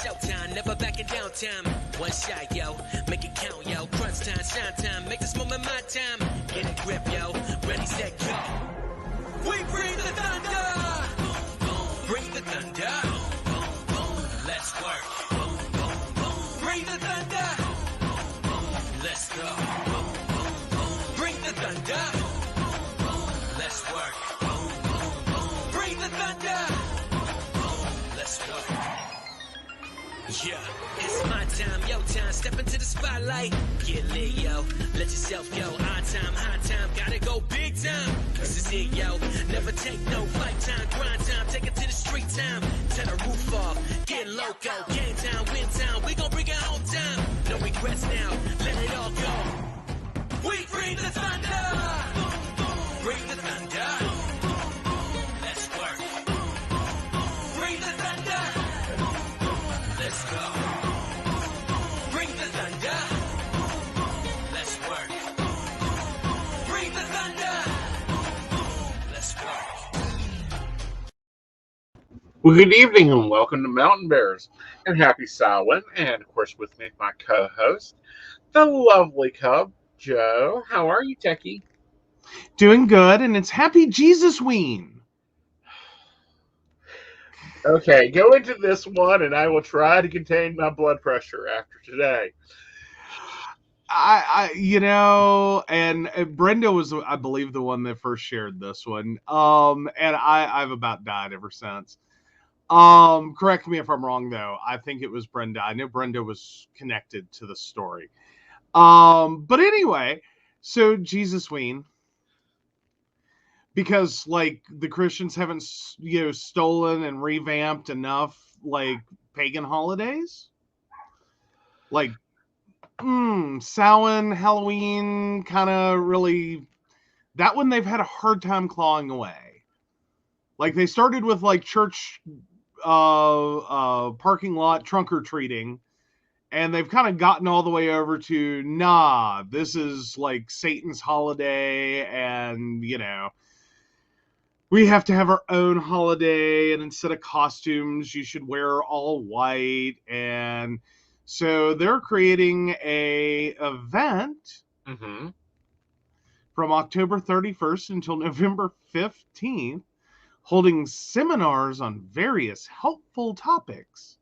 showtime, never backing down time. One shot, yo, make it count, yo. Crunch time, shine time, make this moment my time. Get a grip, yo, ready, set, go. We bring the thunder! Bring the thunder! Let's work. Bring the thunder! Let's go. Bring the thunder! Let's work. Bring the thunder! Let's work. Yeah, it's my time, your time. Step into the spotlight. Get lit, yo. Let yourself go. Our time, high time. Gotta go big time. This is it, yo. Never take no fight time, grind time. Take it to the street time. Turn the roof off. Get loco. Game time, win time. We gon' bring it home time. No regrets now. Let it all go. We bring the thunder. Bring the thunder. Let's work. Bring the thunder. Let's go. Bring the thunder. Let's work. Bring the thunder. Let's work. Well, good evening and welcome to Mountain Bears and happy Samhain. And of course, with me, my co-host, the lovely Cub, Joe. How are you, Techy? Doing good, and it's Happy Jesus Ween. Okay, go into this one, and I will try to contain my blood pressure after today. And Brenda was, I believe, the one that first shared this one. And I've about died ever since. Correct me if I'm wrong, though. I think it was Brenda. I know Brenda was connected to the story. But anyway, so Jesus Ween. Because, like, the Christians haven't, stolen and revamped enough, like, pagan holidays. Like, Samhain, Halloween, kind of really... That one they've had a hard time clawing away. Like, they started with, like, church parking lot trunk-or-treating. And they've kind of gotten all the way over to, nah, this is, like, Satan's holiday, and, we have to have our own holiday, and instead of costumes, you should wear all white. And so they're creating a event from October 31st until November 15th, holding seminars on various helpful topics,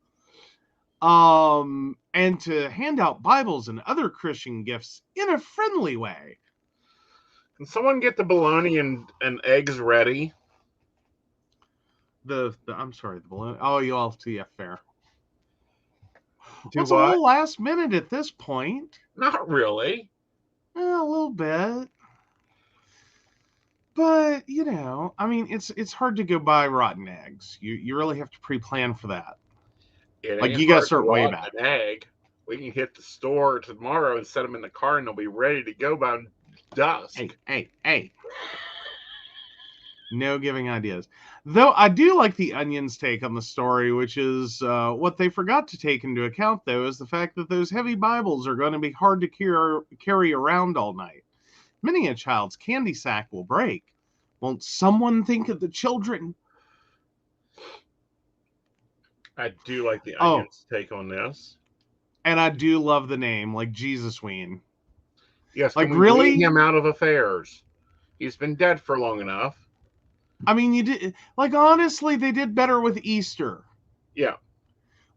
and to hand out Bibles and other Christian gifts in a friendly way. Can someone get the bologna and eggs ready? I'm sorry, the balloon. Oh, you all see, yeah, fair. Do It's what? a little last minute at this point. Not really. A little bit. But, I mean, it's hard to go buy rotten eggs. You really have to pre-plan for that. Like, you got to start way back. An egg. We can hit the store tomorrow and set them in the car, and they'll be ready to go by dusk. Hey. No giving ideas. Though I do like the Onion's take on the story, which is what they forgot to take into account, though, is the fact that those heavy Bibles are going to be hard to carry around all night. Many a child's candy sack will break. Won't someone think of the children? I do like the Onion's take on this. And I do love the name, like Jesus Ween. Yes, like, can we really? wean him out of affairs? He's been dead for long enough. I mean, you did, like, honestly, they did better with Easter. Yeah.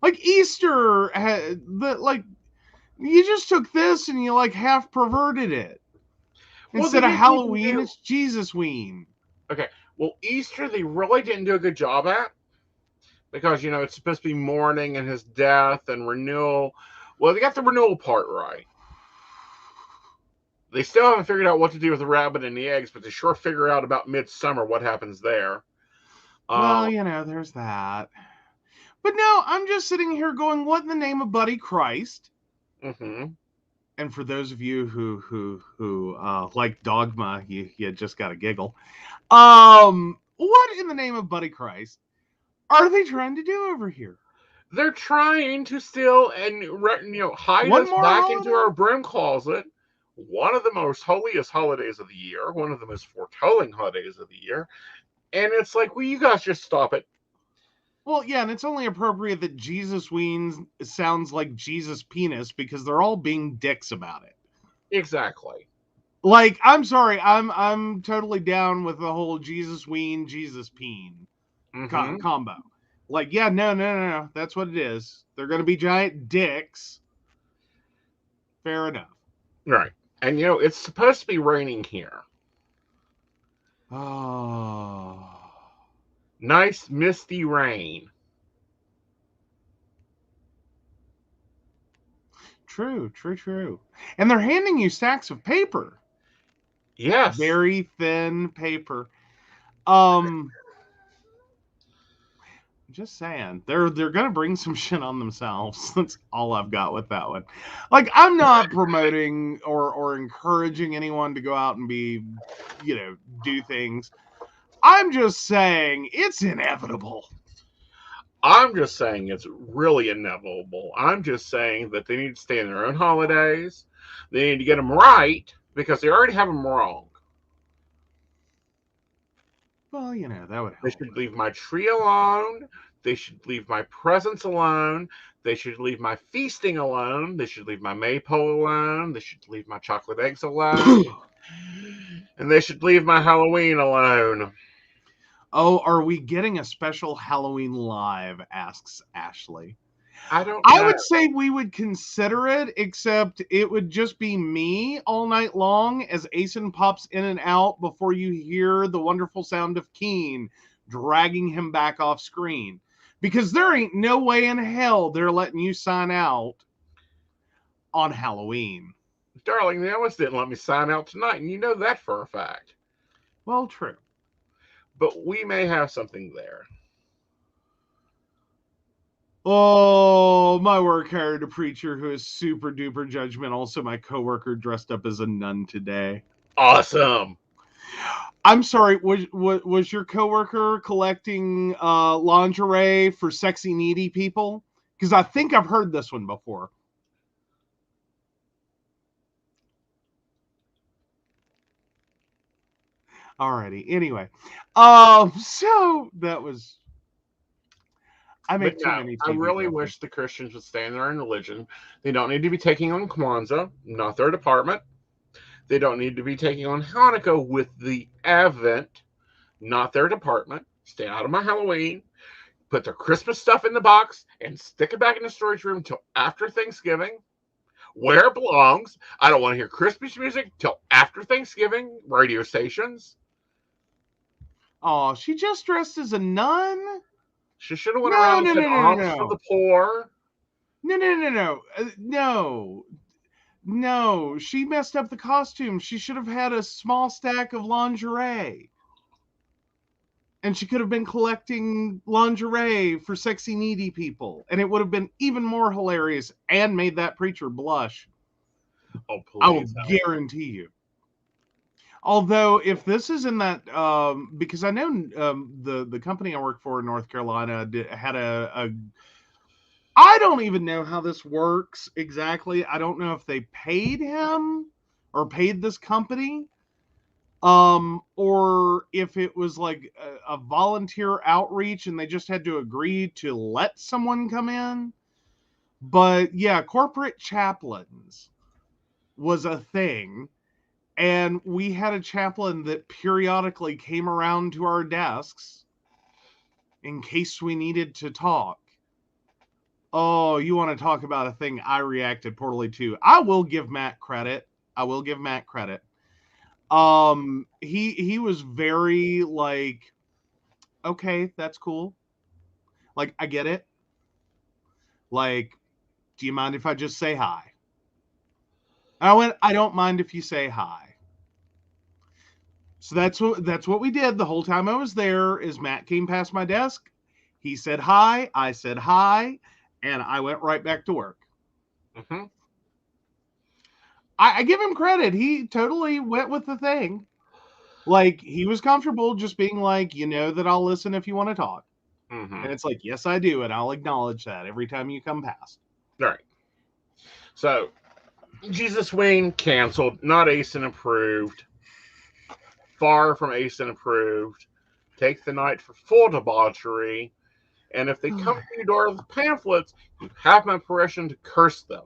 Like, Easter, you just took this and you, like, half perverted it. Instead of Halloween, it's Jesus Ween. Okay. Well, Easter, they really didn't do a good job at. Because, it's supposed to be mourning and his death and renewal. Well, they got the renewal part right. They still haven't figured out what to do with the rabbit and the eggs, but they sure figure out about midsummer what happens there. Well, there's that. But no, I'm just sitting here going, what in the name of Buddy Christ? Mm-hmm. And for those of you who like Dogma, you just got to giggle. What in the name of Buddy Christ are they trying to do over here? They're trying to still hide us back into our broom closet. One of the most holiest holidays of the year, one of the most foretelling holidays of the year. And it's like, well, you guys just stop it. Well, yeah, and it's only appropriate that Jesus Weens sounds like Jesus Penis because they're all being dicks about it. Exactly. Like, I'm sorry, I'm totally down with the whole Jesus Ween, Jesus Peen combo. Like, yeah, no, that's what it is. They're going to be giant dicks. Fair enough. Right. And it's supposed to be raining here. Oh. Nice misty rain. True. And they're handing you stacks of paper. Yes. Very thin paper. Just saying, they're gonna bring some shit on themselves. That's all I've got with that one. Like, I'm not promoting or encouraging anyone to go out and be, do things. I'm just saying it's inevitable. I'm just saying it's really inevitable. I'm just saying that they need to stay in their own holidays. They need to get them right because they already have them wrong. Well, that would help. They should leave my tree alone. They should leave my presents alone. They should leave my feasting alone. They should leave my maypole alone. They should leave my chocolate eggs alone. And they should leave my Halloween alone. Oh, are we getting a special Halloween live? Asks Ashley. I don't know. I would say we would consider it, except it would just be me all night long as Aeson pops in and out before you hear the wonderful sound of Keen dragging him back off screen. Because there ain't no way in hell they're letting you sign out on Halloween. Darling, they almost didn't let me sign out tonight, and you know that for a fact. Well, true. But we may have something there. Oh, my work hired a preacher who is super duper judgmental, so my coworker dressed up as a nun today. Awesome. I'm sorry, was your coworker collecting lingerie for sexy needy people? Because I think I've heard this one before. Alrighty. Anyway, so that was. I make too many. I really wish the Christians would stay in their own religion. They don't need to be taking on Kwanzaa, not their department. They don't need to be taking on Hanukkah with the Advent, not their department. Stay out of my Halloween. Put their Christmas stuff in the box and stick it back in the storage room until after Thanksgiving, where it belongs. I don't want to hear Christmas music till after Thanksgiving, radio stations. Oh, she just dressed as a nun? She should have went around and said alms for the poor. No, she messed up the costume. She should have had a small stack of lingerie. And she could have been collecting lingerie for sexy needy people. And it would have been even more hilarious and made that preacher blush. Oh, please. I will guarantee you. Although, if this is in that, because I know the company I work for in North Carolina had I don't even know how this works exactly. I don't know if they paid him or paid this company, or if it was like a volunteer outreach and they just had to agree to let someone come in. But yeah, corporate chaplains was a thing. And we had a chaplain that periodically came around to our desks in case we needed to talk. Oh, you want to talk about a thing I reacted poorly to? I will give Matt credit. He was very like, okay, that's cool. Like, I get it. Like, do you mind if I just say hi? I went, I don't mind if you say hi. So that's what we did the whole time I was there. Is Matt came past my desk, he said hi, I said hi, and I went right back to work. Mm-hmm. I give him credit. He totally went with the thing. Like, he was comfortable just being like, that I'll listen if you want to talk. Mm-hmm. And it's like, yes, I do, and I'll acknowledge that every time you come past. All right. So, Jesus Wayne canceled, not Aeson approved. Far from Aeson approved. Take the night for full debauchery. And if they come to your door with pamphlets, you have my permission to curse them.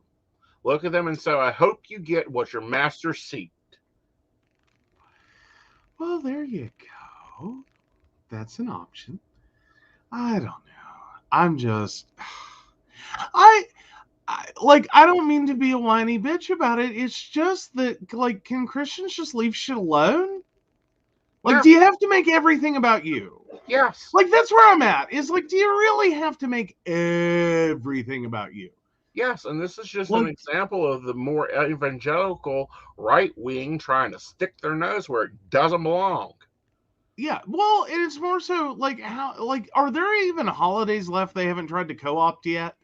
Look at them and say, I hope you get what your master seeked. Well, there you go. That's an option. I don't know. I'm just, I I don't mean to be a whiny bitch about it. It's just that, like, can Christians just leave shit alone? Like, Yeah. do you have to make everything about you? Yes. Like, that's where I'm at. Is like, do you really have to make everything about you? Yes, and this is just Well, an example of the more evangelical right wing trying to stick their nose where it doesn't belong. yeah. Well, and it's more so like, how, like, are there even holidays left they haven't tried to co-opt yet?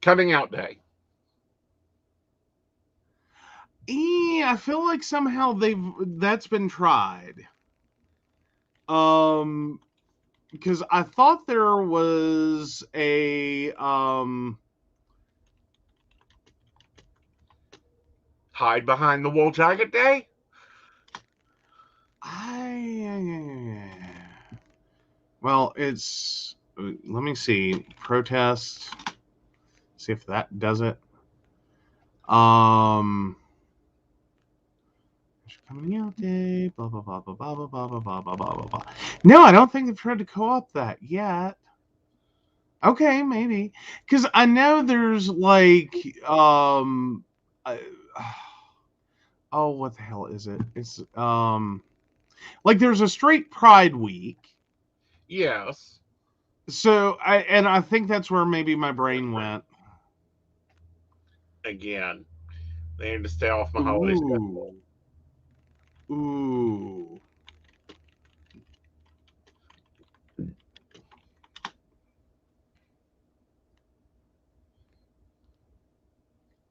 Coming out day. I feel like somehow that's been tried. Because I thought there was a Hide behind the wool jacket day. Well, it's, let me see, protest. See if that does it. Coming out day, blah blah blah blah blah blah blah blah blah blah blah blah. No, I don't think they've tried to co-opt that yet. Okay, maybe, because I know there's like oh, what the hell is it? It's like there's a straight Pride Week. Yes. So I think that's where maybe my brain went. Again, they need to stay off my holiday schedule. Ooh.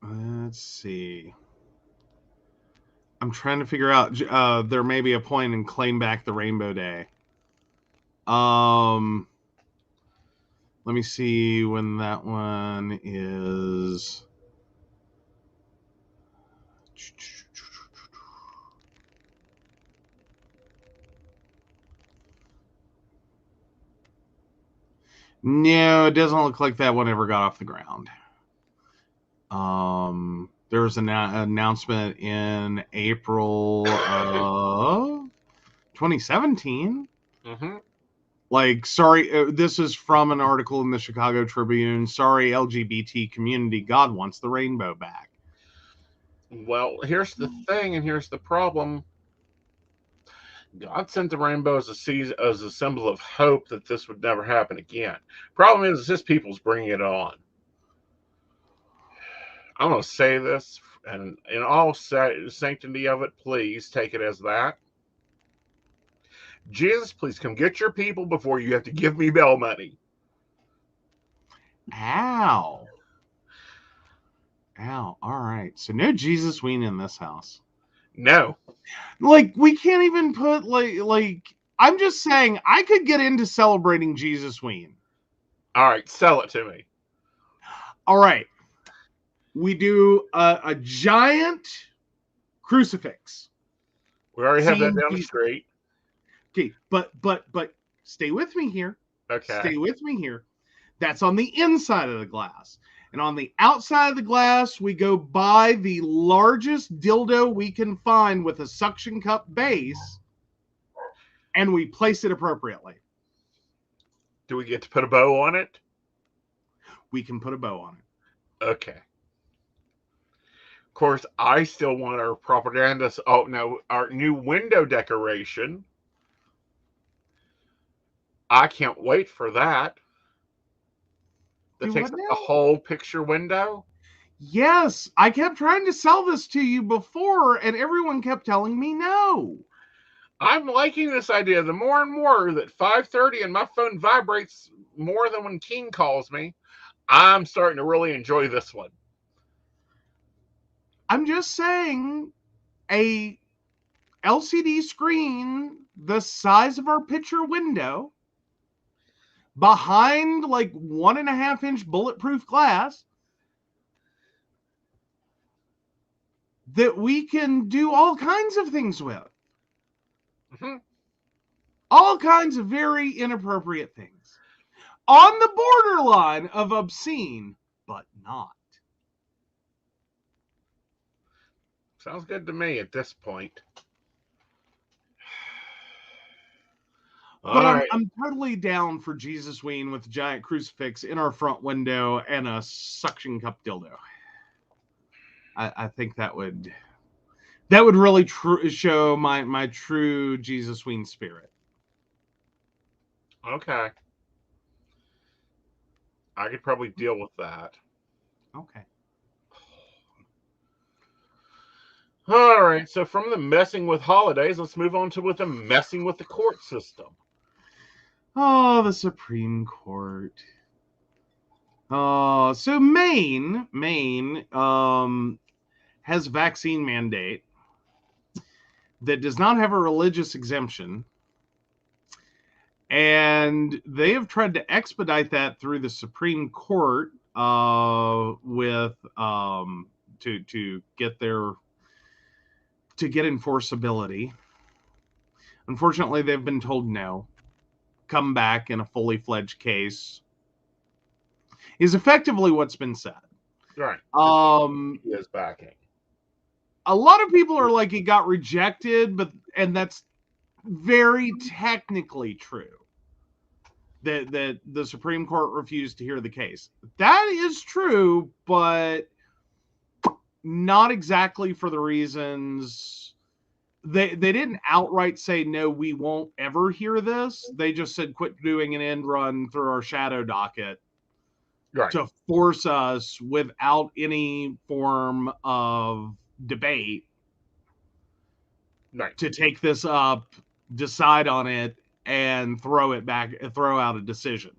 Let's see. I'm trying to figure out. There may be a point in claim back the Rainbow Day. Let me see when that one is. No, it doesn't look like that one ever got off the ground. There was an announcement in April of 2017. Mm-hmm. Like, sorry, this is from an article in the Chicago Tribune. Sorry, LGBT community, God wants the rainbow back. Well, here's the thing, and here's the problem. God sent the rainbow as a symbol of hope that this would never happen again. Problem is his people's bringing it on. I'm going to say this, and in all sanctity of it, please take it as that. Jesus, please come get your people before you have to give me bail money. Ow. All right. So no Jesus Ween in this house. No. Like, we can't even put like I'm just saying I could get into celebrating Jesus Ween. All right, sell it to me. All right. We do a giant crucifix. We already have that down the street. Okay, but stay with me here. Okay. Stay with me here. That's on the inside of the glass. And on the outside of the glass, we go buy the largest dildo we can find with a suction cup base, and we place it appropriately. Do we get to put a bow on it? We can put a bow on it. Okay. Of course, I still want our propaganda. Oh, no, our new window decoration. I can't wait for that. That takes up the whole picture window? Yes, I kept trying to sell this to you before, and everyone kept telling me no. I'm liking this idea. The more and more that 5:30 and my phone vibrates more than when King calls me, I'm starting to really enjoy this one. I'm just saying, a LCD screen the size of our picture window behind like 1.5-inch bulletproof glass that we can do all kinds of things with. Mm-hmm. All kinds of very inappropriate things. on the borderline of obscene, but not. Sounds good to me at this point. But All right. I'm totally down for Jesus Ween with a giant crucifix in our front window and a suction cup dildo. I think that would really show my true Jesus Ween spirit. Okay. I could probably deal with that. Okay. All right. So from the messing with holidays, let's move on to with the messing with the court system. Oh, the Supreme Court. So Maine has a vaccine mandate that does not have a religious exemption. And they have tried to expedite that through the Supreme Court with to get enforceability. Unfortunately, they've been told no. Come back in a fully fledged case is effectively what's been said. Right. He is backing. A lot of people are like, it got rejected, and that's very technically true. That the Supreme Court refused to hear the case. That is true, but not exactly for the reasons. They didn't outright say, no, we won't ever hear this. They just said, quit doing an end run through our shadow docket to force us without any form of debate to take this up, decide on it, and throw out a decision.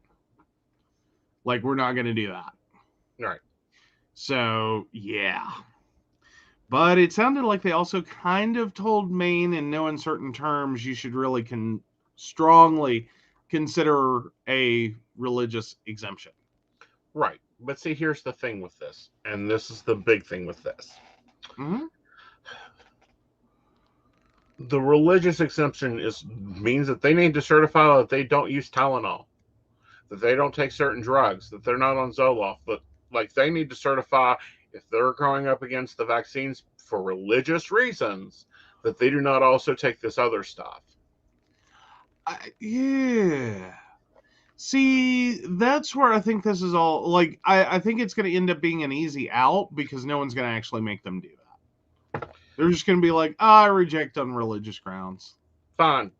Like, we're not going to do that. Right. So, yeah. But it sounded like they also kind of told Maine in no uncertain terms you should really strongly consider a religious exemption. Right. But see, here's the thing with this, and this is the big thing with this. Mm-hmm. The religious exemption means that they need to certify that they don't use Tylenol, that they don't take certain drugs, that they're not on Zoloft, but like they need to certify if they're going up against the vaccines for religious reasons, that they do not also take this other stuff. Yeah. See, that's where I think this is all, like, I think it's going to end up being an easy out because no one's going to actually make them do that. They're just going to be like, I reject on religious grounds. Fine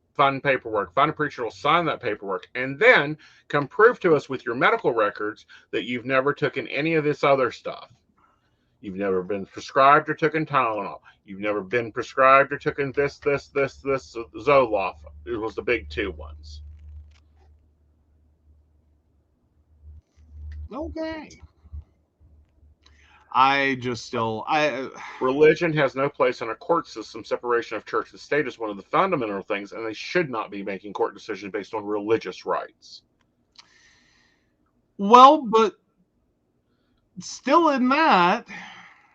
paperwork. Find a preacher will sign that paperwork, and then come prove to us with your medical records that you've never taken any of this other stuff. You've never been prescribed or taken Tylenol. You've never been prescribed or taken this Zoloft. It was the big two ones. Okay. Religion has no place in a court system. Separation of church and state is one of the fundamental things, and they should not be making court decisions based on religious rights. Well, but still in that,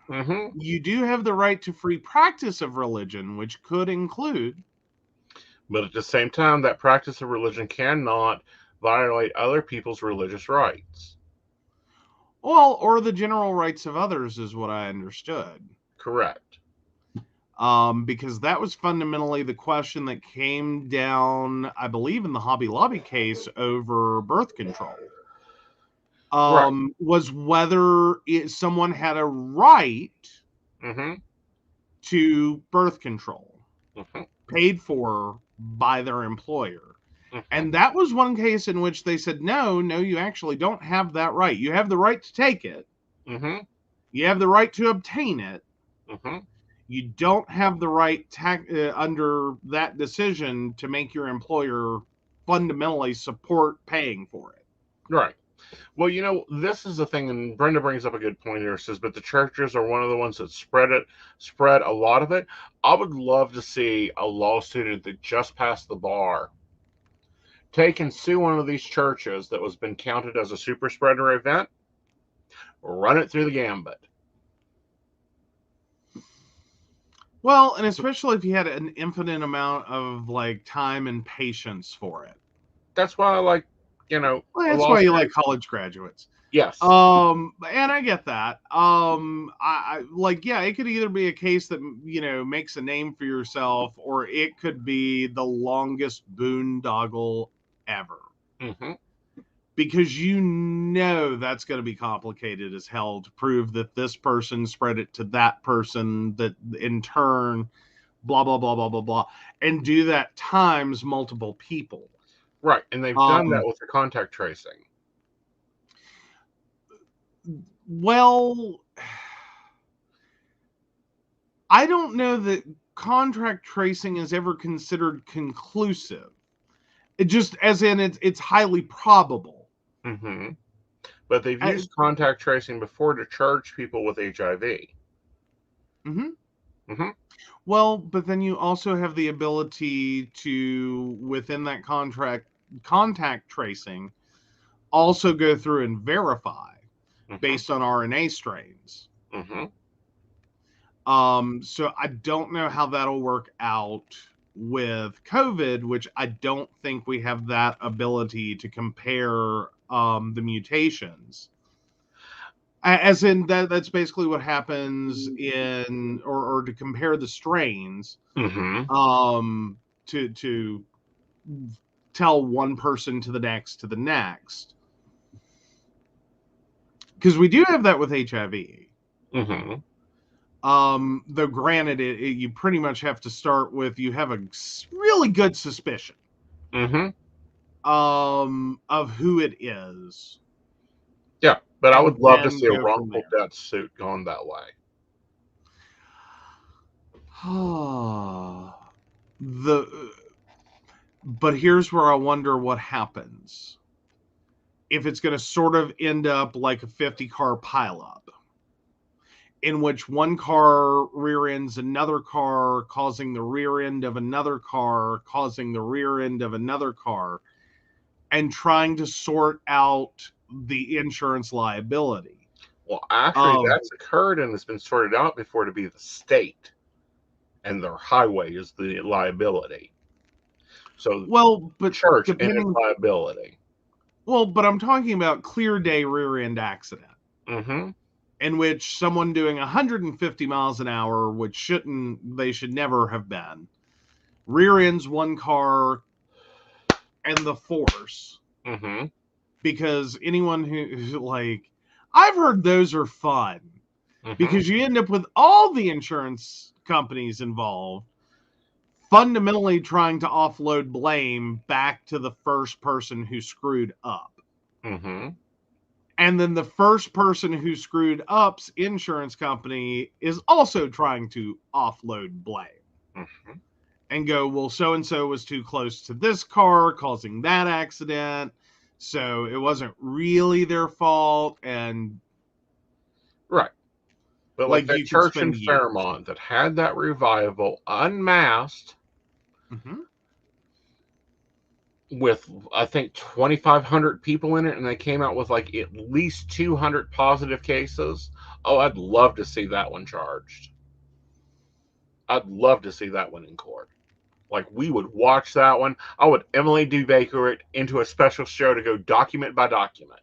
mm-hmm. You do have the right to free practice of religion, which could include. But at the same time, that practice of religion cannot violate other people's religious rights. Well, or the general rights of others is what I understood. Correct. Because that was fundamentally the question that came down, I believe, in the Hobby Lobby case over birth control. Was whether someone had a right mm-hmm. to birth control mm-hmm. paid for by their employer. Mm-hmm. And that was one case in which they said, no, you actually don't have that right. You have the right to take it. Mm-hmm. You have the right to obtain it. Mm-hmm. You don't have the right under that decision to make your employer fundamentally support paying for it. Right. Well, this is the thing, and Brenda brings up a good point here. Says, but the churches are one of the ones that spread a lot of it. I would love to see a law student that just passed the bar take and sue one of these churches that was been counted as a super spreader event, run it through the gambit. Well, and especially if you had an infinite amount of time and patience for it. That's why I like Well, a that's why lawsuit. you like college graduates. Yes. And I get that. I like, yeah, it could either be a case that, makes a name for yourself, or it could be the longest boondoggle ever. Mm-hmm. Because that's going to be complicated as hell to prove that this person spread it to that person, that in turn, blah, blah, blah, blah, blah, blah, and do that times multiple people. Right. And they've done that with the contact tracing. Well, I don't know that contract tracing is ever considered conclusive. It just, as in, it's highly probable. Mm-hmm. But they've used contact tracing before to charge people with HIV. Mm-hmm. Mm-hmm. Well, but then you also have the ability to, within that contact tracing, also go through and verify based on RNA strains. Mm-hmm. So I don't know how that'll work out with COVID, which I don't think we have that ability to compare the mutations. As in that's basically what happens or to compare the strains, Mm-hmm. to tell one person to the next, because we do have that with HIV. Mm-hmm. Though granted, you pretty much have to start with, you have a really good suspicion Mm-hmm. of who it is. Yeah, but I would love to then see a go from wrongful there. death suit going that way. But here's where I wonder what happens. If it's going to sort of end up like a 50-car pileup, in which one car rear ends another car, causing the rear end of another car, causing the rear end of another car, and trying to sort out the insurance liability. Well, actually, that's occurred and it's been sorted out before to be the state, and their highway is the liability. So, but church and its liability. Well, but I'm talking about clear day rear end accident. Mm-hmm. In which someone doing 150 miles an hour, which they should never have been, rear ends one car and the force. Mm-hmm. Because anyone who, like, I've heard those are fun. Mm-hmm. Because you end up with all the insurance companies involved fundamentally trying to offload blame back to the first person who screwed up. Mm-hmm. And then the first person who screwed up's insurance company is also trying to offload blame. Mm-hmm. And go, well, so-and-so was too close to this car, causing that accident. So it wasn't really their fault. And right. But like that church in Fairmont that had that revival unmasked, mm-hmm. with I think 2,500 people in it, and they came out with like at least 200 positive cases. Oh, I'd love to see that one charged. I'd love to see that one in court. Like, we would watch that one. I would Emily DeBaker it into a special show to go document by document.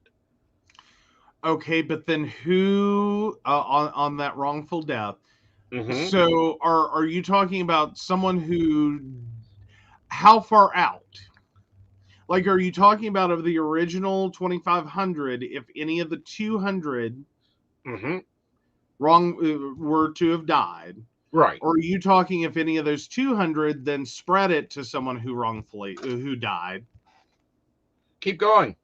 Okay, but then who on that wrongful death? Mm-hmm. So are you talking about someone who? How far out? Like, are you talking about of the original 2,500? If any of the 200 mm-hmm. Were to have died, right? Or are you talking if any of those 200 then spread it to someone who died? Keep going.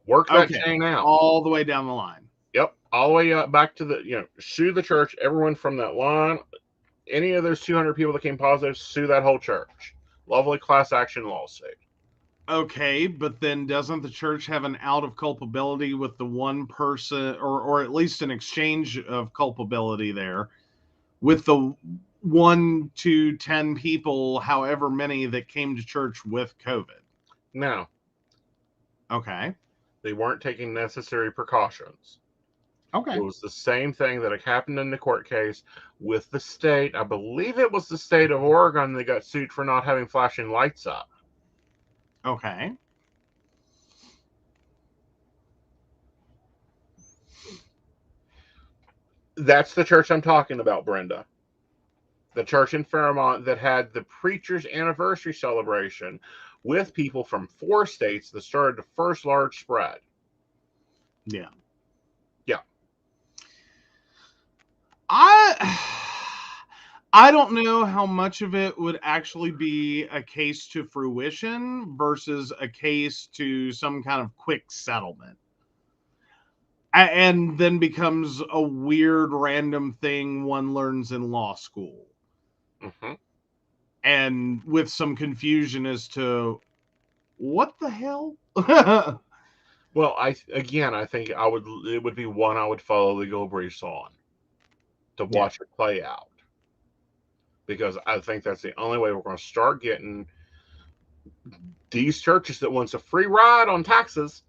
Work that chain out all the way down the line. Yep, all the way back to the sue the church. Everyone from that line, any of those 200 people that came positive, sue that whole church. Lovely class action lawsuit. Okay, but then doesn't the church have an out of culpability with the one person, or at least an exchange of culpability there with the 1 to 10 people, however many that came to church with COVID? No. Okay. They weren't taking necessary precautions. Okay. It was the same thing that happened in the court case with the state. I believe it was the state of Oregon that got sued for not having flashing lights up. Okay. That's the church I'm talking about, Brenda. The church in Fairmont that had the preacher's anniversary celebration with people from 4 states that started the first large spread. Yeah. Yeah. I don't know how much of it would actually be a case to fruition versus a case to some kind of quick settlement. And then becomes a weird random thing one learns in law school. Mm-hmm. And with some confusion as to what the hell? Well, I think it would be one I would follow legal briefs on to watch it play out. Because I think that's the only way we're going to start getting these churches that wants a free ride on taxes.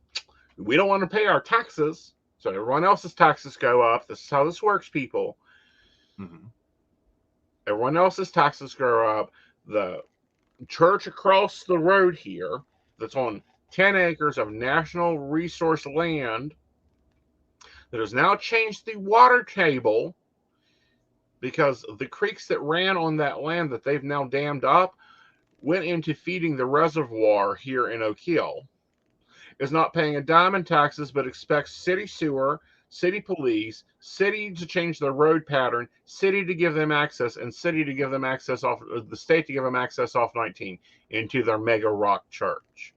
We don't want to pay our taxes, so everyone else's taxes go up. This is how this works, people. Mm-hmm. Everyone else's taxes go up. The church across the road here that's on 10 acres of national resource land that has now changed the water table because the creeks that ran on that land that they've now dammed up went into feeding the reservoir here in Oak Hill, is not paying a dime in taxes, but expects city sewer, city police, city to change their road pattern, city to give them access, and city to give them access off the state to give them access off 19 into their mega rock church.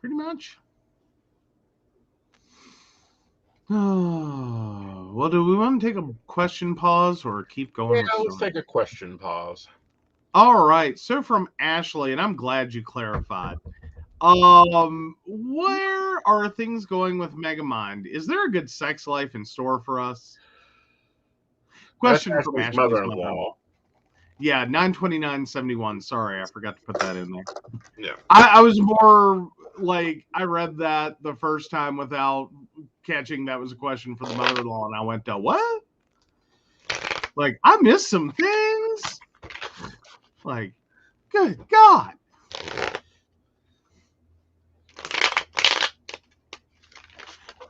Pretty much. Oh, well, do we want to take a question pause or keep going? Yeah, let's take a question pause. All right. So from Ashley, and I'm glad you clarified. Where are things going with Megamind? Is there a good sex life in store for us? Question That's from Ashley's Ashley's mother-in-law. mother-in-law. Yeah, 92971. Sorry, I forgot to put that in there. Yeah. I was more like, I read that the first time without catching that was a question for the mother-in-law, and I went to, what? Like, I missed some things. Like, good God.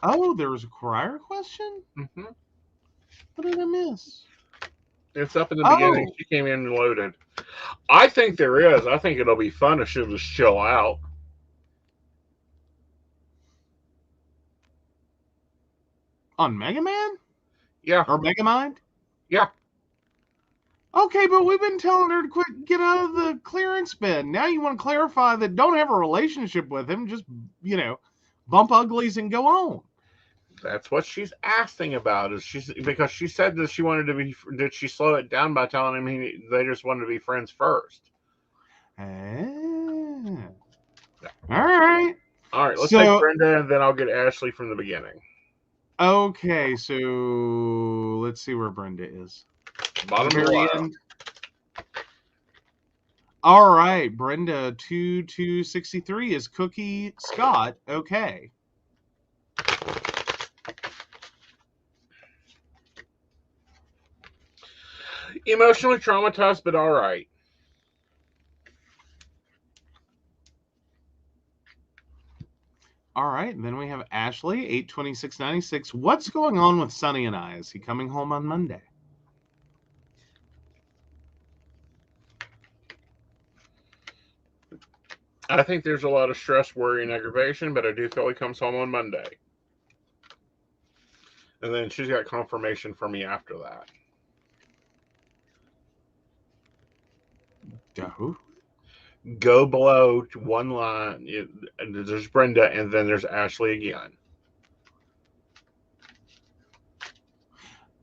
Oh, there was a crier question? Mm-hmm. What did I miss? It's up in the beginning. She came in and loaded. I think there is. I think it'll be fun if she'll just chill out. On Mega Man? Yeah. Or Megamind? Yeah. Okay, but we've been telling her to get out of the clearance bin. Now you want to clarify that don't have a relationship with him. Just, bump uglies and go on. That's what she's asking about. Because she said that she wanted to be. Did she slow it down by telling him they just wanted to be friends first? Yeah. All right. All right. Let's take Brenda, and then I'll get Ashley from the beginning. Okay, so let's see where Brenda is. Bottom very end. All right, Brenda 2263 is Cookie Scott. Okay. Emotionally traumatized, but all right. All right, and then we have Ashley 82696. What's going on with Sonny and I? Is he coming home on Monday? I think there's a lot of stress, worry, and aggravation, but I do feel he comes home on Monday. And then she's got confirmation for me after that. Who? Go below to one line. There's Brenda, and then there's Ashley again.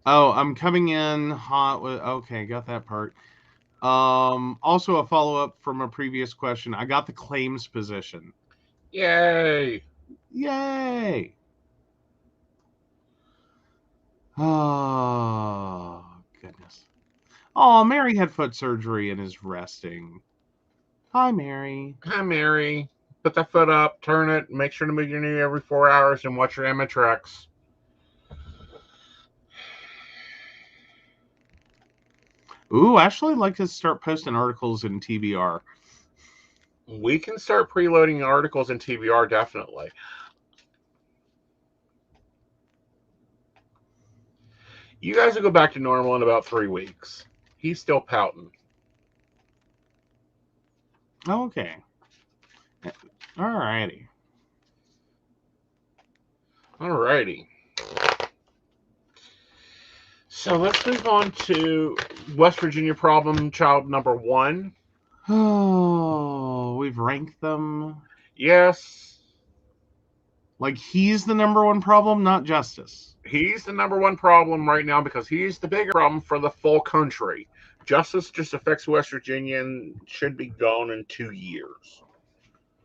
Oh, I'm coming in hot with. Okay, got that part. Also a follow-up from a previous question. I got the claims position. Yay! Yay! Oh, goodness. Oh, Mary had foot surgery and is resting. Hi, Mary. Hi, Mary. Put that foot up, turn it, make sure to move your knee every 4 hours, and watch your Amitrax. Ooh, Ashley, I'd like to start posting articles in TBR. We can start preloading articles in TBR, definitely. You guys will go back to normal in about 3 weeks. He's still pouting. Okay. Alrighty. Alrighty. So let's move on to West Virginia problem child number 1. Oh, we've ranked them. Yes. Like he's the number one problem, not Justice. He's the number 1 problem right now because he's the bigger problem for the full country. Justice just affects West Virginia and should be gone in 2 years.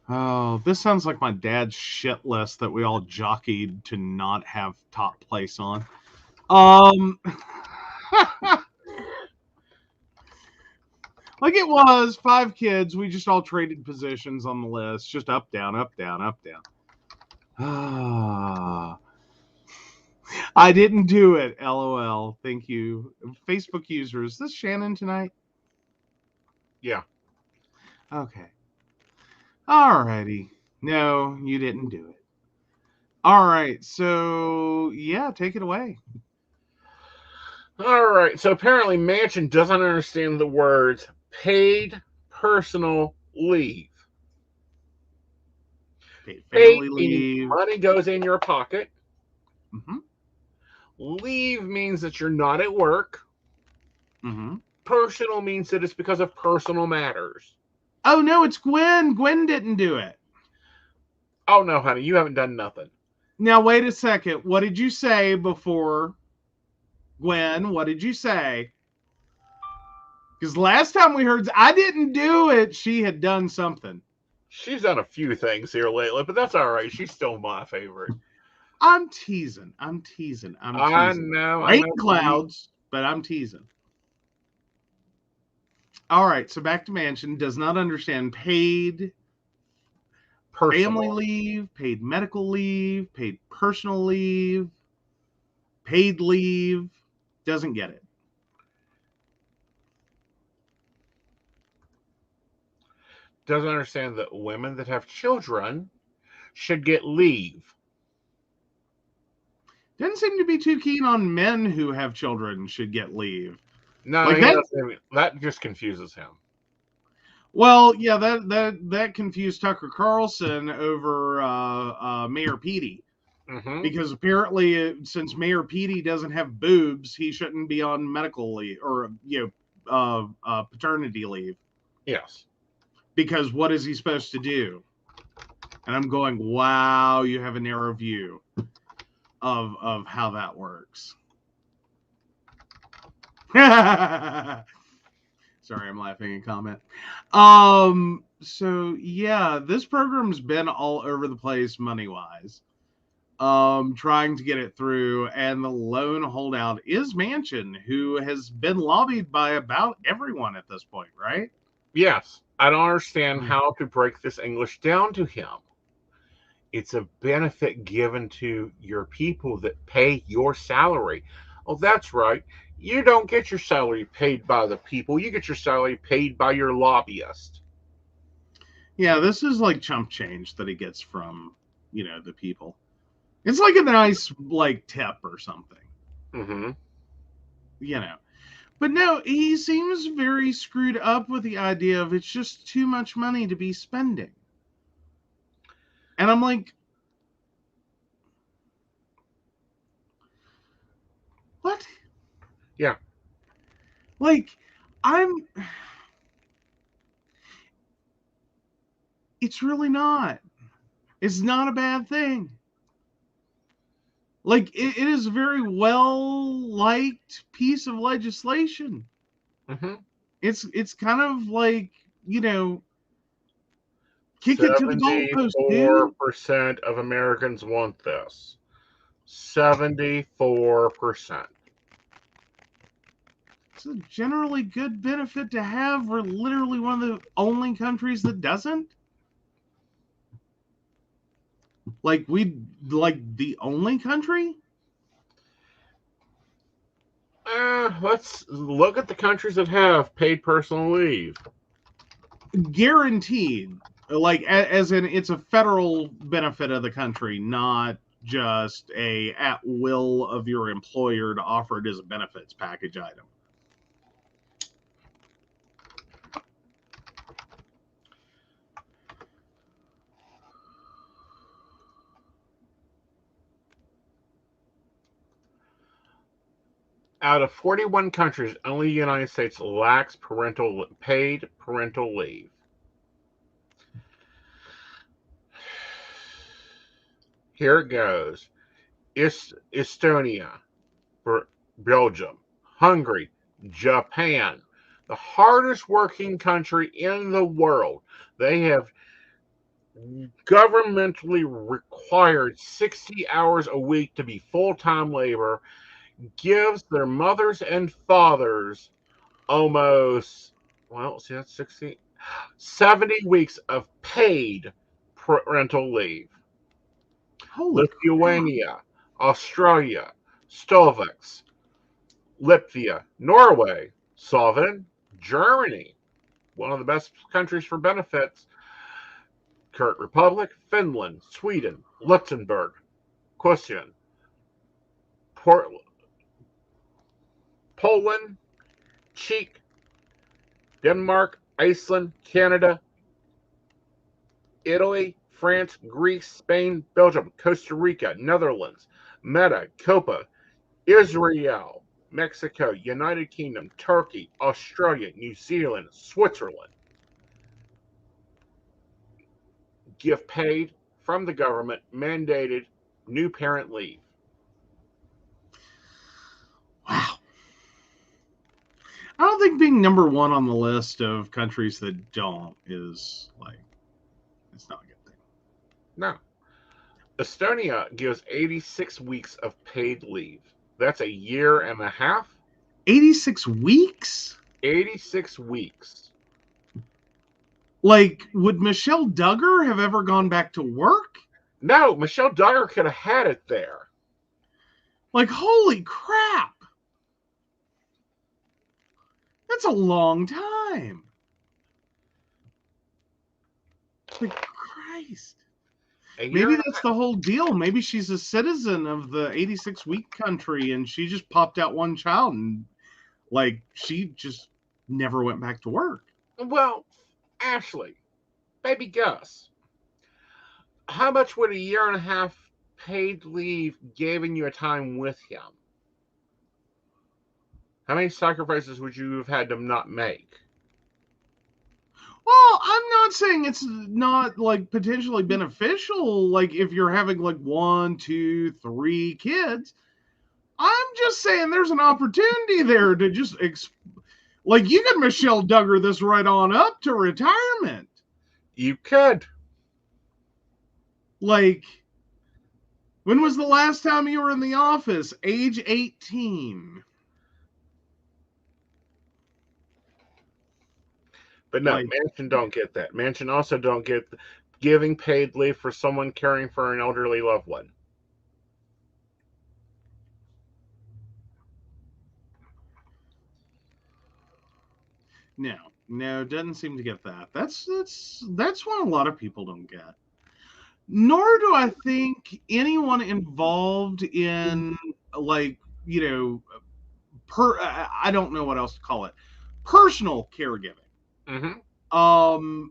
Oh, this sounds like my dad's shit list that we all jockeyed to not have top place on. Like it was 5 kids. We just all traded positions on the list. Just up, down, up, down, up, down. Ah. I didn't do it. LOL. Thank you. Facebook user. Is this Shannon tonight? Yeah. Okay. Alrighty. No, you didn't do it. All right. So, yeah, take it away. All right. So apparently Manchin doesn't understand the words paid personal leave. Paid Paid family meaning leave. money goes in your pocket. Mm-hmm. Leave means that you're not at work. Mm-hmm. Personal means that it's because of personal matters. Oh, no, it's Gwen. Gwen didn't do it. Oh, no, honey, you haven't done nothing. Now, wait a second. What did you say before? Gwen, what did you say? Because last time we heard, I didn't do it. She had done something. She's done a few things here lately, but that's all right. She's still my favorite. I'm teasing. I'm teasing. I know. Rain clouds, but I'm teasing. All right, so back to Manchin. Does not understand paid family leave, paid medical leave, paid personal leave, paid leave. Doesn't get it. Doesn't understand that women that have children should get leave. Doesn't seem to be too keen on men who have children should get leave. No, Like that just confuses him. Well, yeah, that confused Tucker Carlson over Mayor Petey. Mm-hmm. Because apparently, since Mayor Petey doesn't have boobs, he shouldn't be on medical leave or paternity leave. Yes. Because what is he supposed to do? And I'm going, wow, you have a narrow view of how that works. Sorry, I'm laughing in comment. So yeah, this program's been all over the place money-wise. Trying to get it through, and the lone holdout is Manchin, who has been lobbied by about everyone at this point, right? Yes. I don't understand how to break this English down to him. It's a benefit given to your people that pay your salary. Oh, that's right. You don't get your salary paid by the people. You get your salary paid by your lobbyist. Yeah, this is like chump change that he gets from, the people. It's like a nice, tip or something. Mm-hmm. But no, he seems very screwed up with the idea of it's just too much money to be spending. And I'm like, what? Yeah. It's really not. It's not a bad thing. It is a very well-liked piece of legislation. Mm-hmm. It's kind of like, kick it to the goalpost, dude. 74% of Americans want this. 74%. It's a generally good benefit to have. We're literally one of the only countries that doesn't. The only country? Let's look at the countries that have paid personal leave. Guaranteed. As in, it's a federal benefit of the country, not just a at will of your employer to offer it as a benefits package item. Out of 41 countries, only the United States lacks paid parental leave. Here it goes. Estonia, Belgium, Hungary, Japan, the hardest working country in the world. They have governmentally required 60 hours a week to be full-time labor, gives their mothers and fathers almost, well, see, that's 70 weeks of paid parental leave. Holy Lithuania, Australia, Slovaks, Latvia, Norway, Slovenia, Germany, one of the best countries for benefits, Czech Republic, Finland, Sweden, Luxembourg, Croatia, Poland, Czech, Denmark, Iceland, Canada, Italy, France, Greece, Spain, Belgium, Costa Rica, Netherlands, Meta, Copa, Israel, Mexico, United Kingdom, Turkey, Australia, New Zealand, Switzerland give paid from the government mandated new parent leave. wow. I don't think being number one on the list of countries that don't is like, it's not a good thing. No. Estonia gives 86 weeks of paid leave. That's a year and a half. 86 weeks? 86 weeks. Like, would Michelle Duggar have ever gone back to work? No, Michelle Duggar could have had it there. Like, holy crap. That's a long time. Like, Christ. Maybe that's the whole deal. Maybe she's a citizen of the 86-week country and she just popped out one child and, like, she just never went back to work. Well, Ashley, baby Gus, how much would a year and a half paid leave giving you a time with him? How many sacrifices would you have had to not make? Well, I'm not saying it's not, like, potentially beneficial, like, if you're having, like, 1, 2, 3 kids. I'm just saying there's an opportunity there to just, like, you could Michelle Duggar this right on up to retirement. You could. Like, when was the last time you were in the office? Age 18. But no, like, Mansion don't get that. Mansion also don't get giving paid leave for someone caring for an elderly loved one. No, doesn't seem to get that. That's what a lot of people don't get. Nor do I think anyone involved in, like, you know, I don't know what else to call it, personal caregiving. Mm-hmm.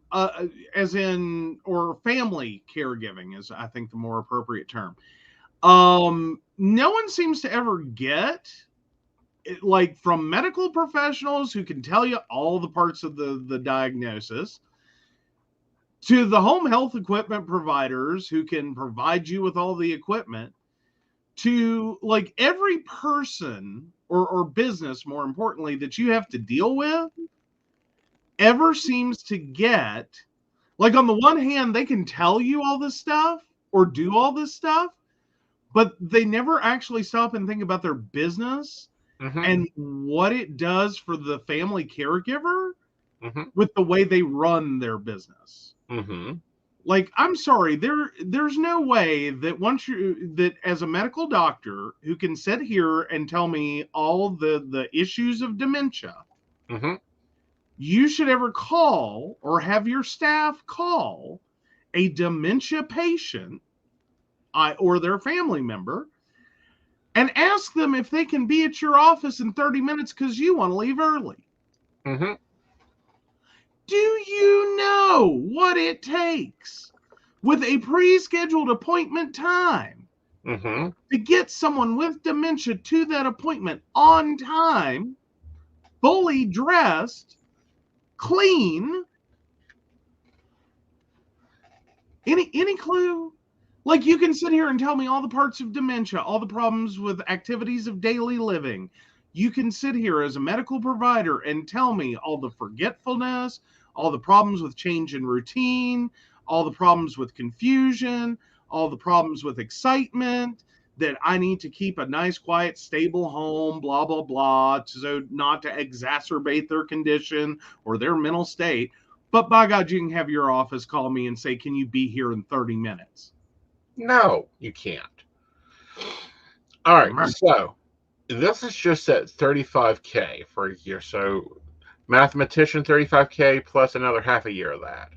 As in, or family caregiving is, I think, the more appropriate term. No one seems to ever get, like, from medical professionals who can tell you all the parts of the diagnosis, to the home health equipment providers who can provide you with all the equipment, to, like, every person or business, more importantly, that you have to deal with, ever seems to get, like, on the one hand, they can tell you all this stuff or do all this stuff, but they never actually stop and think about their business and what it does for the family caregiver with the way they run their business. Like, I'm sorry, there's no way that that as a medical doctor who can sit here and tell me all the issues of dementia, you should ever call or have your staff call a dementia patient or their family member and ask them if they can be at your office in 30 minutes because you want to leave early. Mm-hmm. Do you know what it takes with a pre-scheduled appointment time Mm-hmm. to get someone with dementia to that appointment on time, fully dressed, clean? Any clue? Like, you can sit here and tell me all the parts of dementia, all the problems with activities of daily living. You can sit here as a medical provider and tell me all the forgetfulness, all the problems with change in routine, all the problems with confusion, all the problems with excitement, that I need to keep a nice, quiet, stable home, blah, blah, blah, so not to exacerbate their condition or their mental state. But by God, you can have your office call me and say, can you be here in 30 minutes? No, you can't. All right, so this is just at $35K for a year. So mathematician, $35K plus another half a year of that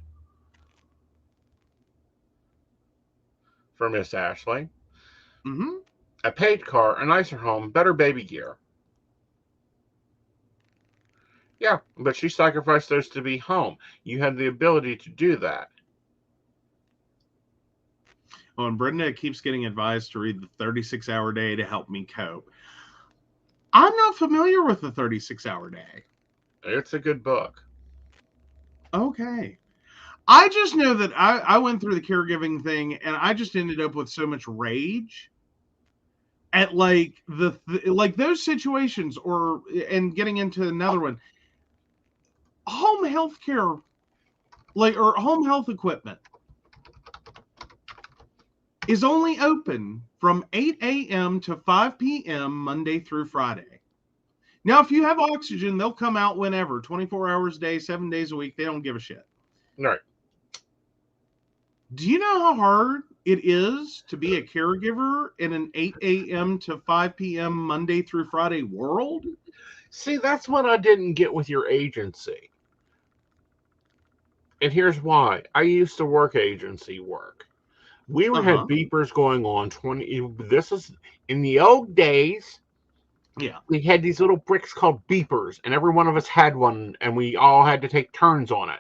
for Miss Ashley. Mm-hmm. A paid car, a nicer home, better baby gear. Yeah, but she sacrificed those to be home. You had the ability to do that. Oh, and Brenda keeps getting advised to read the 36-hour day to help me cope. I'm not familiar with the 36-hour day. It's a good book. Okay. I just know that I went through the caregiving thing and I just ended up with so much rage at like like those situations, or and getting into another one, home health care, like, or home health equipment is only open from 8 a.m. to 5 p.m. Monday through Friday. Now, if you have oxygen, they'll come out whenever, 24 hours a day, 7 days a week. They don't give a shit. Right. Do you know how hard it is to be a caregiver in an 8 a.m. to 5 p.m. Monday through Friday world? See, that's what I didn't get with your agency. And here's why. I used to work agency work. We had beepers going on 20. This is in the old days. Yeah. We had these little bricks called beepers, and every one of us had one, and we all had to take turns on it.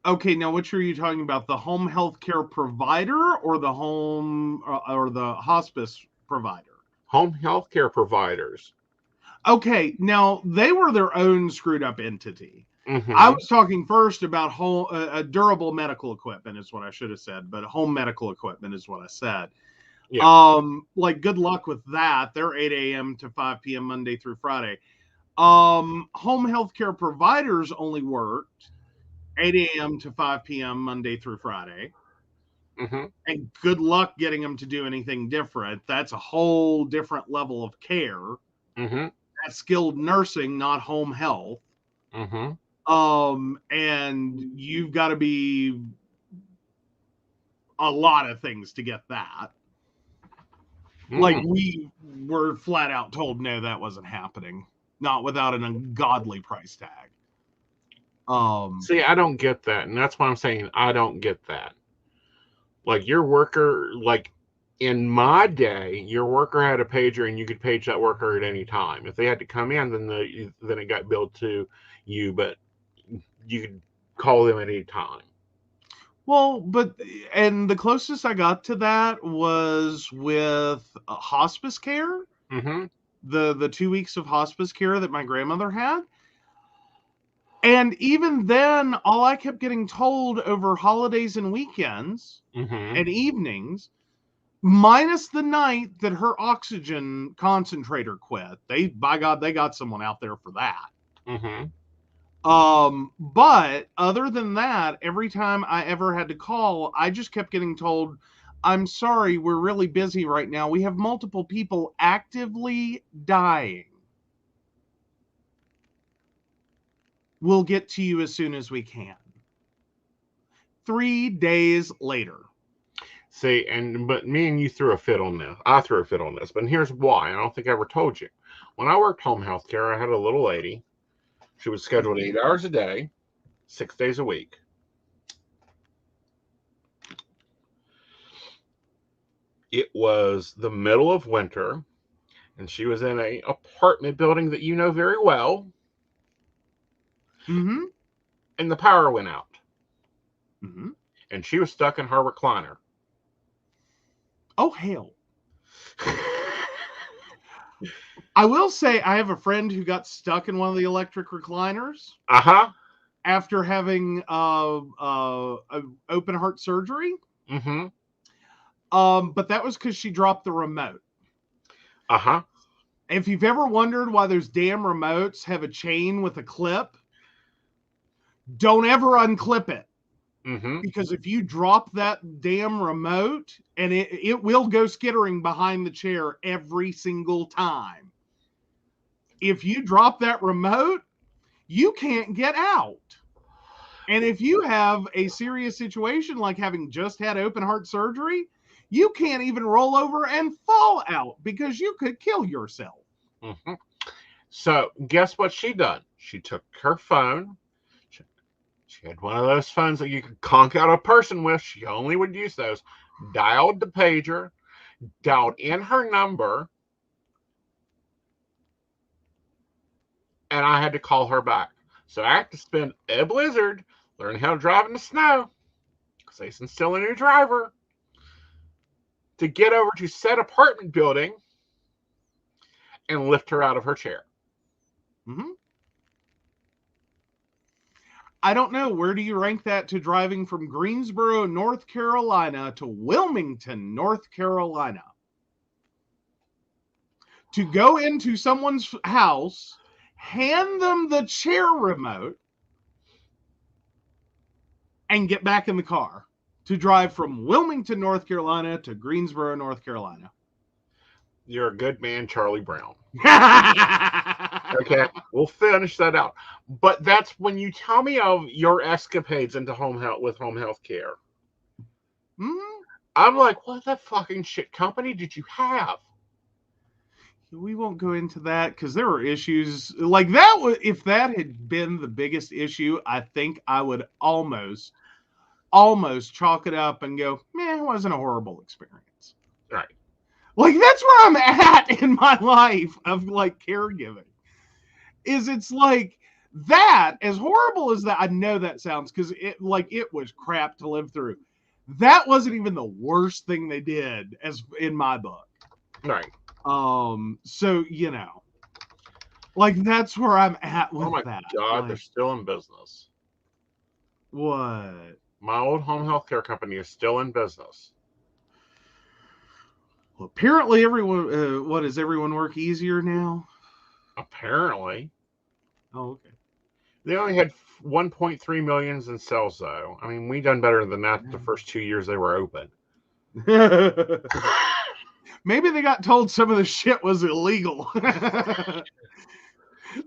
Okay, now which are you talking about? The home health care provider or the home or the hospice provider? Home health care providers. Okay, now they were their own screwed up entity. Mm-hmm. I was talking first about home durable medical equipment is what I should have said, but home medical equipment is what I said. Yeah. Like, good luck with that. They're 8 a.m. to 5 p.m. Monday through Friday. Home healthcare providers only worked 8 a.m. to 5 p.m. Monday through Friday. Mm-hmm. And good luck getting them to do anything different. That's a whole different level of care. Mm-hmm. That's skilled nursing, not home health. Mm-hmm. And you've got to be a lot of things to get that. Mm-hmm. Like, we were flat out told, no, that wasn't happening. Not without an ungodly price tag. See, I don't get that. And that's why I'm saying I don't get that. Like, your worker, like, in my day, your worker had a pager and you could page that worker at any time. If they had to come in, then it got billed to you, but you could call them at any time. Well, and the closest I got to that was with hospice care. Mm-hmm. The 2 weeks of hospice care that my grandmother had. And even then, all I kept getting told over holidays and weekends and evenings, minus the night that her oxygen concentrator quit. By God, they got someone out there for that. Mm-hmm. But other than that, every time I ever had to call, I just kept getting told, I'm sorry, we're really busy right now. We have multiple people actively dying. We'll get to you as soon as we can. 3 days later. See, but me and you threw a fit on this. I threw a fit on this, but here's why. I don't think I ever told you. When I worked home health care, I had a little lady. She was scheduled 8 hours a day, 6 days a week. It was the middle of winter, and she was in a apartment building that you know very well, Mm-hmm. and the power went out. Mm-hmm. And she was stuck in her recliner. Oh, hell. I will say I have a friend who got stuck in one of the electric recliners Uh-huh. after having open heart surgery. Mm-hmm. But that was because she dropped the remote. Uh-huh. If you've ever wondered why those damn remotes have a chain with a clip, don't ever unclip it. Mm-hmm. Because if you drop that damn remote, and it will go skittering behind the chair every single time. If you drop that remote, you can't get out. And if you have a serious situation like having just had open heart surgery, you can't even roll over and fall out because you could kill yourself. Mm-hmm. So guess what she done? She took her phone. She had one of those phones that you could conk out a person with. She only would use those. Dialed the pager, dialed in her number, and I had to call her back. So I had to spend a blizzard learning how to drive in the snow, because Aeson's still a new driver, to get over to said apartment building and lift her out of her chair. Mm-hmm. I don't know. Where do you rank that to driving from Greensboro, North Carolina to Wilmington, North Carolina? To go into someone's house, hand them the chair remote, and get back in the car to drive from Wilmington, North Carolina to Greensboro, North Carolina. You're a good man, Charlie Brown. Okay, we'll finish that out. But that's when you tell me of your escapades into home health with home health care. Mm-hmm. I'm like, what the fucking shit company did you have? We won't go into that because there were issues like that. If that had been the biggest issue, I think I would almost chalk it up and go, man, it wasn't a horrible experience. Right. Like, that's where I'm at in my life of like caregiving. It's like that, as horrible as that, I know that sounds, because it was crap to live through. That wasn't even the worst thing they did, as in my book. Right. So like that's where I'm at with Oh my that. God, Like, they're still in business. what? My old home health care company is still in business. Well, apparently everyone, what, does everyone work easier now? Apparently. Oh, okay. They only had 1.3 million in sales, though. I mean, we done better than that the first 2 years they were open. Maybe they got told some of the shit was illegal.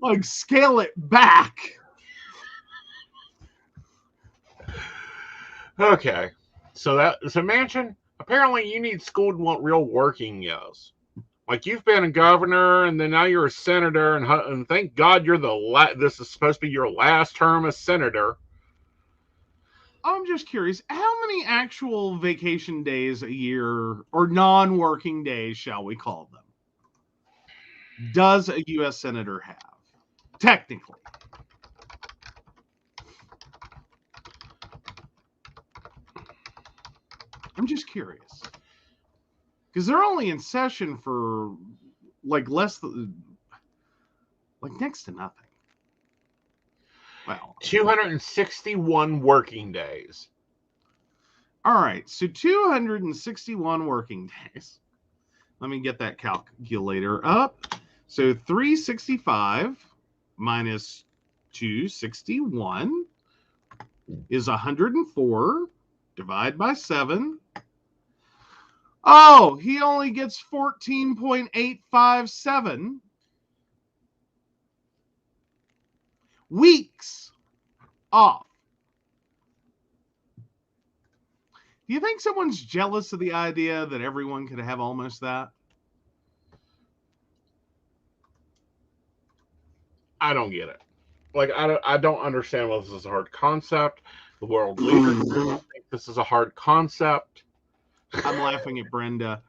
Like, scale it back. Okay. So Mansion, apparently you need school to want real working years. Like, you've been a governor, and then now you're a senator, and thank God you're this is supposed to be your last term as senator. I'm just curious, how many actual vacation days a year, or non-working days, shall we call them, does a U.S. senator have? Technically. I'm just curious. Because they're only in session for like next to nothing. Well, 261 working days. All right, so 261 working days. Let me get that calculator up. So 365 minus 261 is 104. Divide by 7. Oh, he only gets 14.857 weeks off. Do you think someone's jealous of the idea that everyone could have almost that? I don't get it. Like, I don't understand why this is a hard concept. The world leaders think this is a hard concept. I'm laughing at Brenda.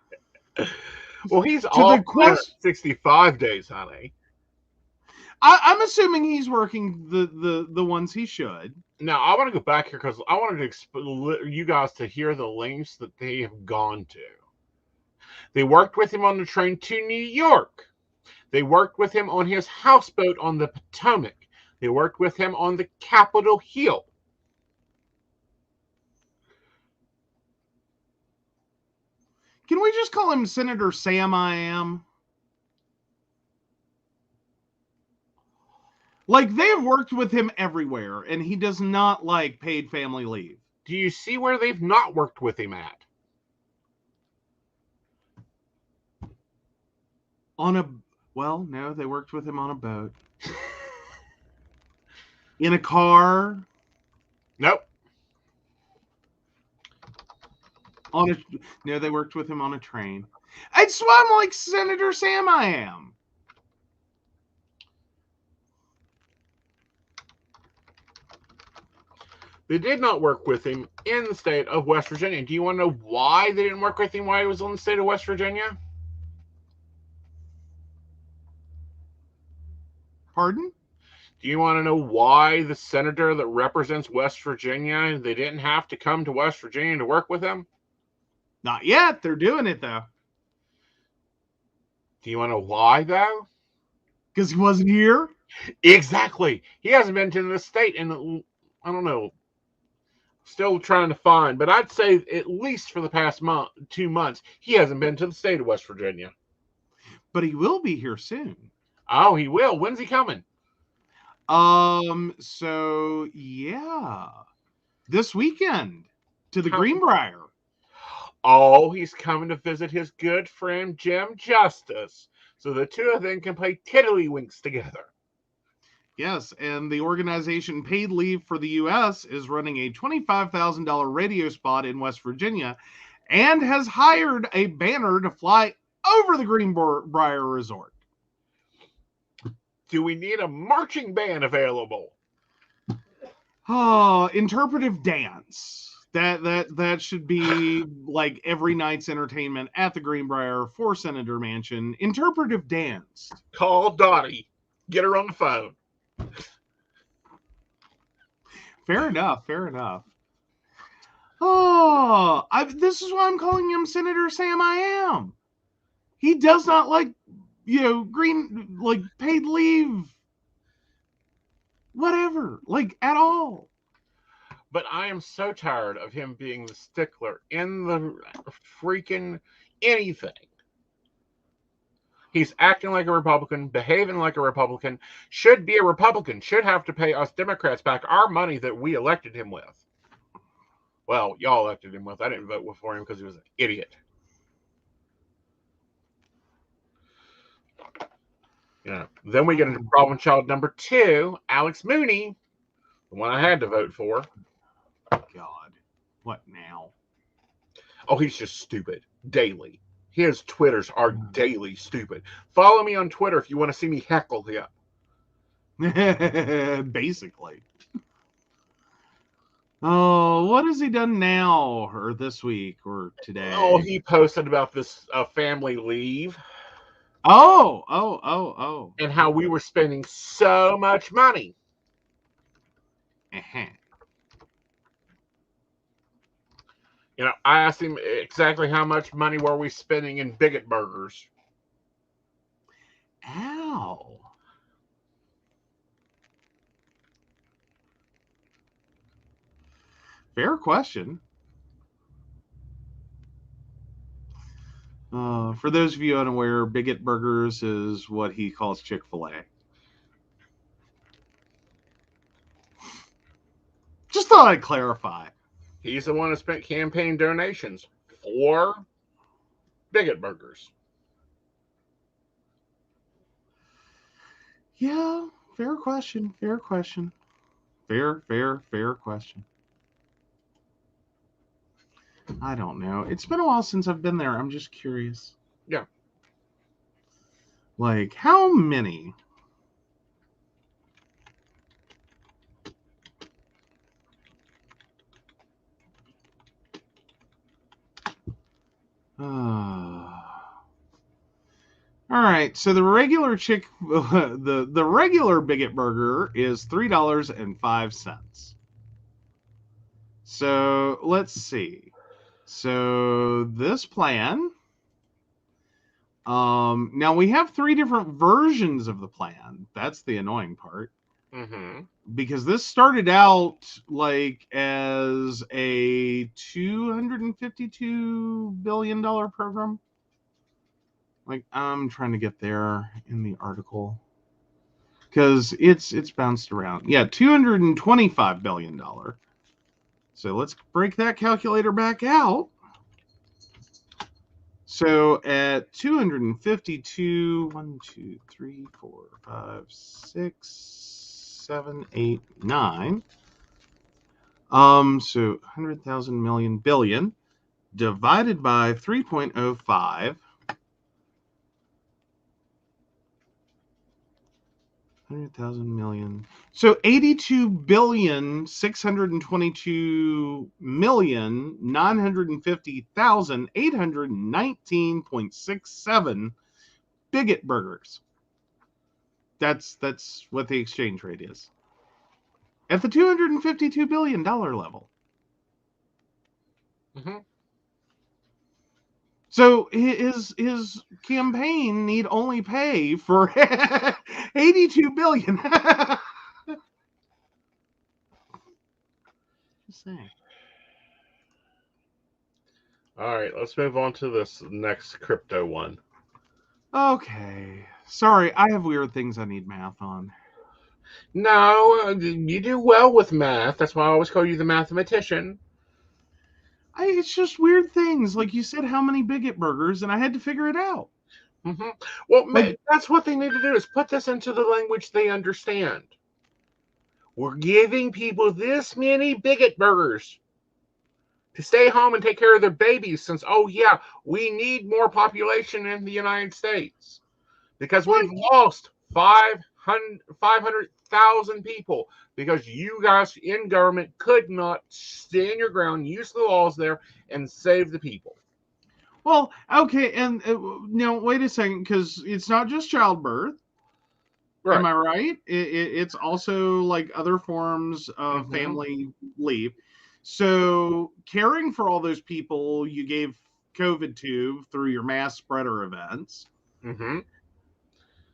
Well, he's To off the quest, 65 days, honey. I'm assuming he's working the ones he should. Now, I want to go back here because I wanted you guys to hear the lengths that they have gone to. They worked with him on the train to New York. They worked with him on his houseboat on the Potomac. They worked with him on the Capitol Hill. Can we just call him Senator Sam I Am? Like, they have worked with him everywhere, and he does not like paid family leave. Do you see where they've not worked with him at? Well, no, they worked with him on a boat. In a car. Nope. No, they worked with him on a train. That's why I'm like Senator Sam I Am. They did not work with him in the state of West Virginia. Do you want to know why they didn't work with him while he was in the state of West Virginia? Pardon? Do you want to know why the senator that represents West Virginia, they didn't have to come to West Virginia to work with him? Not yet. They're doing it, though. Do you want to know why, though? Because he wasn't here? Exactly. He hasn't been to the state in, I don't know, still trying to find, but I'd say at least for the past 2 months, he hasn't been to the state of West Virginia. But he will be here soon. Oh, he will. When's he coming? So yeah. This weekend to the Greenbrier. Oh, he's coming to visit his good friend Jim Justice. So the two of them can play tiddlywinks together. Yes, and the organization Paid Leave for the U.S. is running a $25,000 radio spot in West Virginia and has hired a banner to fly over the Greenbrier Resort. Do we need a marching band available? Oh, interpretive dance. That should be like every night's entertainment at the Greenbrier for Senator Mansion. Interpretive dance. Call Dottie. Get her on the phone. Fair enough. Fair enough. Oh, this is why I'm calling him Senator Sam I Am. He does not like, paid leave. Whatever, at all. But I am so tired of him being the stickler in the freaking anything. He's acting like a Republican, behaving like a Republican, should be a Republican, should have to pay us Democrats back our money that we elected him with. Well, y'all elected him with. I didn't vote for him because he was an idiot. Then we get into problem child number 2, Alex Mooney, the one I had to vote for. God, what now? Oh, he's just stupid. Daily. His Twitters are daily stupid. Follow me on Twitter if you want to see me heckle him. Basically. Oh, what has he done now, or this week, or today? Oh, he posted about this family leave. Oh. And how we were spending so much money. Uh-huh. I asked him exactly how much money were we spending in bigot burgers. Ow. Fair question. For those of you unaware, bigot burgers is what he calls Chick-fil-A. Just thought I'd clarify. He's the one who spent campaign donations for bigot burgers. Yeah, fair question. Fair question. Fair question. I don't know. It's been a while since I've been there. I'm just curious. Yeah. How many? All right, so the regular the regular Bigot Burger is $3.05. So let's see. So this plan, now we have 3 different versions of the plan. That's the annoying part. Mm-hmm. Because this started out like as a $252 billion program. Like, I'm trying to get there in the article because it's bounced around. Yeah, $225 billion. So let's break that calculator back out. So at 252, 1, 2, 3, 4, 5, 6, 7, 8, 9. So 100,000 million billion divided by 3.05. 100,000 million. So 82,622,950,819.67 Bigot Burgers. That's what the exchange rate is. At the $252 billion level. Mm-hmm. So his campaign need only pay for 82 billion. Just saying. All right, let's move on to this next crypto one. Okay. Sorry, I have weird things I need math on. No, you do well with math. That's why I always call you the mathematician. It's just weird things. Like you said, how many Bigot Burgers, and I had to figure it out. Mm-hmm. Well, Like, that's what they need to do is put this into the language they understand. We're giving people this many Bigot Burgers to stay home and take care of their babies since, oh, yeah, we need more population in the United States because we've lost 500,000 people because you guys in government could not stand your ground, use the laws there, and save the people. well, okay, and now wait a second, because it's not just childbirth. Right. Am I right? It's also like other forms of Mm-hmm. family leave. So caring for all those people you gave COVID to through your mass spreader events. Mm-hmm.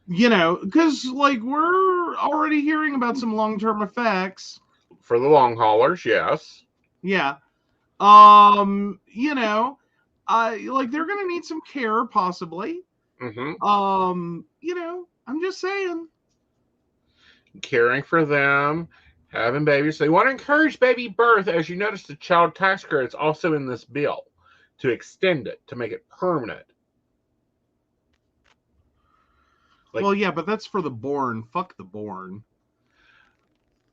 You know, because like we're already hearing about some long-term effects. For the long haulers, yes. Yeah. You know, like they're gonna need some care possibly. Mm-hmm. You know, I'm just saying. Caring for them, having babies. They want to encourage baby birth. As you notice, the child tax credit's also in this bill to extend it, to make it permanent. Like, Well, yeah, but that's for the born. Fuck the born.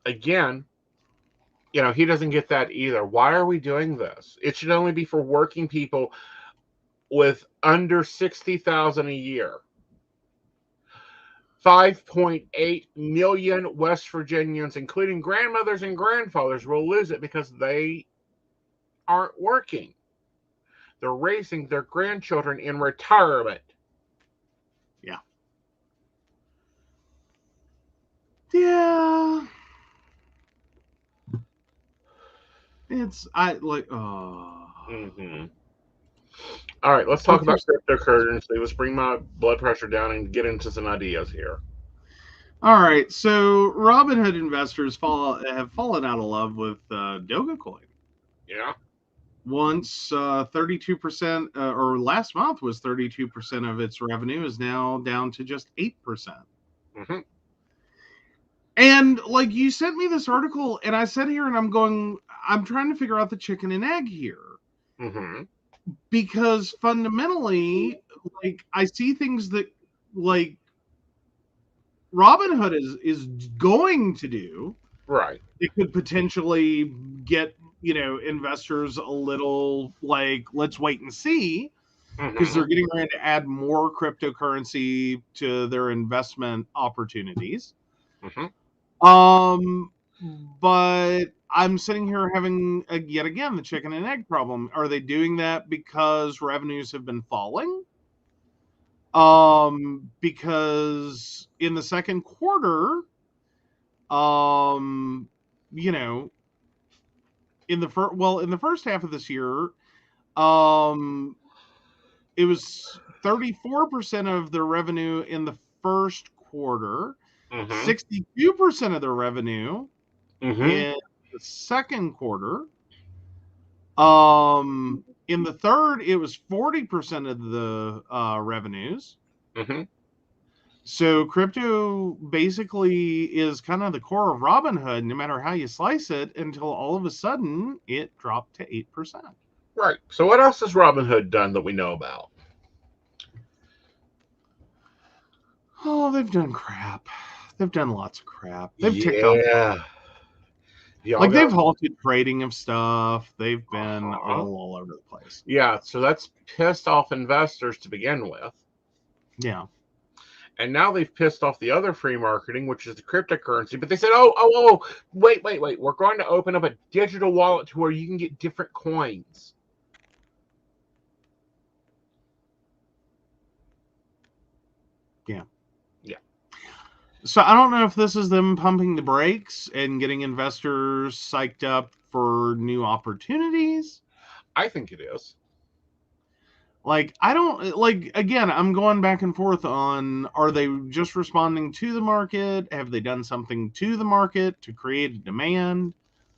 again, you know, he doesn't get that either. Why are we doing this? It should only be for working people with under 60,000 a year. 5.8 million West Virginians, including grandmothers and grandfathers, will lose it because they aren't working. They're raising their grandchildren in retirement. Yeah. Yeah. It's Mm-hmm. All right, let's talk about cryptocurrency. Let's bring my blood pressure down and get into some ideas here. All right, so Robinhood investors have fallen out of love with Dogecoin. Yeah. Once 32%, or last month was 32% of its revenue, is now down to just 8%. Mm-hmm. And like you sent me this article, and I sat here and I'm trying to figure out the chicken and egg here. Mm-hmm. Because fundamentally, like I see things that like Robinhood is going to do. Right. It could potentially get, you know, investors a little like, let's wait and see, because they're getting ready to add more cryptocurrency to their investment opportunities. Mm-hmm. But I'm sitting here having yet again the chicken and egg problem. Are they doing that because revenues have been falling? Because in the second quarter, you know, in the first half of this year, um, it was 34% of their revenue in the first quarter, Mm-hmm. 62% of their revenue Mm-hmm. in the second quarter. In the third, it was 40% of the revenues. Mm-hmm. So crypto basically is kind of the core of Robinhood, no matter how you slice it, until all of a sudden it dropped to 8%. Right. So what else has Robinhood done that we know about? Oh, they've done crap. They've done lots of crap. They've ticked off. Yeah. Y'all Like, got. they've halted trading of stuff. They've been a Uh-huh. little all over the place. Yeah. So that's pissed off investors to begin with. Yeah. And now they've pissed off the other free marketing, which is the cryptocurrency. But they said, oh, wait. We're going to open up a digital wallet to where you can get different coins. Yeah. Yeah. So I don't know if this is them pumping the brakes and getting investors psyched up for new opportunities. I think it is. Like, I don't, like, again, I'm going back and forth on, are they just responding to the market? Have they done something to the market to create a demand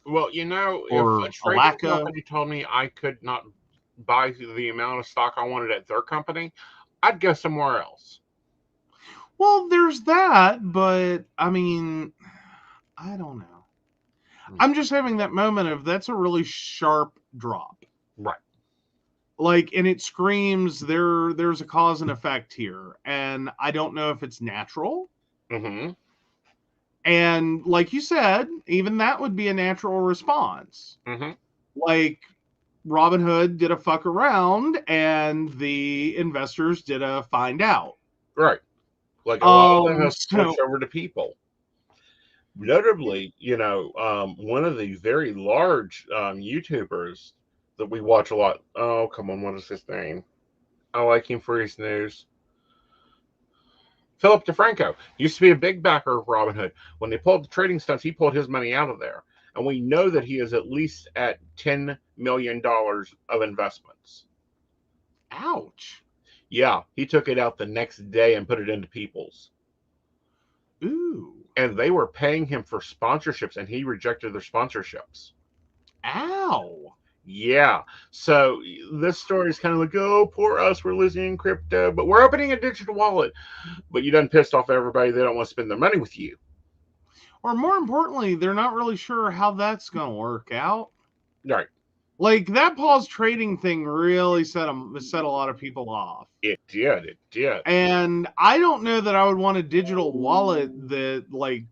Well, you know, if a or a trading lack of? company told me I could not buy the amount of stock I wanted at their company, I'd go somewhere else. Well, there's that, but I mean, I don't know. I'm just having that moment of that's a really sharp drop. Right. Like, and it screams there's a cause and effect here, and I don't know if it's natural. Mm-hmm. And like you said, even that would be a natural response. Mm-hmm. Like, Robinhood did a fuck around and the investors did a find out. Right. Like a lot of them have So switched over to people. Notably, one of the very large YouTubers that we watch a lot. Oh, come on, what is his name? I like him for his news. Philip DeFranco used to be a big backer of Robinhood. When they pulled the trading stunts, he pulled his money out of there. And we know that he is at least at $10 million of investments. ouch. Yeah, he took it out the next day and put it into People's. Ooh. And they were paying him for sponsorships, and he rejected their sponsorships. Ow. Yeah. So this story is kind of like, oh, poor us, we're losing crypto, but we're opening a digital wallet. But you done pissed off everybody. They don't want to spend their money with you. Or more importantly, they're not really sure how that's going to work out. Right. Like, that pause trading thing really set a lot of people off. It did. It did. And I don't know that I would want a digital wallet that, like,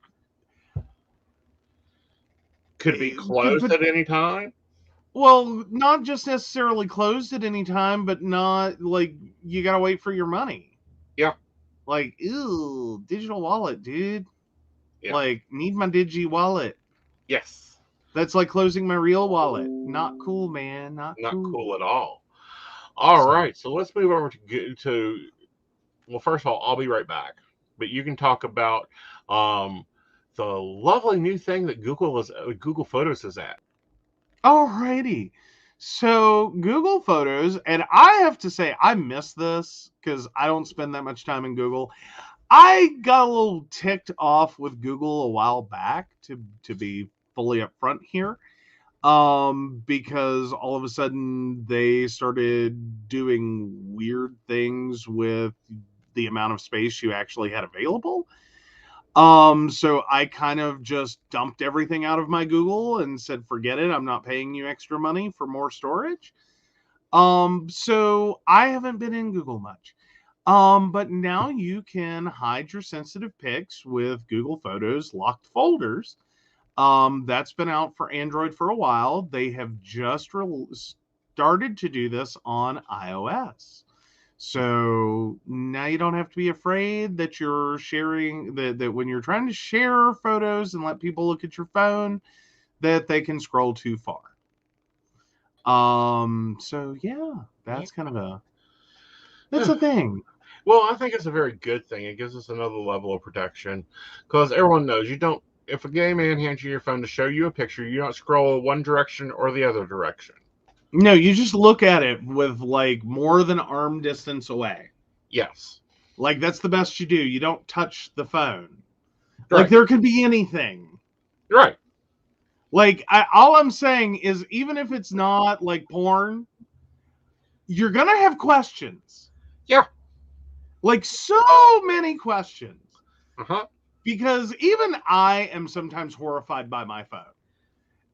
Could be closed at any time. well, not just necessarily closed at any time, but not like you got to wait for your money. Yeah. Like, ew, digital wallet, dude. Yeah. Like, need my digi wallet. Yes. That's like closing my real wallet. Not cool, man. Not cool at all. All right. So let's move over to well, first of all, I'll be right back. But you can talk about the lovely new thing that Google Photos is at. Alrighty. So Google Photos, and I have to say I miss this because I don't spend that much time in Google. I got a little ticked off with Google a while back, to be fully upfront here, because all of a sudden they started doing weird things with the amount of space you actually had available. So I kind of just dumped everything out of my Google and said, forget it. I'm not paying you extra money for more storage. So I haven't been in Google much. But now you can hide your sensitive pics with Google Photos locked folders. That's been out for Android for a while. They have just started to do this on iOS. So now you don't have to be afraid that you're sharing that when you're trying to share photos and let people look at your phone, that they can scroll too far. So yeah, that's kind of that's a thing. Well, I think it's a very good thing. It gives us another level of protection because everyone knows you don't. If a gay man hands you your phone to show you a picture, you don't scroll one direction or the other direction. No, you just look at it with like more than arm distance away. Yes. Like that's the best you do. You don't touch the phone. Like Right. there could be anything. Right. Like all I'm saying is, even if it's not like porn, you're gonna have questions. Yeah. Like so many questions. Uh-huh. Because even I am sometimes horrified by my phone.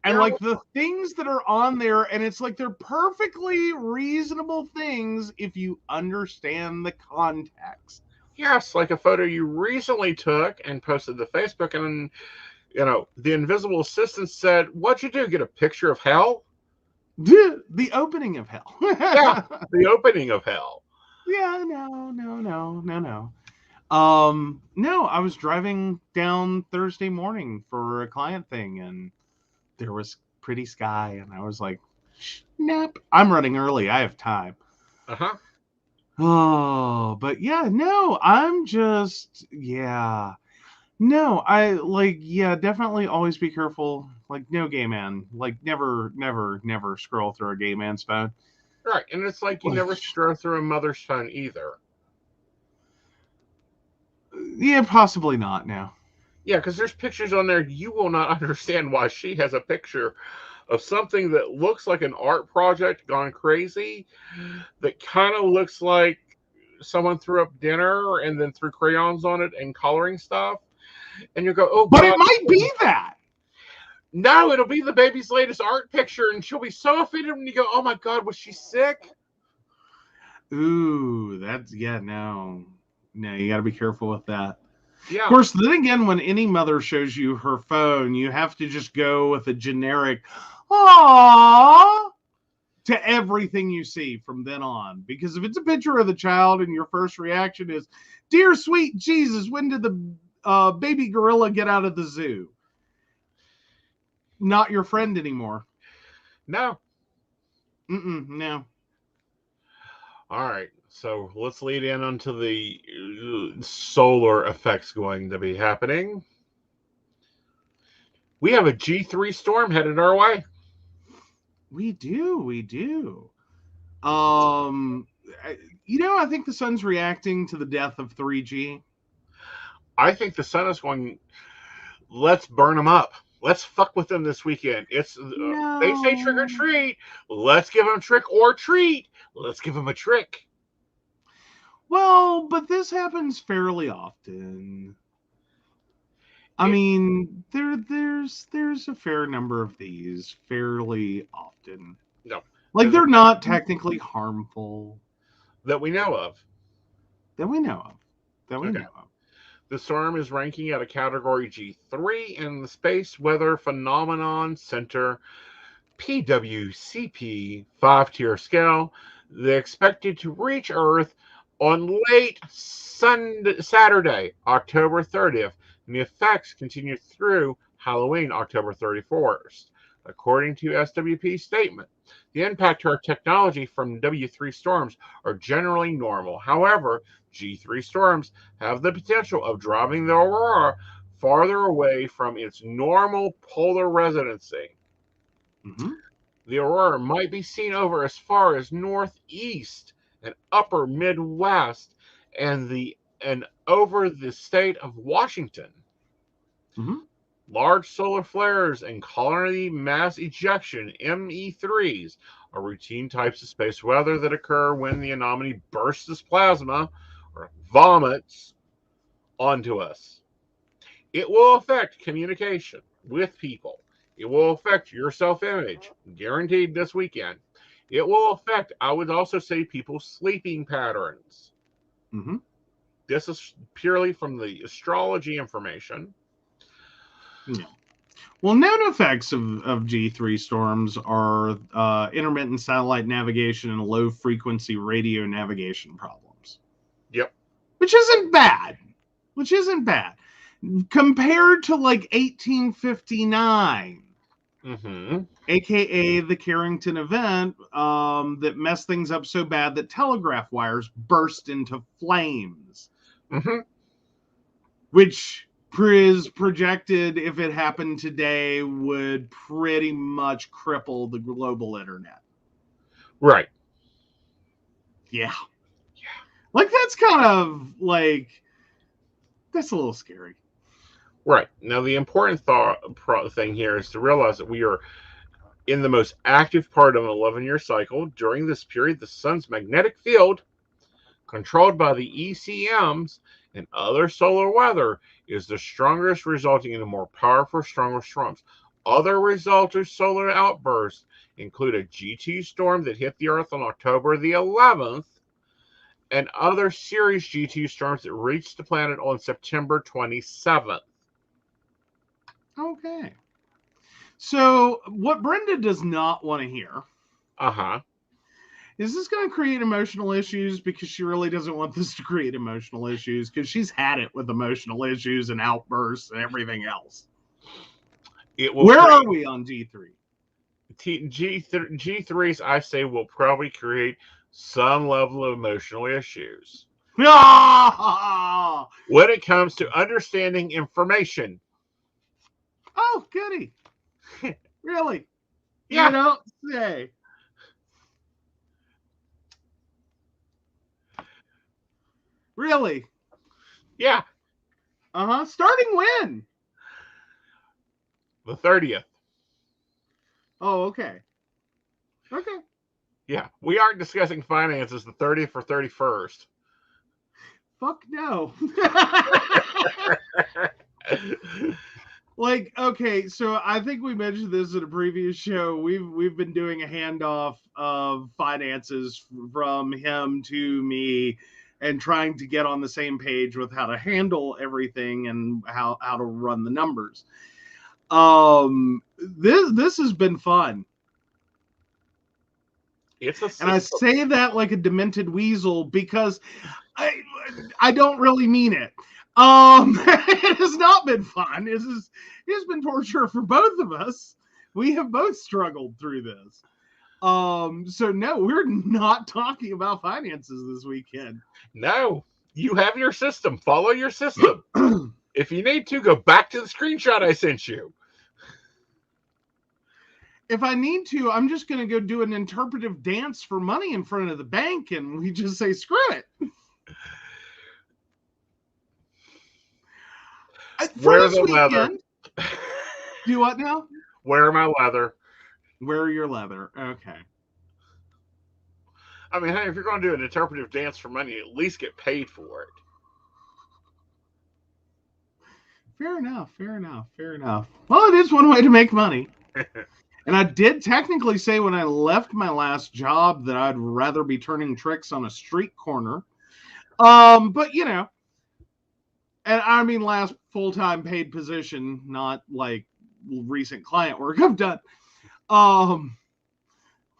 And Yeah. like the things that are on there, and it's like they're perfectly reasonable things if you understand the context. Yes, like a photo you recently took and posted to Facebook, and the invisible assistant said, "What'd you do? Get a picture of hell?" The opening of hell. Yeah, the opening of hell. Yeah, no. No, I was driving down Thursday morning for a client thing, and there was pretty sky, and I was like, snap, I'm running early. I have time. Uh-huh. Oh, but yeah, no, I'm just, yeah. No, I like, yeah, definitely always be careful. Like, no gay man. Like, never scroll through a gay man's phone. Right, and it's like you never scroll through a mother's phone either. Yeah, possibly not now. Yeah, because there's pictures on there you will not understand why she has a picture of something that looks like an art project gone crazy, that kind of looks like someone threw up dinner and then threw crayons on it and coloring stuff. And you go, oh, But God. it might be that. No, it'll be the baby's latest art picture, and she'll be so offended when you go, oh my God, was she sick? Ooh, that's, yeah, no, you got to be careful with that. Yeah. Of course, then again, when any mother shows you her phone, you have to just go with a generic, aww, to everything you see from then on. Because if it's a picture of the child and your first reaction is, dear sweet Jesus, when did the baby gorilla get out of the zoo? Not your friend anymore. No. No. All right. So let's lead in onto the solar effects going to be happening. We have a G3 storm headed our way. We do. I think the sun's reacting to the death of 3G. I think the sun is going, let's burn them up. Let's fuck with them this weekend. It's No. They say trick or treat. Let's give them trick or treat. Let's give them a trick. Well, but this happens fairly often. I mean, there's a fair number of these fairly often. No. Like they're not technically harmful. That we know of. The storm is ranking at a category G3 in the Space Weather Phenomenon Center PWCP 5-tier scale. They're expected to reach Earth on late Saturday, October 30th, and the effects continue through Halloween, October 31st. According to SWP's statement, the impact to our technology from W3 storms are generally normal. However, G3 storms have the potential of driving the aurora farther away from its normal polar residency. Mm-hmm. The aurora might be seen over as far as northeast and upper Midwest and over the state of Washington. Mm-hmm. Large solar flares and coronary mass ejection (ME3s) are routine types of space weather that occur when the anomaly bursts plasma or vomits onto us. It will affect communication with people. It will affect your self-image, guaranteed this weekend. It will affect, I would also say, people's sleeping patterns. Mm-hmm. This is purely from the astrology information. Yeah. Well, known effects of G3 storms are intermittent satellite navigation and low frequency radio navigation problems. Yep. Which isn't bad. Compared to like 1859. Mm-hmm. aka the Arrington event that messed things up so bad that telegraph wires burst into flames, Mm-hmm. which is projected, if it happened today, would pretty much cripple the global internet. Right. Yeah. Like, that's kind of like, that's a little scary. Right. Now, the important thing here is to realize that we are in the most active part of an 11-year cycle. During this period, the sun's magnetic field, controlled by the ECMs and other solar weather, is the strongest, resulting in a more powerful, stronger storms. Other resulting solar outbursts include a G2 storm that hit the Earth on October the 11th, and other serious G2 storms that reached the planet on September 27th. Okay. So, what Brenda does not want to hear Uh-huh. is this going to create emotional issues, because she really doesn't want this to create emotional issues, because she's had it with emotional issues and outbursts and everything else. Where are we on G3? G3s, I say, will probably create some level of emotional issues when it comes to understanding information. Oh, goody. Really? Yeah. You don't say. Really? Yeah. Uh-huh. Starting when? The 30th. Oh, okay. Okay. Yeah. We aren't discussing finances the 30th or 31st. Fuck no. Like, okay, so I think we mentioned this in a previous show. We've been doing a handoff of finances from him to me, and trying to get on the same page with how to handle everything and how to run the numbers. This has been fun. And I say that like a demented weasel, because I don't really mean it. It has not been fun. It's been torture for both of us. We have both struggled through this. So no, we're not talking about finances this weekend. No, you have your system. Follow your system. If you need to, go back to the screenshot I sent you. If I need to, I'm just going to go do an interpretive dance for money in front of the bank, and we just say, screw it. Wear the leather. Do what now? Wear my leather. Wear your leather. Okay. I mean, hey, if you're going to do an interpretive dance for money, at least get paid for it. Fair enough. Well, it is one way to make money. And I did technically say when I left my last job that I'd rather be turning tricks on a street corner. But you know, and I mean last full-time paid position, not like recent client work I've done.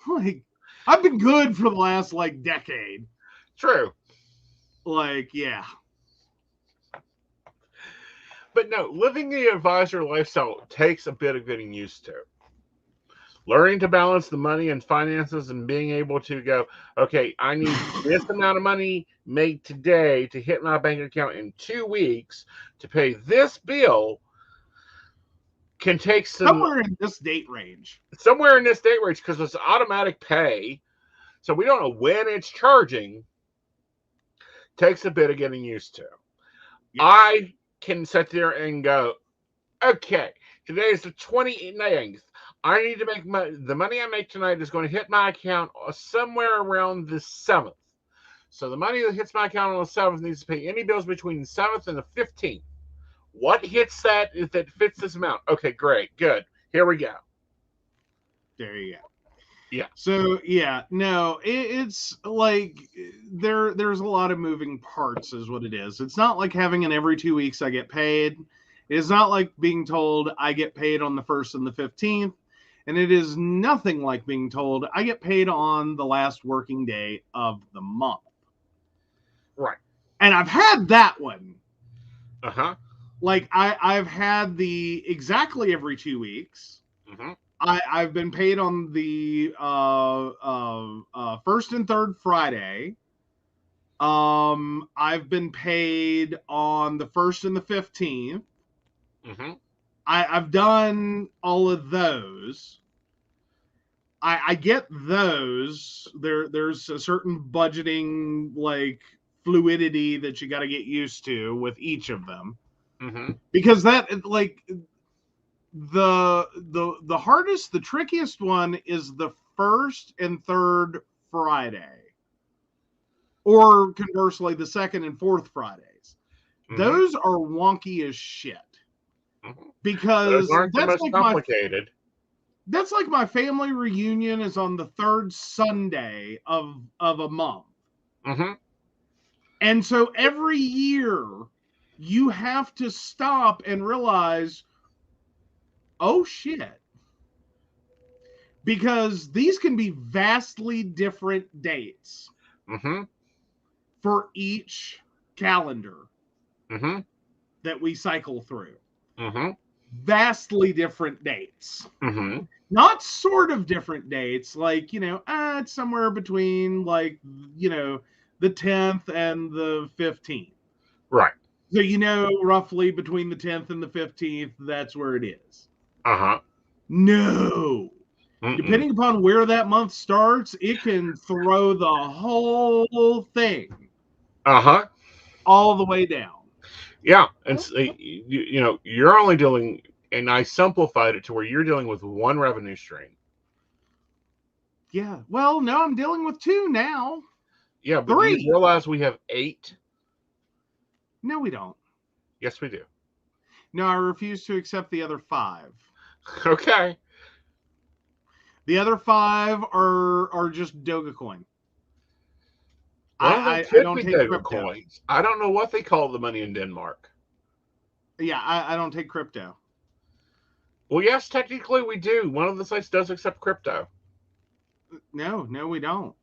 Like, I've been good for the last like decade. True. Like, yeah. But no, living the advisor lifestyle takes a bit of getting used to. Learning to balance the money and finances, and being able to go, okay, I need this amount of money made today to hit my bank account in 2 weeks to pay this bill, can take somewhere in this date range. Somewhere in this date range, because it's automatic pay. So we don't know when it's charging. Takes a bit of getting used to. Yep. I can sit there and go, okay, today is the 29th. I need to make the money I make tonight is going to hit my account somewhere around the 7th. So the money that hits my account on the 7th needs to pay any bills between the 7th and the 15th. What hits that fits this amount? Okay, great, good. Here we go. There you go. Yeah. So yeah, no, it's like there's a lot of moving parts is what it is. It's not like having an every 2 weeks I get paid. It's not like being told I get paid on the 1st and the 15th. And it is nothing like being told I get paid on the last working day of the month. Right. And I've had that one. Uh-huh. Like I've had the exactly every 2 weeks. Mm-hmm. I've been paid on the first and third Friday. I've been paid on the 1st and the 15th. Mm-hmm. I've done all of those. I get those. There's a certain budgeting like fluidity that you got to get used to with each of them, Mm-hmm. because that like the hardest, the trickiest one is the 1st and 3rd Friday, or conversely the 2nd and 4th Fridays. Mm-hmm. Those are wonky as shit, Mm-hmm. because Those aren't the that's most like complicated. that's like my family reunion is on the 3rd Sunday of a month. Mm-hmm. And so every year you have to stop and realize, oh shit. Because these can be vastly different dates Mm-hmm. for each calendar Mm-hmm. that we cycle through. Mm-hmm. Vastly different dates. Mm-hmm. Not sort of different dates, like, it's somewhere between, like, the 10th and the 15th. Right. So, roughly between the 10th and the 15th, that's where it is. Uh-huh. No. Mm-mm. Depending upon where that month starts, it can throw the whole thing Uh-huh. all the way down. Yeah. And you're only dealing, and I simplified it to where you're dealing with one revenue stream. Yeah. Well, no, I'm dealing with 2 now. Yeah, but 3. do you realize we have 8? No, we don't. Yes, we do. No, I refuse to accept the other 5. Okay. The other 5 are just Dogecoin. Well, I could don't be take Doge crypto. coins. I don't know what they call the money in Denmark. Yeah, I don't take crypto. Well, yes, technically we do. One of the sites does accept crypto. No, we don't.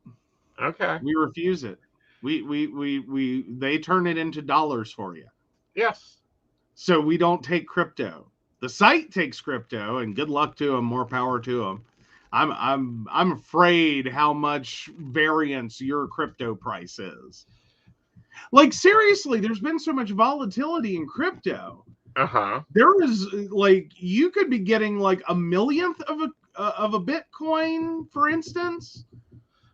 Okay. We refuse it. They turn it into dollars for you. Yes. So we don't take crypto. The site takes crypto, and good luck to them. More power to them. I'm afraid how much variance your crypto price is. Like, seriously, there's been so much volatility in crypto. Uh-huh. There is, like, you could be getting like a millionth of a Bitcoin, for instance,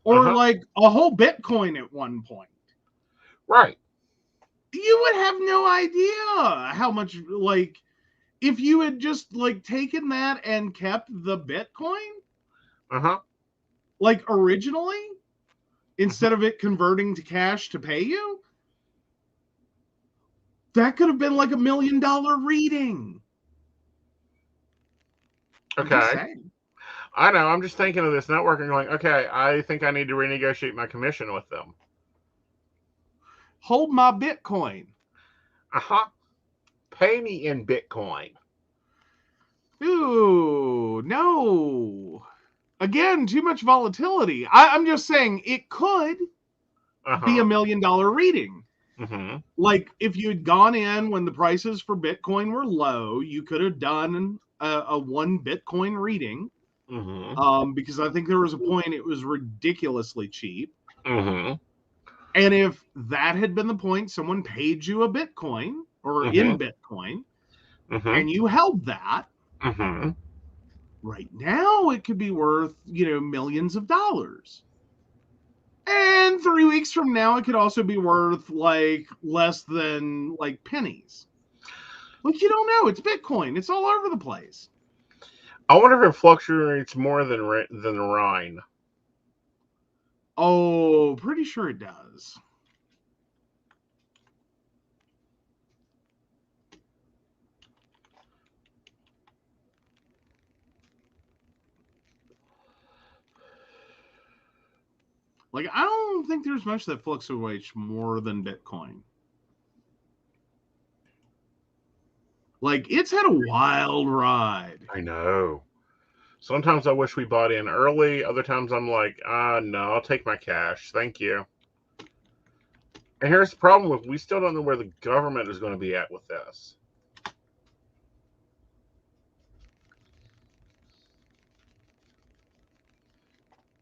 or like a whole Bitcoin at one point. Right. You would have no idea how much, like, if you had just like taken that and kept the Bitcoin, like originally, instead of it converting to cash to pay you, that could have been like $1 million reading. Okay. I know. I'm just thinking of this network and going, okay, I think I need to renegotiate my commission with them. Hold my Bitcoin. Pay me in Bitcoin. Ooh, no. Again, too much volatility. I'm just saying it could be $1 million reading. Mm-hmm. Like, if you'd gone in when the prices for Bitcoin were low, you could have done a 1 Bitcoin reading. Mm-hmm. Because I think there was a point it was ridiculously cheap. Mm-hmm. And if that had been the point, someone paid you a Bitcoin or in Bitcoin, and you held that, right now it could be worth, millions of dollars. And 3 weeks from now, it could also be worth like less than like pennies. Like, you don't know. It's Bitcoin. It's all over the place. I wonder if it fluctuates more than the Rhine. Oh, pretty sure it does. Like, I don't think there's much that fluctuates more than Bitcoin. Like, it's had a wild ride. I know. Sometimes I wish we bought in early. Other times I'm like, no, I'll take my cash. Thank you. And here's the problem with, we still don't know where the government is going to be at with this.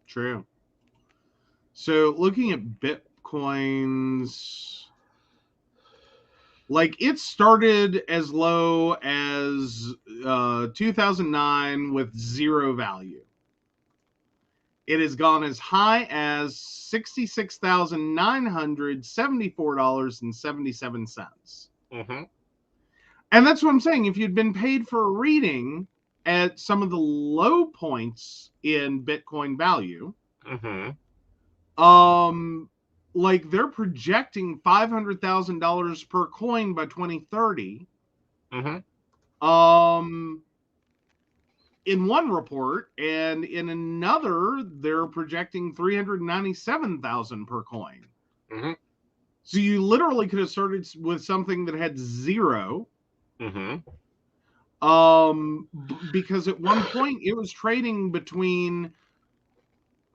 True. So looking at Bitcoins, like it started as low as 2009 with zero value. It has gone as high as $66,974.77. Mm-hmm. And that's what I'm saying. If you'd been paid for a reading at some of the low points in Bitcoin value, Mm-hmm. like they're projecting $500,000 per coin by 2030. Mm-hmm. In one report, and in another, they're projecting 397,000 per coin. Mm-hmm. So you literally could have started with something that had zero. Mm-hmm. Because at one point it was trading between,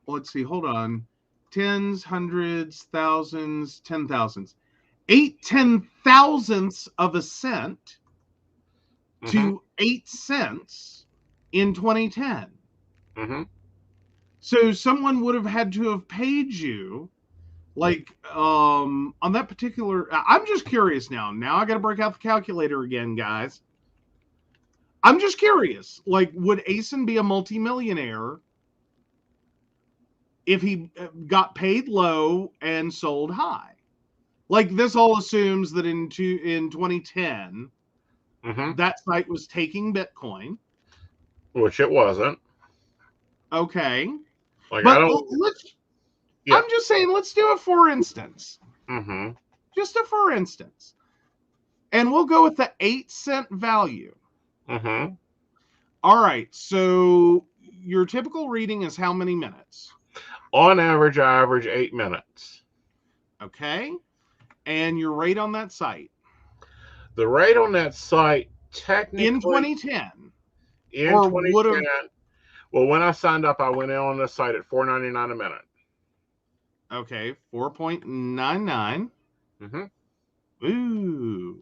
let's see, hold on, tens, hundreds, thousands, 10,000s, 10,000ths of a cent to 8 cents in 2010. Mm-hmm. So someone would have had to have paid you, like, on that particular. I'm just curious now. Now I got to break out the calculator again, guys. I'm just curious. Like, would Aeson be a multimillionaire if he got paid low and sold high? Like, this all assumes that in 2010, that site was taking Bitcoin, which it wasn't. Okay, Like, but I don't. let's. Yeah. I'm just saying, let's do a for instance. Mm-hmm. Just a for instance, and we'll go with the 8-cent value. Mm-hmm. All right. So your typical reading is how many minutes? On average, I average 8 minutes. Okay. And your rate on that site? The rate on that site, technically, in 2010. In or 2010. Well, when I signed up, I went in on this site at $4.99 a minute. Okay, 4.99. Mm-hmm. Ooh,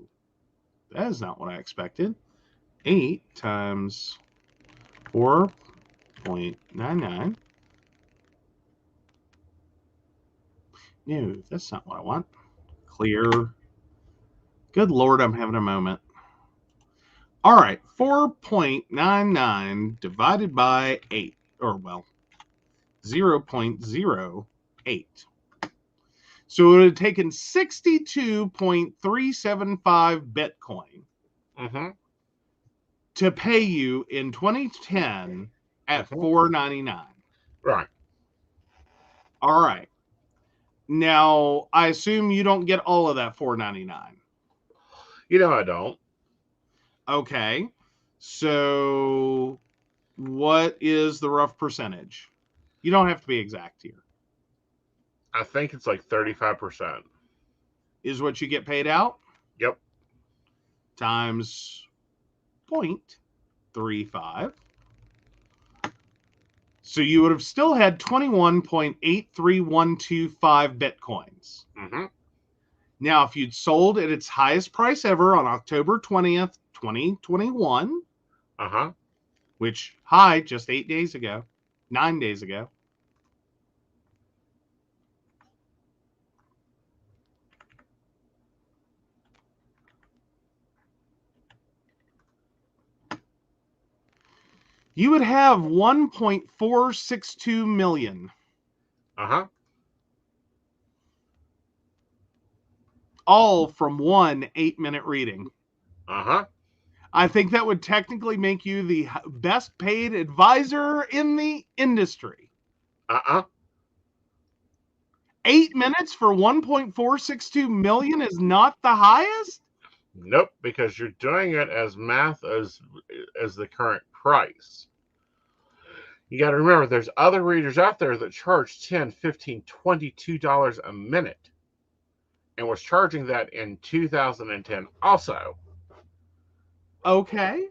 that is not what I expected. 8 times 4.99. No, that's not what I want. Clear. Good Lord, I'm having a moment. All right, 4.99 divided by 8, or well, 0.08. So it would have taken 62.375 Bitcoin to pay you in 2010 at $4.99. Right. All right. Now, I assume you don't get all of that $4.99. You know I don't. Okay. So what is the rough percentage? You don't have to be exact here. I think it's like 35%. Is what you get paid out? Yep. Times 0.35. So you would have still had 21.83125 Bitcoins. Mm-hmm. Now, if you'd sold at its highest price ever on October 20th, 2021, which high just 8 days ago, 9 days ago, you would have 1.462 million. All from one 8-minute reading. I think that would technically make you the best paid advisor in the industry. 8 minutes for 1.462 million is not the highest? Nope, because you're doing it as math as the current price. You got to remember, there's other readers out there that charge $10, $15, $22 a minute, and was charging that in 2010 also. Okay.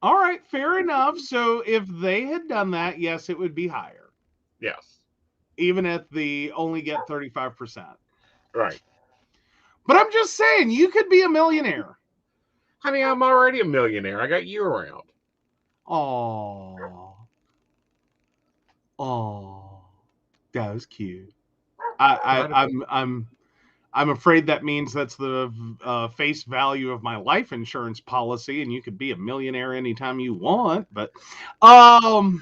All right, fair enough. So if they had done that, yes, it would be higher. Yes. Even at the only get 35%. Right. But I'm just saying, you could be a millionaire. Honey, I'm already a millionaire. I got you around. Oh. Oh, that was cute. I'm afraid that means that's the face value of my life insurance policy, and you could be a millionaire anytime you want. But, oh,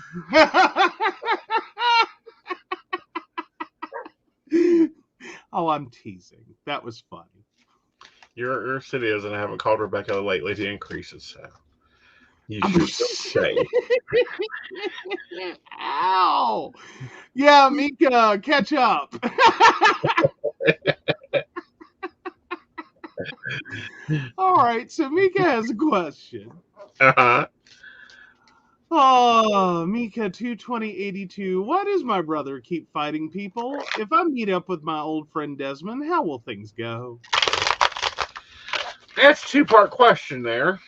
I'm teasing. That was funny. Your city doesn't haven't called Rebecca lately to increases, so you I'm should say. Ow! Yeah, Mika, catch up. All right, so Mika has a question. Uh-huh. Oh, Mika 22082. Why does my brother keep fighting people? If I meet up with my old friend Desmond, how will things go? That's a two-part question there.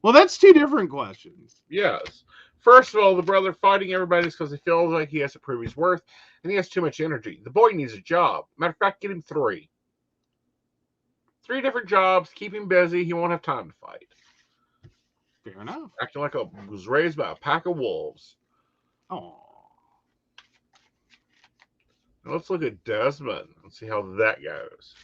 Well, that's two different questions. Yes. First of all, the brother fighting everybody is because he feels like he has to prove his worth and he has too much energy. The boy needs a job. Matter of fact, get him three. 3 different jobs, keep him busy. He won't have time to fight. Fair enough. Acting like was raised by a pack of wolves. Oh. Now let's look at Desmond and see how that goes.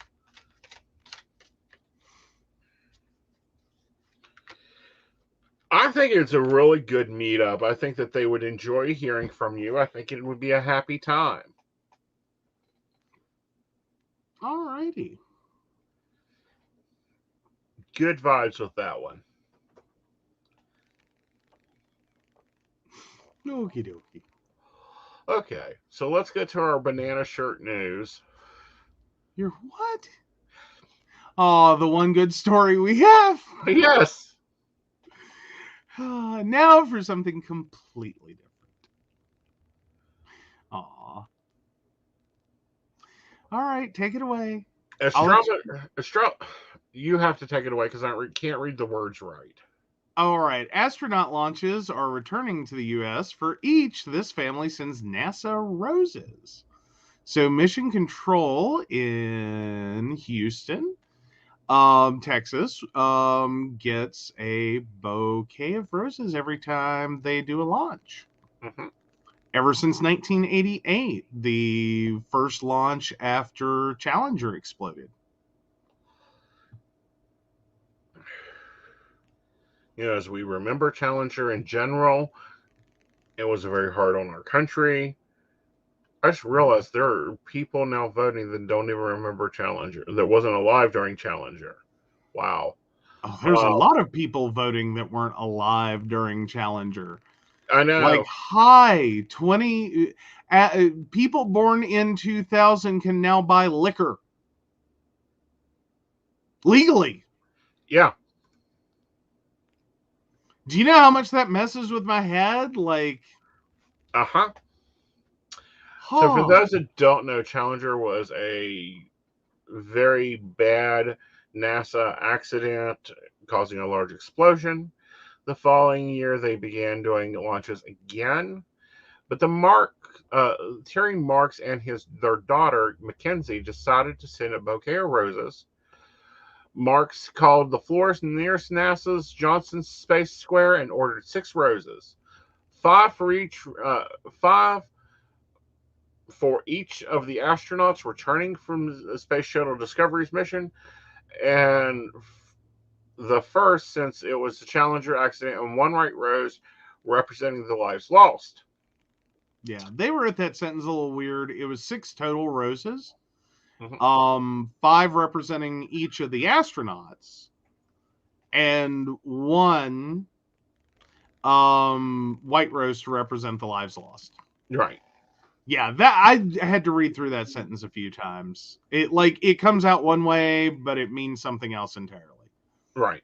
I think it's a really good meetup. I think that they would enjoy hearing from you. I think it would be a happy time. All righty. Good vibes with that one. Okie dokie. Okay, so let's get to our banana shirt news. Your what? Oh, the one good story we have. Yes. Now for something completely different. Aw. All right, take it away. You have to take it away because I can't read the words right. All right, astronaut launches are returning to the U.S. For each, this family sends NASA roses. So Mission Control in Houston, Texas, gets a bouquet of roses every time they do a launch. Mm-hmm. Ever since 1988, the first launch after Challenger exploded. As we remember Challenger in general, it was very hard on our country. I just realized there are people now voting that don't even remember Challenger, that wasn't alive during Challenger. Wow. Oh, there's a lot of people voting that weren't alive during Challenger. I know. Like, hi, 20 people born in 2000 can now buy liquor legally. Yeah. Do you know how much that messes with my head? Like, uh-huh. So for those that don't know, Challenger was a very bad NASA accident causing a large explosion. The following year, they began doing launches again. But Terry Marks and their daughter, Mackenzie, decided to send a bouquet of roses. Marks called the florist nearest NASA's Johnson Space Square and ordered 6 roses. 5 for each of the astronauts returning from the Space Shuttle Discovery's mission, and the first since it was the Challenger accident, and 1 white rose representing the lives lost. Yeah, they were at that sentence a little weird. It was 6 total roses, 5 representing each of the astronauts, and 1 white rose to represent the lives lost. Right. Yeah, that I had to read through that sentence a few times. It comes out one way, but it means something else entirely. Right.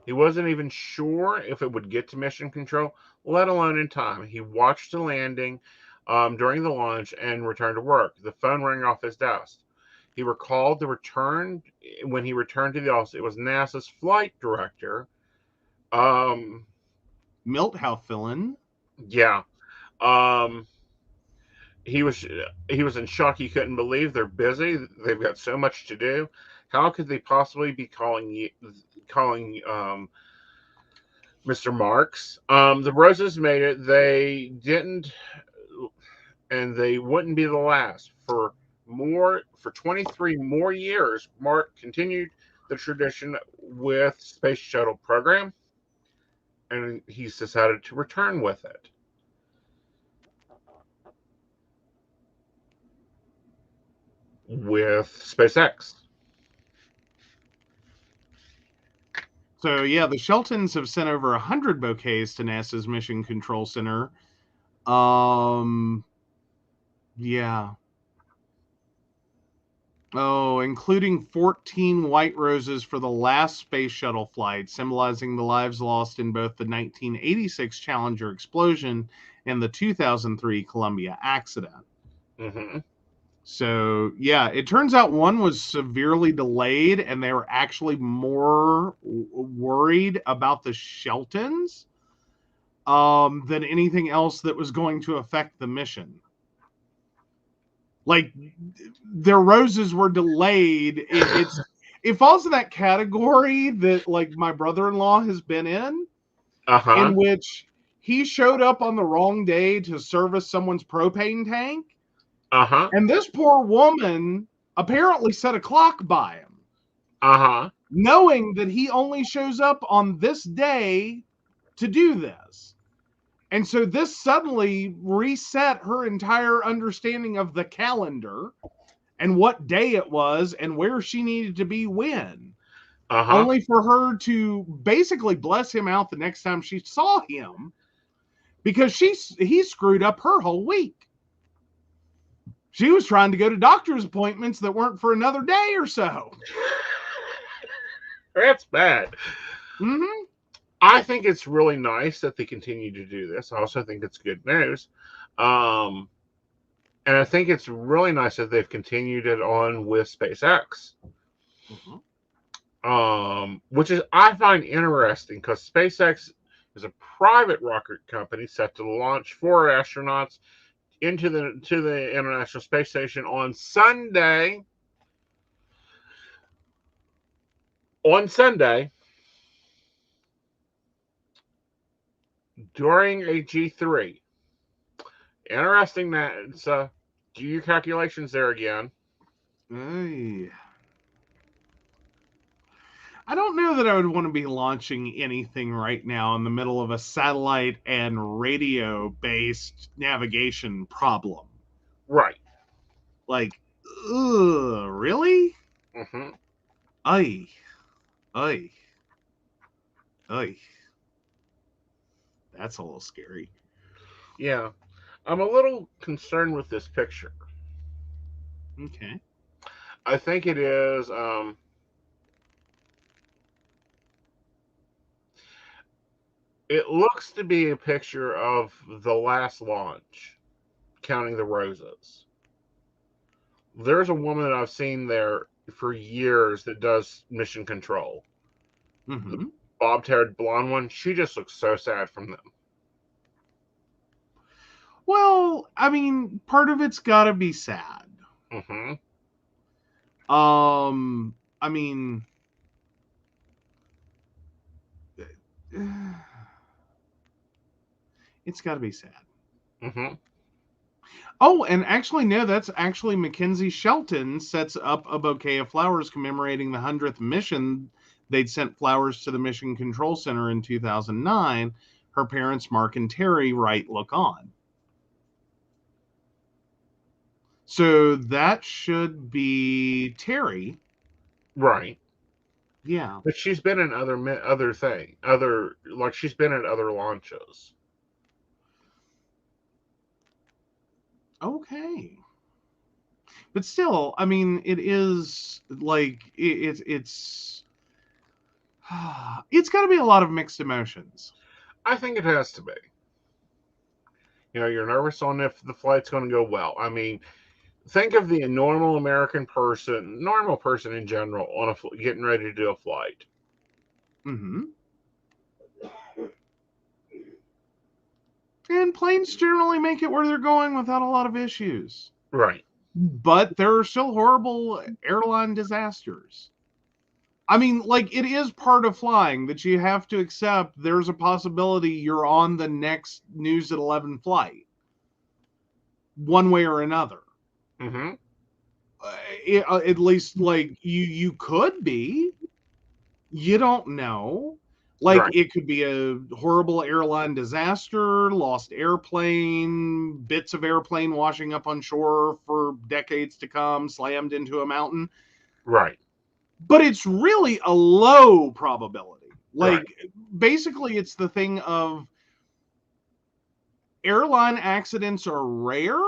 He wasn't even sure if it would get to mission control, let alone in time. He watched the landing during the launch and returned to work. The phone rang off his desk. He recalled when he returned to the office. It was NASA's flight director, Milt Halfillen. Yeah. He was in shock. He couldn't believe they're busy. They've got so much to do. How could they possibly be calling Mr. Marks? The Roses made it. They didn't, and they wouldn't be the last. For 23 more years, Mark continued the tradition with Space Shuttle program, and he's decided to return with it. With SpaceX. So yeah, the Sheltons have sent over 100 bouquets to NASA's Mission Control Center. Yeah. Oh, including 14 white roses for the last space shuttle flight, symbolizing the lives lost in both the 1986 Challenger explosion and the 2003 Columbia accident. Mm-hmm. So, yeah, it turns out one was severely delayed, and they were actually more worried about the Sheltons than anything else that was going to affect the mission. Like, their roses were delayed. It falls in that category that, like, my brother-in-law has been in which he showed up on the wrong day to service someone's propane tank. And this poor woman apparently set a clock by him. Knowing that he only shows up on this day to do this. And so this suddenly reset her entire understanding of the calendar and what day it was and where she needed to be when. Only for her to basically bless him out the next time she saw him because he screwed up her whole week. She was trying to go to doctor's appointments that weren't for another day or so. That's bad. Mm-hmm. I think it's really nice that they continue to do this. I also think it's good news. And I think it's really nice that they've continued it on with SpaceX. Which is I find interesting because SpaceX is a private rocket company set to launch 4 astronauts into the International Space Station on Sunday. During a G3. Interesting that it's do your calculations there again. I don't know that I would want to be launching anything right now in the middle of a satellite and radio-based navigation problem. Right. Like, really? Mm-hmm. Ay. That's a little scary. Yeah. I'm a little concerned with this picture. Okay. I think it is it looks to be a picture of the last launch, counting the roses. There's a woman that I've seen there for years that does mission control. Mm-hmm. The bob-haired blonde one, she just looks so sad from them. Well, I mean, part of it's got to be sad. Mm-hmm. I mean, it's got to be sad. Mm-hmm. Oh, and actually, no, that's actually Mackenzie Shelton sets up a bouquet of flowers commemorating the 100th mission. They'd sent flowers to the Mission Control Center in 2009. Her parents, Mark and Terry, write, "Look on." So that should be Terry. Right. Yeah. But she's been in she's been at other launches. Okay. But still, I mean, it is like it's got to be a lot of mixed emotions. I think it has to be. You know, you're nervous on if the flight's going to go well. I mean, think of the normal person in general on getting ready to do a flight. Mm-hmm. And planes generally make it where they're going without a lot of issues. Right. But there are still horrible airline disasters. I mean, like, it is part of flying that you have to accept there's a possibility you're on the next News at 11 flight, one way or another. Mm-hmm. At least, like, you could be. You don't know. Like, Right. it could be a horrible airline disaster, lost airplane, bits of airplane washing up on shore for decades to come, slammed into a mountain. Right. But it's really a low probability. Like, Right. basically, it's the thing of airline accidents are rare,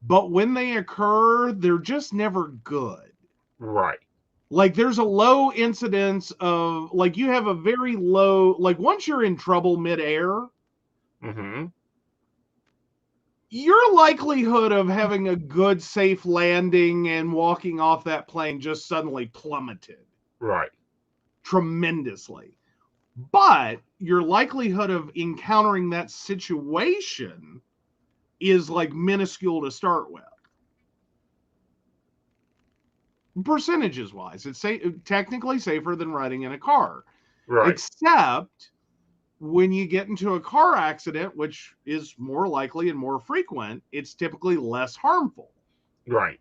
but when they occur, they're just never good. Right. Like, there's a low incidence of, like, you have a very low, like, once you're in trouble midair, Mm-hmm. your likelihood of having a good, safe landing and walking off that plane just suddenly plummeted Right. tremendously. But your likelihood of encountering that situation is, like, minuscule to start with. Percentages wise, it's technically safer than riding in a car. Right. Except when you get into a car accident, which is more likely and more frequent, it's typically less harmful. Right.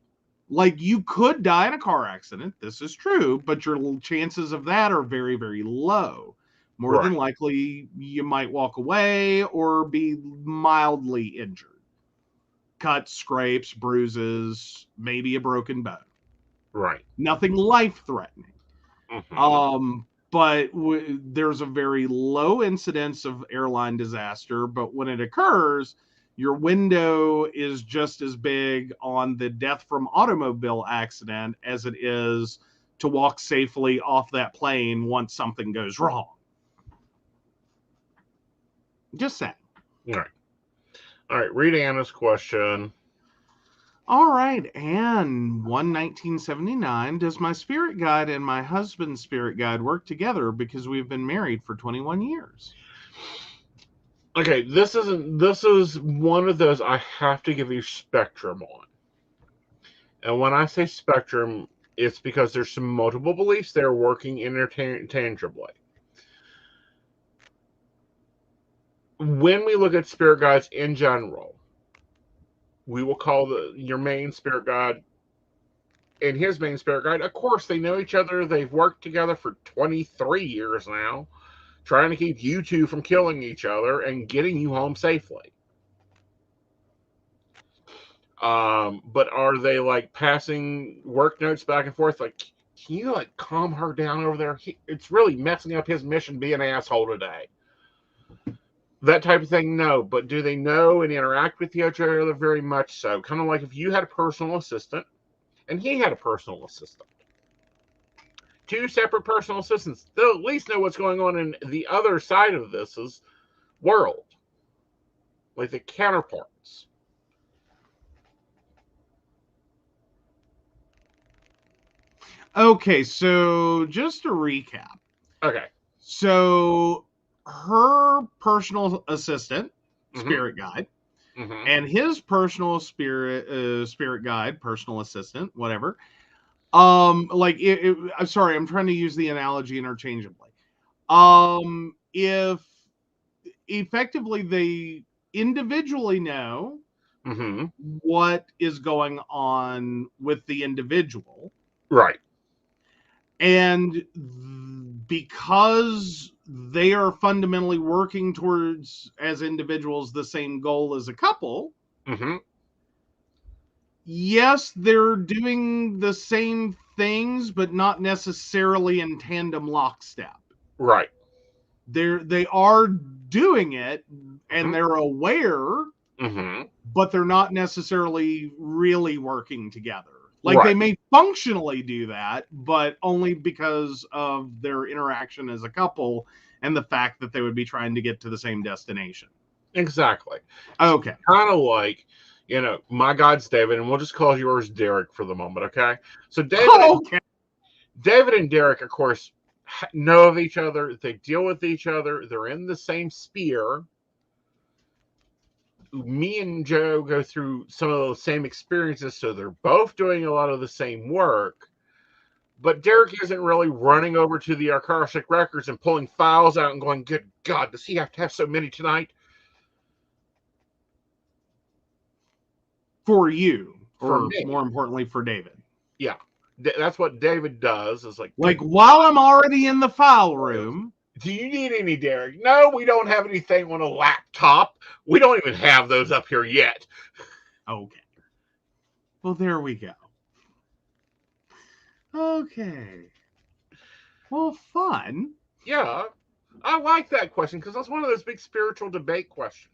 Like, you could die in a car accident, this is true, but your chances of that are very, very low. More than Right. likely, you might walk away or be mildly injured. Cuts, scrapes, bruises, maybe a broken bone. Right. Nothing life-threatening. Mm-hmm. But there's a very low incidence of airline disaster, but when it occurs, your window is just as big on the death from automobile accident as it is to walk safely off that plane once something goes wrong. Just saying. Right. All right. Read Anna's question. All right, and 1979. Does my spirit guide and my husband's spirit guide work together because we've been married for 21 years? Okay, this is one of those I have to give you spectrum on. And when I say spectrum, it's because there's some multiple beliefs there working intertangibly. When we look at spirit guides in general, we will call your main spirit guide and his main spirit guide. Of course, they know each other. They've worked together for 23 years now, trying to keep you two from killing each other and getting you home safely. But are they like passing work notes back and forth? Like, can you like calm her down over there? It's really messing up his mission being an asshole today. That type of thing, no. But do they know and interact with each other? Very much so. Kind of like if you had a personal assistant and he had a personal assistant. Two separate personal assistants. They'll at least know what's going on in the other side of this world. Like the counterparts. Okay, so just to recap. Okay. So her personal assistant, spirit Mm-hmm. guide, Mm-hmm. and his personal spirit guide, personal assistant, whatever. Like, I'm sorry, I'm trying to use the analogy interchangeably. If effectively they individually know Mm-hmm. what is going on with the individual, Right. and because they are fundamentally working towards, as individuals, the same goal as a couple, Mm-hmm. yes, they're doing the same things, but not necessarily in tandem lockstep. Right. They are doing it, and Mm-hmm. they're aware, Mm-hmm. but they're not necessarily really working together. Like, Right. they may functionally do that, but only because of their interaction as a couple and the fact that they would be trying to get to the same destination. Exactly. Okay. Kind of like, my God's David, and we'll just call yours Derek for the moment, okay? So Okay. David and Derek, of course, know of each other. They deal with each other. They're in the same sphere. Me and Joe go through some of those same experiences, so they're both doing a lot of the same work. But Derek isn't really running over to the Akashic Records and pulling files out and going, good God, does he have to have so many tonight? For you, For or me. more importantly, for David. Yeah. That's what David does. Is like while I'm already in the file room. Do you need any, Derek? No, we don't have anything on a laptop. We don't even have those up here yet. Okay. Well, there we go. Okay. Well, fun. Yeah. I like that question because that's one of those big spiritual debate questions.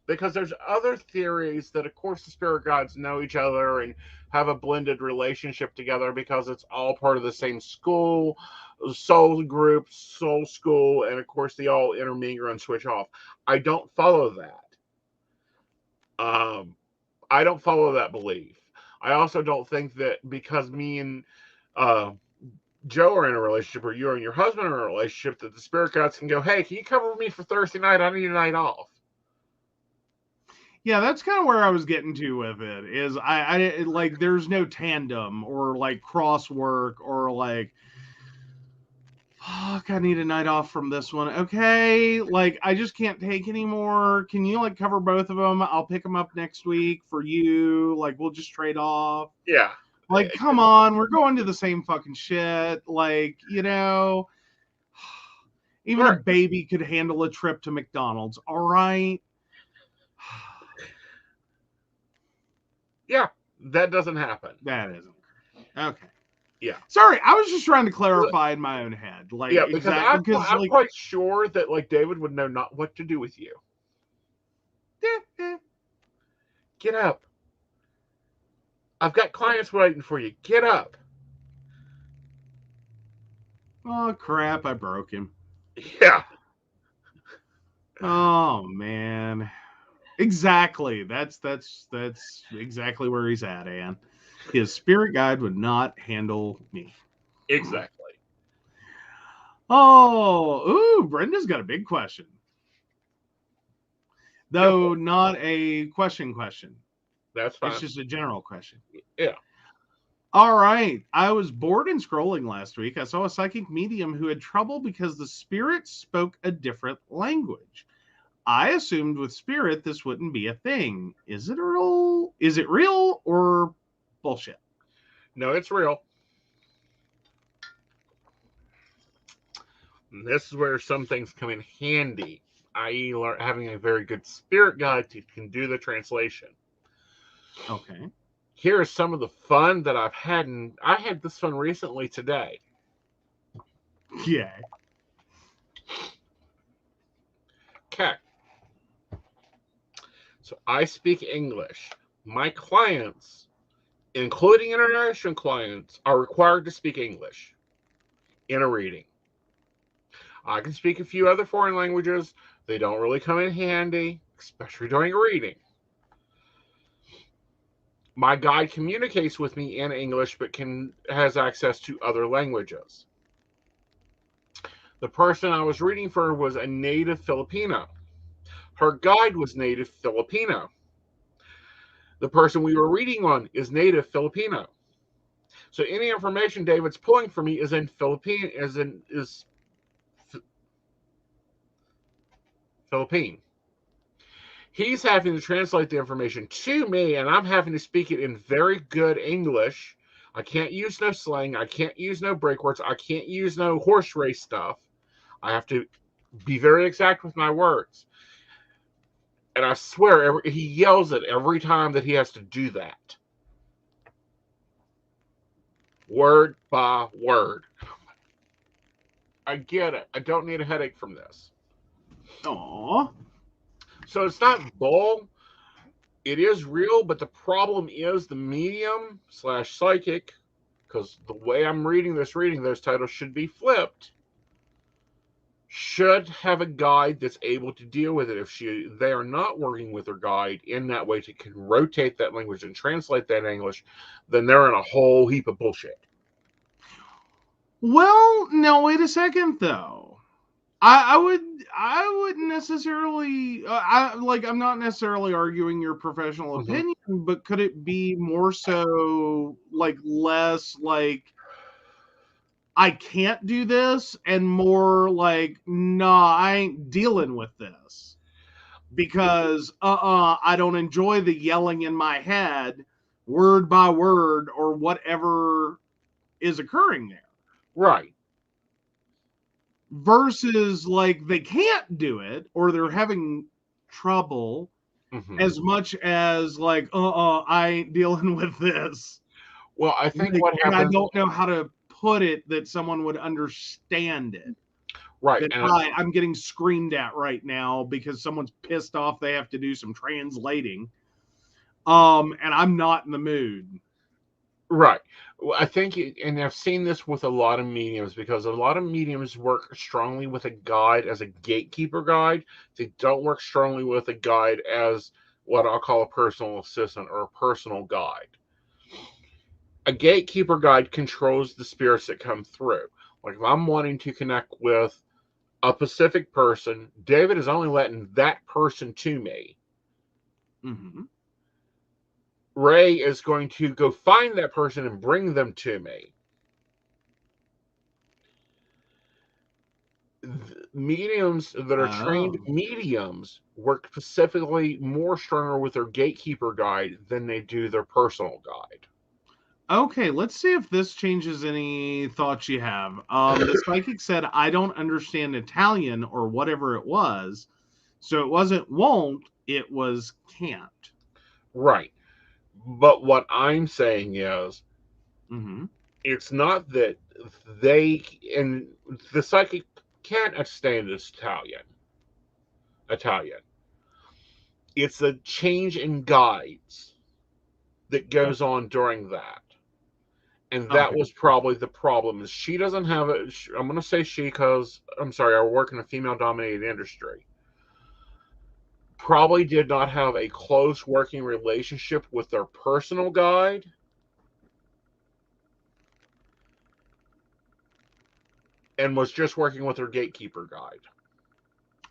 Because there's other theories that, of course, the spirit guides know each other and have a blended relationship together because it's all part of the same school, soul group, soul school, and of course they all intermingle and switch off. I don't follow that. I don't follow that belief. I also don't think that because me and uh, Joe are in a relationship, or you and your husband are in a relationship, that the spirit guides can go, "Hey, can you cover me for Thursday night? I need a night off." Yeah, that's kind of where I was getting to with it. Is I like there's no tandem or like cross work or like, fuck, I need a night off from this one. Okay, like I just can't take anymore. Can you like cover both of them? I'll pick them up next week for you. Like we'll just trade off. Yeah. Like, come on, we're going to the same fucking shit. Like, even a baby could handle a trip to McDonald's. All right. Yeah, that doesn't happen. That isn't. Okay. Yeah. Sorry, I was just trying to clarify in my own head. Like, yeah, because exactly, I'm like, quite sure that like David would know not what to do with you. Get up. I've got clients waiting for you. Get up. Oh crap! I broke him. Yeah. Oh man. Exactly. That's exactly where he's at, Ann. His spirit guide would not handle me. Exactly. Oh, Brenda's got a big question. Though not a question. That's fine. It's just a general question. Yeah. All right. I was bored and scrolling last week. I saw a psychic medium who had trouble because the spirit spoke a different language. I assumed with spirit this wouldn't be a thing. Is it real? Is it real or bullshit? No, it's real. And this is where some things come in handy, i.e., having a very good spirit guide who can do the translation. Okay. Here is some of the fun that I've had, and I had this fun recently today. Yeah. Okay. So I speak English. My clients, including international clients, are required to speak English in a reading. I can speak a few other foreign languages. They don't really come in handy, especially during a reading. My guide communicates with me in English, but has access to other languages. The person I was reading for was a native Filipino. Her guide was native Filipino. The person we were reading on is native Filipino. So any information David's pulling for me is in Philippine. He's having to translate the information to me, and I'm having to speak it in very good English. I can't use no slang. I can't use no break words. I can't use no horse race stuff. I have to be very exact with my words. And I swear, he yells it every time that he has to do that. Word by word. I get it. I don't need a headache from this. Aww. So it's not bull. It is real, but the problem is the medium / psychic, because the way I'm reading this reading, those titles should be flipped, should have a guide that's able to deal with it. If they are not working with their guide in that way to can rotate that language and translate that English, then they're in a whole heap of bullshit. Well, no, wait a second though. I wouldn't necessarily I'm not necessarily arguing your professional opinion, but could it be more so like less like I can't do this, and more like, nah, I ain't dealing with this. Because I don't enjoy the yelling in my head, word by word, or whatever is occurring there. Right. Versus like they can't do it, or they're having trouble, as much as like, I ain't dealing with this. Well, I think Like, what and I happens, don't know how to put it that someone would understand it. right, That and I'm getting screamed at right now because someone's pissed off. They have to do some translating, and I'm not in the mood. right. Well, I think, and I've seen this with a lot of mediums, because a lot of mediums work strongly with a guide as a gatekeeper guide. They don't work strongly with a guide as what I'll call a personal assistant or a personal guide. A gatekeeper guide controls the spirits that come through. Like if I'm wanting to connect with a Pacific person, David is only letting that person to me. Mm-hmm. Ray is going to go find that person and bring them to me. Mediums that are trained mediums work specifically more stronger with their gatekeeper guide than they do their personal guide. Okay, let's see if this changes any thoughts you have. The psychic said, I don't understand Italian or whatever it was. So it wasn't won't, it was can't. Right. But what I'm saying is, Mm-hmm. it's not that they, and the psychic can't understand Italian. It's a change in guides that goes on during that. And that Okay. was probably the problem. Is she doesn't have it. I'm going to say she, because I'm sorry, I work in a female-dominated industry. Probably did not have a close working relationship with their personal guide, and was just working with her gatekeeper guide.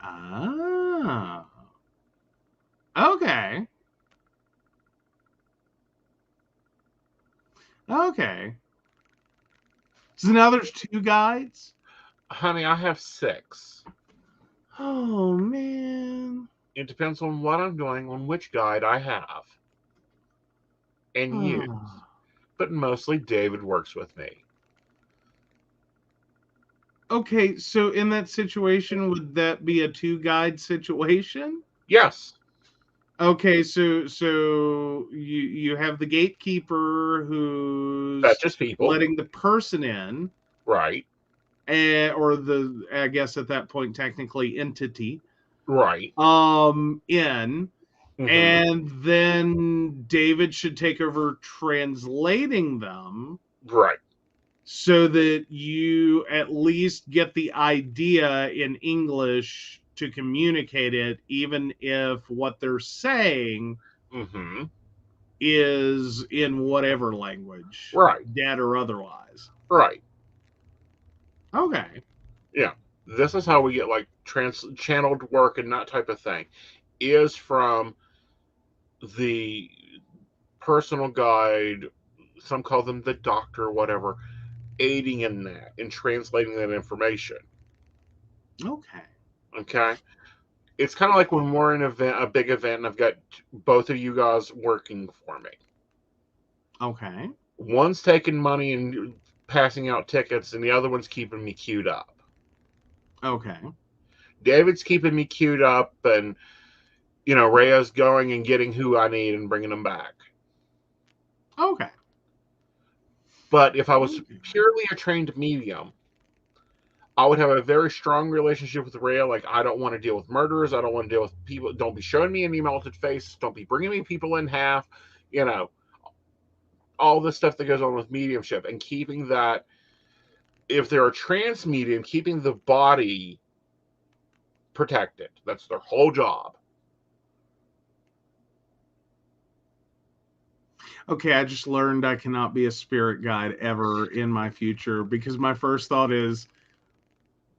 Ah. Okay. Okay. So now there's 2 guides? Honey, I have 6. Oh, man. It depends on what I'm doing, on which guide I have and use. But mostly David works with me. Okay, so in that situation, would that be a 2 guide situation? Yes. Okay, so you have the gatekeeper who's That's just people. letting the person in, Right. or the, I guess at that point technically, entity, Right. in, and then David should take over translating them. Right. So that you at least get the idea in English to communicate it, even if what they're saying is in whatever language, right, dead or otherwise. Right. Okay. Yeah. This is how we get like channeled work and that type of thing. Is from the personal guide, some call them the doctor, whatever, aiding in that, in translating that information. Okay. Okay. It's kind of like when we're in a big event, and I've got both of you guys working for me. Okay. One's taking money and passing out tickets, and the other one's keeping me queued up. Okay. David's keeping me queued up, and Rhea's going and getting who I need and bringing them back. Okay. But if I was purely a trained medium, I would have a very strong relationship with Rhea. Like, I don't want to deal with murderers. I don't want to deal with people. Don't be showing me any melted face. Don't be bringing me people in half. All the stuff that goes on with mediumship, and keeping that, if they're a trans medium, keeping the body protected. That's their whole job. Okay, I just learned I cannot be a spirit guide ever in my future, because my first thought is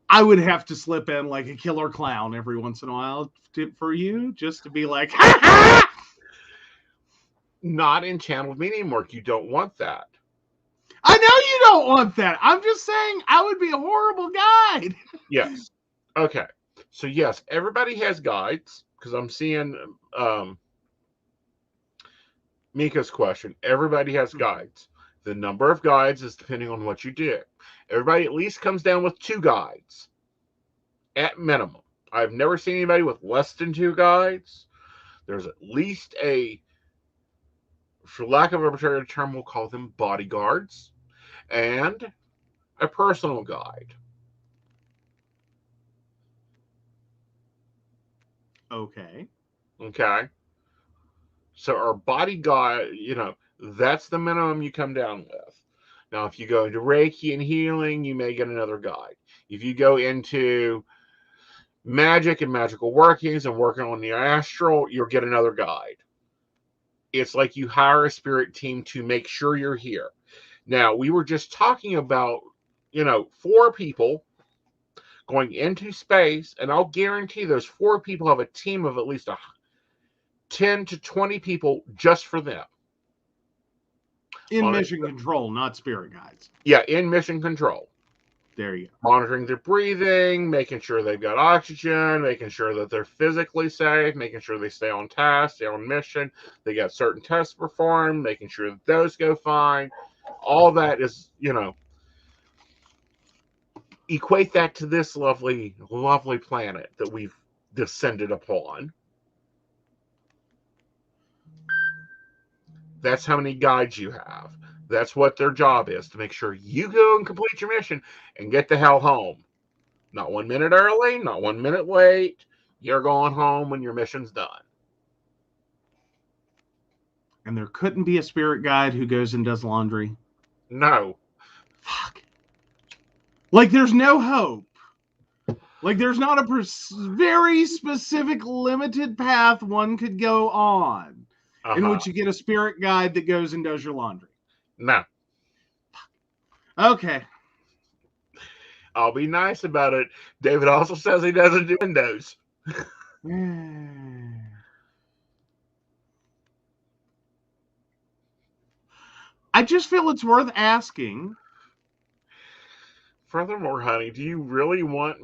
I would have to slip in like a killer clown every once in a while for you, just to be like, ha ha! Not in channeled medium work. You don't want that. I know you don't want that. I'm just saying I would be a horrible guide. Yes. Okay. So yes, everybody has guides because I'm seeing Mika's question. Everybody has guides. The number of guides is depending on what you do. Everybody at least comes down with 2 guides at minimum. I've never seen anybody with less than 2 guides. There's at least a, for lack of a better term, we'll call them bodyguards, and a personal guide. Okay. Okay. So our bodyguard, that's the minimum you come down with. Now, if you go into Reiki and healing, you may get another guide. If you go into magic and magical workings and working on the astral, you'll get another guide. It's like you hire a spirit team to make sure you're here. Now, we were just talking about, 4 people going into space, and I'll guarantee those 4 people have a team of at least 10 to 20 people just for them. In mission control, not spirit guides. Yeah, in mission control. There you go. Monitoring their breathing, making sure they've got oxygen, making sure that they're physically safe, making sure they stay on task, stay on mission. They got certain tests performed, making sure that those go fine. All that is, equate that to this lovely, lovely planet that we've descended upon. That's how many guides you have. That's what their job is, to make sure you go and complete your mission and get the hell home. Not 1 minute early, not 1 minute late. You're going home when your mission's done. And there couldn't be a spirit guide who goes and does laundry? No. Fuck. Like, there's no hope. Like, there's not a very specific, limited path one could go on in which you get a spirit guide that goes and does your laundry. No. Okay. I'll be nice about it. David also says he doesn't do windows. I just feel it's worth asking. Furthermore, honey, do you really want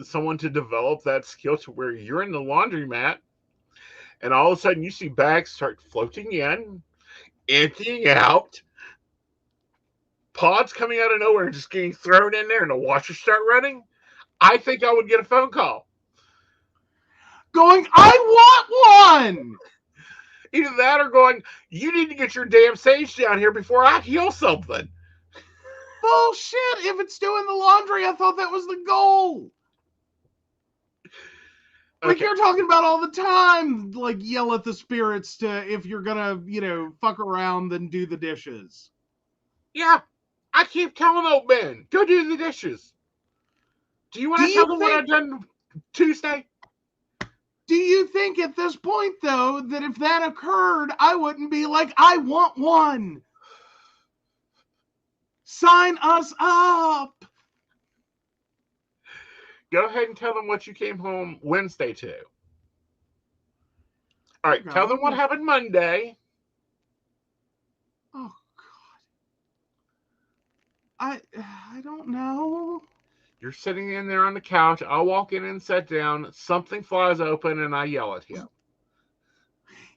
someone to develop that skill to where you're in the laundromat and all of a sudden you see bags start floating in, emptying out, pods coming out of nowhere and just getting thrown in there and the washer start running? I think I would get a phone call. Going, I want one! Either that or going, you need to get your damn sage down here before I heal something. Bullshit! If it's doing the laundry, I thought that was the goal. Like, Okay. you're talking about all the time, like, yell at the spirits to, if you're gonna, fuck around, then do the dishes. Yeah, I keep telling old Ben, go do the dishes. Do you want to tell them what I've done Tuesday? Do you think at this point, though, that if that occurred, I wouldn't be like, I want one? Sign us up! Go ahead and tell them what you came home Wednesday to. All right, tell them what happened Monday. Oh, God. I don't know. You're sitting in there on the couch. I'll walk in and sit down. Something flies open, and I yell at him.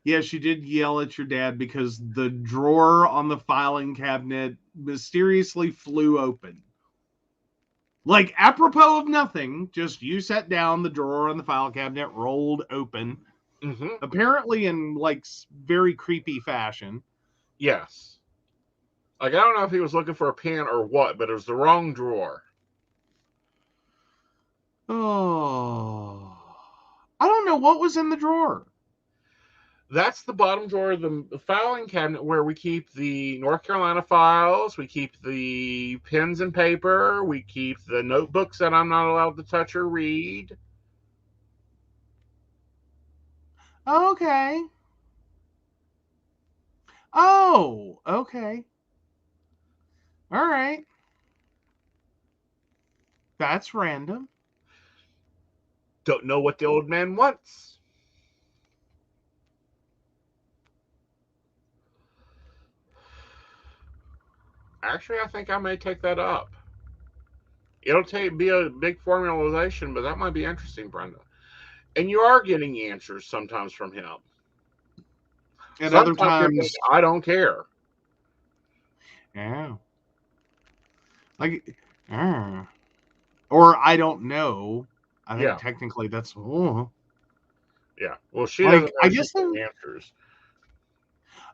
Yes, you did yell at your dad because the drawer on the filing cabinet mysteriously flew open. Like, apropos of nothing, just you sat down, the drawer on the file cabinet rolled open. Mm-hmm. Apparently in, like, very creepy fashion. Yes. Like, I don't know if he was looking for a pen or what, but it was the wrong drawer. Oh. I don't know what was in the drawer. That's the bottom drawer of the filing cabinet where we keep the North Carolina files, we keep the pens and paper, we keep the notebooks that I'm not allowed to touch or read. Okay. Oh, okay. All right. That's random. Don't know what the old man wants. Actually, I think I may take that up. It'll be a big formalization, but that might be interesting, Brenda. And you are getting answers sometimes from him. And other Sometimes you're times, thinking, I don't care. yeah. Like, or I don't know. I think Yeah. technically that's, Yeah. Well, she doesn't like, know I she's guess, getting answers.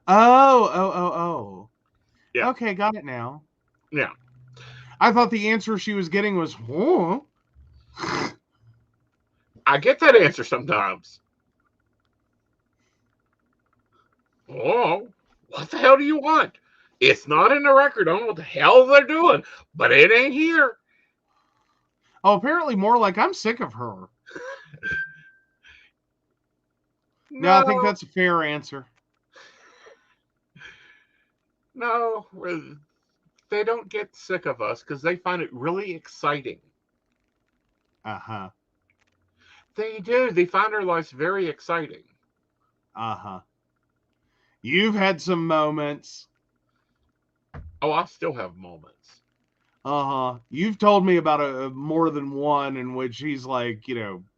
oh. Yeah. Okay, got it now. Yeah. I thought the answer she was getting was, I get that answer sometimes. Oh, what the hell do you want? It's not in the record. I don't know what the hell they're doing, but it ain't here. Oh, apparently more like I'm sick of her. No, I think No, that's a fair answer. no, they don't get sick of us because they find it really exciting. Uh-huh. They do. They find our lives very exciting. Uh-huh. You've had some moments. Oh, I still have moments. Uh-huh. You've told me about a more than one in which he's like,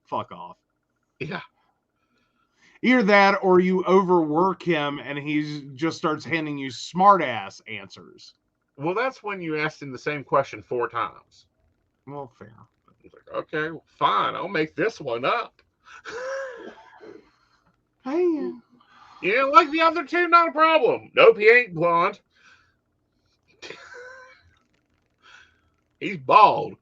fuck off. Yeah. Either that or you overwork him and he just starts handing you smart ass answers. Well, that's when you asked him the same question 4 times. Well, fair. He's like, okay, fine, I'll make this one up. Hey, You didn't like the other two? Not a problem. Nope, he ain't blonde. He's bald.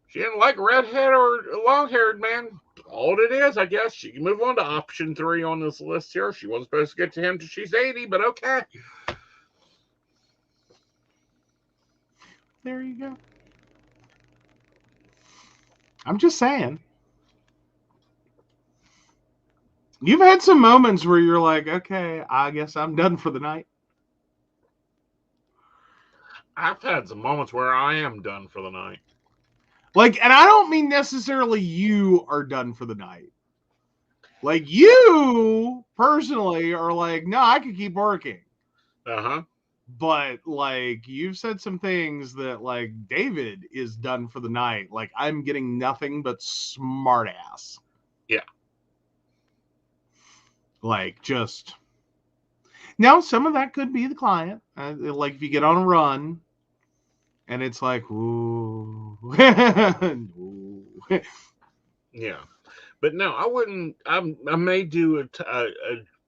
She didn't like redhead or long-haired man. All it is, I guess. She can move on to option 3 on this list here. She wasn't supposed to get to him till she's 80, but okay. there you go. I'm just saying. You've had some moments where you're like, okay, I guess I'm done for the night. I've had some moments where I am done for the night. Like, and I don't mean necessarily you are done for the night. Like, you personally are like, no, I could keep working. Uh-huh. But, like, you've said some things that, like, David is done for the night. Like, I'm getting nothing but smart ass. Yeah. Like, just. Now, some of that could be the client. Like, if you get on a run and it's like, ooh. Ooh. Yeah. But no, I wouldn't. I may do a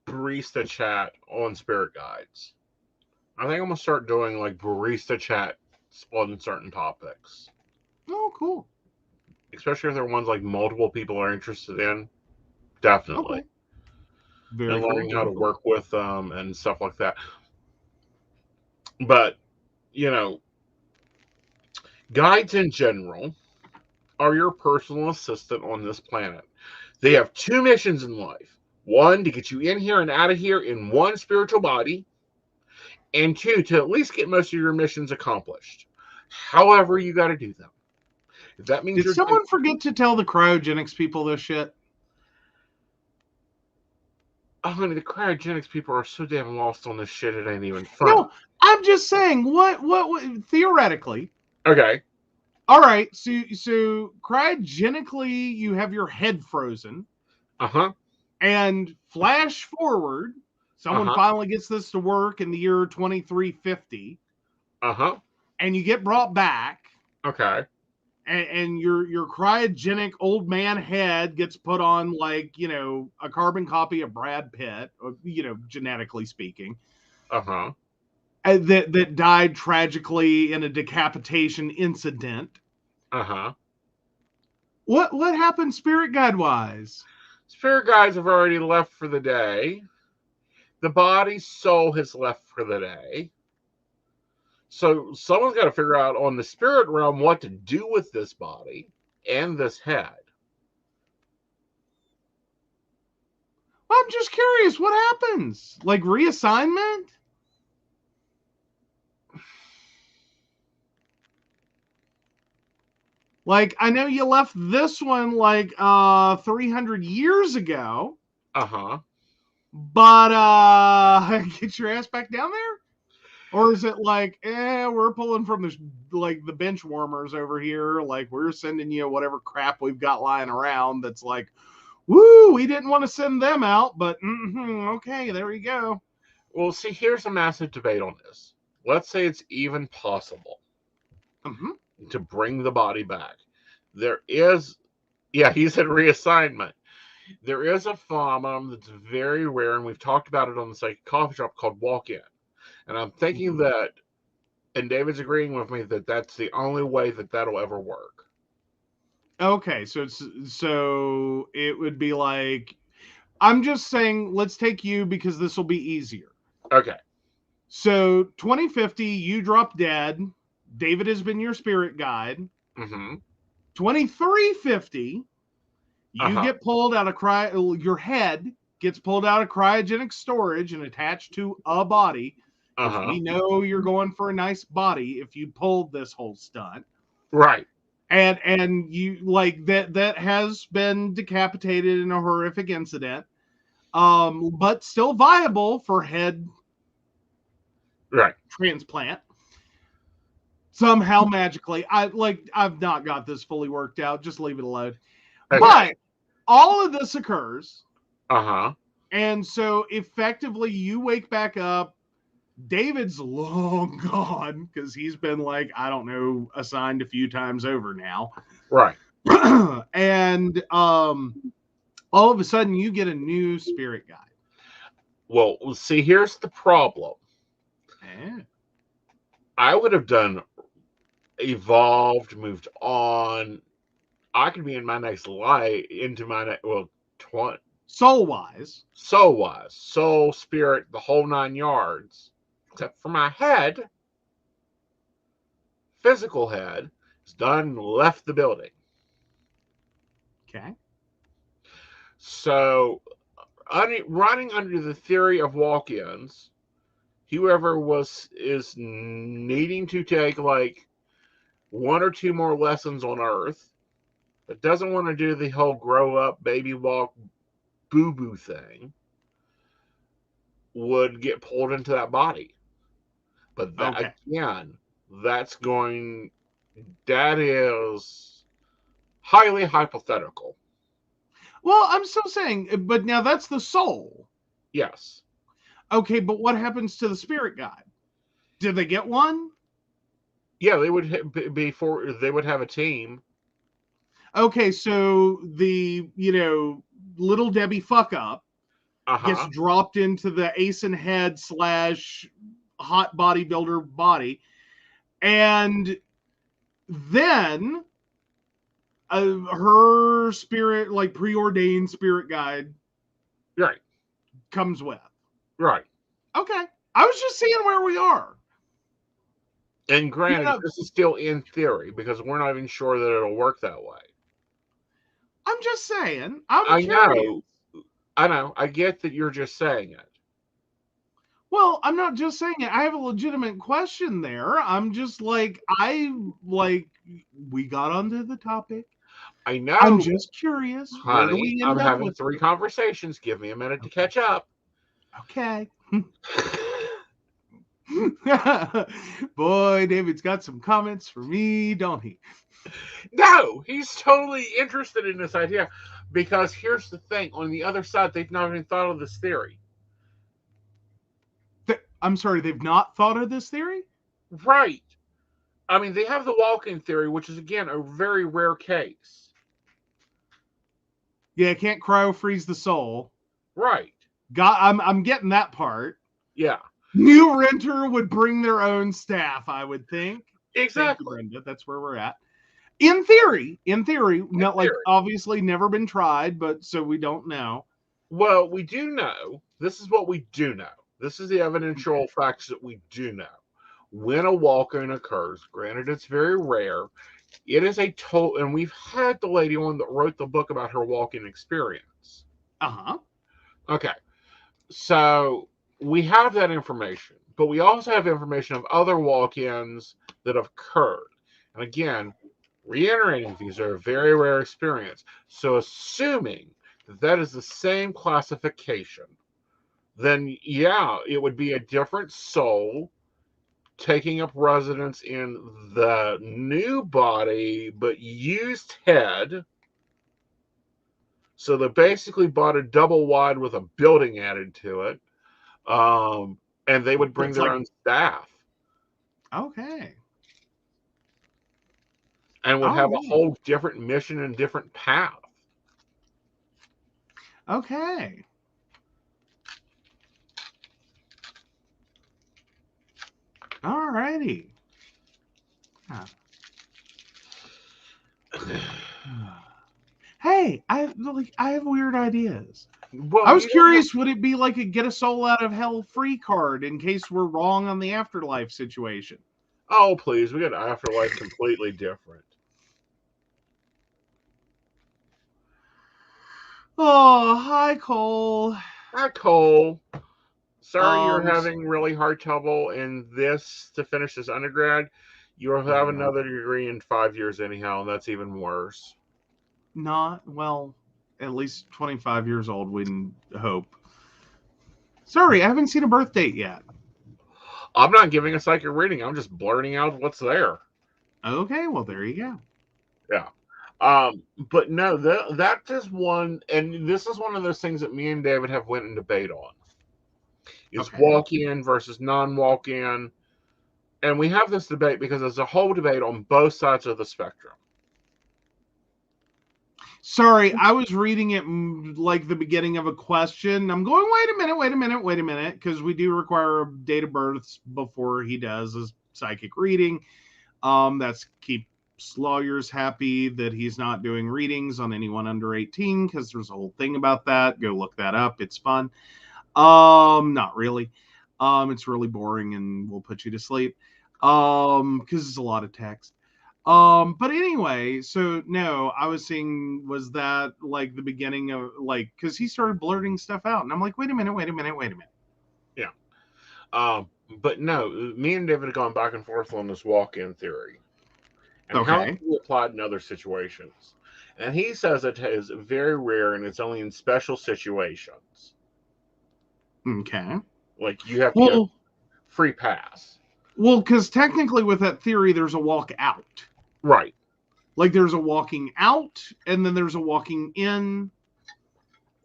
barista chat on spirit guides. I think I'm going to start doing like barista chat on certain topics. Oh, cool. Especially if they're ones like multiple people are interested in. Definitely. Okay. Very and cool, learning how to cool. work with them and stuff like that. But, guides in general are your personal assistant on this planet. They have 2 missions in life. 1, to get you in here and out of here in one spiritual body. And 2, to at least get most of your missions accomplished. However you got to do them. If that means Did someone forget to tell the cryogenics people this shit? Oh, honey, the cryogenics people are so damn lost on this shit, it ain't even funny. No, I'm just saying, what theoretically. Okay. All right, so cryogenically, you have your head frozen. Uh-huh. And flash forward, someone finally gets this to work in the year 2350. Uh-huh. And you get brought back. Okay. And your cryogenic old man head gets put on, like, a carbon copy of Brad Pitt, genetically speaking. Uh-huh. That died tragically in a decapitation incident. Uh-huh. What happened spirit guide wise? Spirit guides have already left for the day. The body's soul has left for the day. So someone's got to figure out on the spirit realm what to do with this body and this head. Well, I'm just curious, what happens? Like reassignment? Like, I know you left this one like 300 years ago. Uh-huh. But get your ass back down there? Or is it like, we're pulling from the bench warmers over here, like we're sending you whatever crap we've got lying around that's like, woo, we didn't want to send them out, but okay, there you go. Well, see, here's a massive debate on this. Let's say it's even possible to bring the body back. There is, yeah, he said reassignment. There is a phenomenon that's very rare, and we've talked about it on the Psychic Coffee Shop called walk-in. And I'm thinking that, and David's agreeing with me, that that's the only way that that'll ever work. Okay, so it would be like, I'm just saying, let's take you because this will be easier. Okay. So 2050, you drop dead. David has been your spirit guide. 2350, you get pulled out of your head gets pulled out of cryogenic storage and attached to a body. We know you're going for a nice body if you pulled this whole stunt. Right. And you like that has been decapitated in a horrific incident. But still viable for head transplant. Somehow magically. I've not got this fully worked out. Just leave it alone. Okay. But all of this occurs. And so effectively you wake back up. David's long gone because he's been like, I don't know, assigned a few times over now. Right. And all of a sudden you get a new spirit guide. Well, see, here's the problem. I would have done evolved, moved on. I could be in my next life, into my next, well, soul-wise, soul, spirit, the whole 9 yards. Except for my head, physical head, is done and left the building. Okay. So, running under the theory of walk-ins, whoever is needing to take like 1 or 2 more lessons on Earth, but doesn't want to do the whole grow up, baby walk, boo-boo thing, would get pulled into that body. But that, again, that is highly hypothetical. Well, I'm still saying, but now that's the soul. Yes. Okay, but what happens to the spirit guide? Did they get one? Yeah, they would they would have a team. Okay, so the little Debbie fuck up gets dropped into the Aeson head / hot bodybuilder body, and then her spirit, like preordained spirit guide, comes with. Right. Okay. I was just seeing where we are. And granted, this is still in theory because we're not even sure that it'll work that way. I'm just saying. I know. I get that you're just saying it. Well, I'm not just saying it. I have a legitimate question there. I'm just like, we got onto the topic. I know. I'm just curious. Honey, I'm having 3 conversations. Give me a minute to catch up. Okay. Boy, David's got some comments for me, don't he? No, he's totally interested in this idea because here's the thing. On the other side, they've not even thought of this theory. I'm sorry, they've not thought of this theory? Right. I mean, they have the walk-in theory, which is, again, a very rare case. Yeah, can't cryo-freeze the soul. Right. I'm getting that part. Yeah. New renter would bring their own staff, I would think. Exactly. Brenda, that's where we're at. In theory, not like obviously never been tried, but so we don't know. Well, we do know. This is what we do know. This is the evidential facts that we do know. When a walk-in occurs, granted it's very rare, it is a total, and we've had the lady on that wrote the book about her walk-in experience. Okay. So we have that information, but we also have information of other walk-ins that have occurred. And again, reiterating, these are a very rare experience. So assuming that is the same classification, then yeah, it would be a different soul taking up residence in the new body, but used head. So they basically bought a double wide with a building added to it. And they would bring It's their like- own staff Okay. and would All have a right. whole different mission and different path. Okay. All righty. Huh. Hey, I have weird ideas. Well, I was you don't have- curious, would it be like a get a soul out of hell free card in case we're wrong on the afterlife situation? Oh, please, we got afterlife completely different. Oh, hi, Cole. Hi, Cole. Sorry you're Um, having really hard trouble in this to finish this undergrad. You'll have another degree in 5 years anyhow, and that's even worse. Not, well, at least 25 years old, we hope. Sorry, I haven't seen a birth date yet. I'm not giving a psychic reading. I'm just blurting out what's there. Okay, well, there you go. Yeah. But no, that is one, and this is one of those things that me and David have went in debate on. Is Okay. walk-in versus non-walk-in. And we have this debate because there's a whole debate on both sides of the spectrum. Sorry, I was reading it like the beginning of a question. I'm going, wait a minute, because we do require a date of birth before he does his psychic reading. That's keeps lawyers happy that he's not doing readings on anyone under 18, because there's a whole thing about that. Go look that up. It's fun. Not really. It's really boring and will put you to sleep. Because it's a lot of text. But anyway, so no, I was saying, was that like the beginning of like, because he started blurting stuff out, and I'm like, wait a minute. Yeah. But no, me and David have gone back and forth on this walk-in theory and how it can be applied in other situations. And he says it is very rare and it's only in special situations. Okay. Like you have to get a free pass. Well, because technically with that theory, there's a walk out. Right. Like there's a walking out, and then there's a walking in.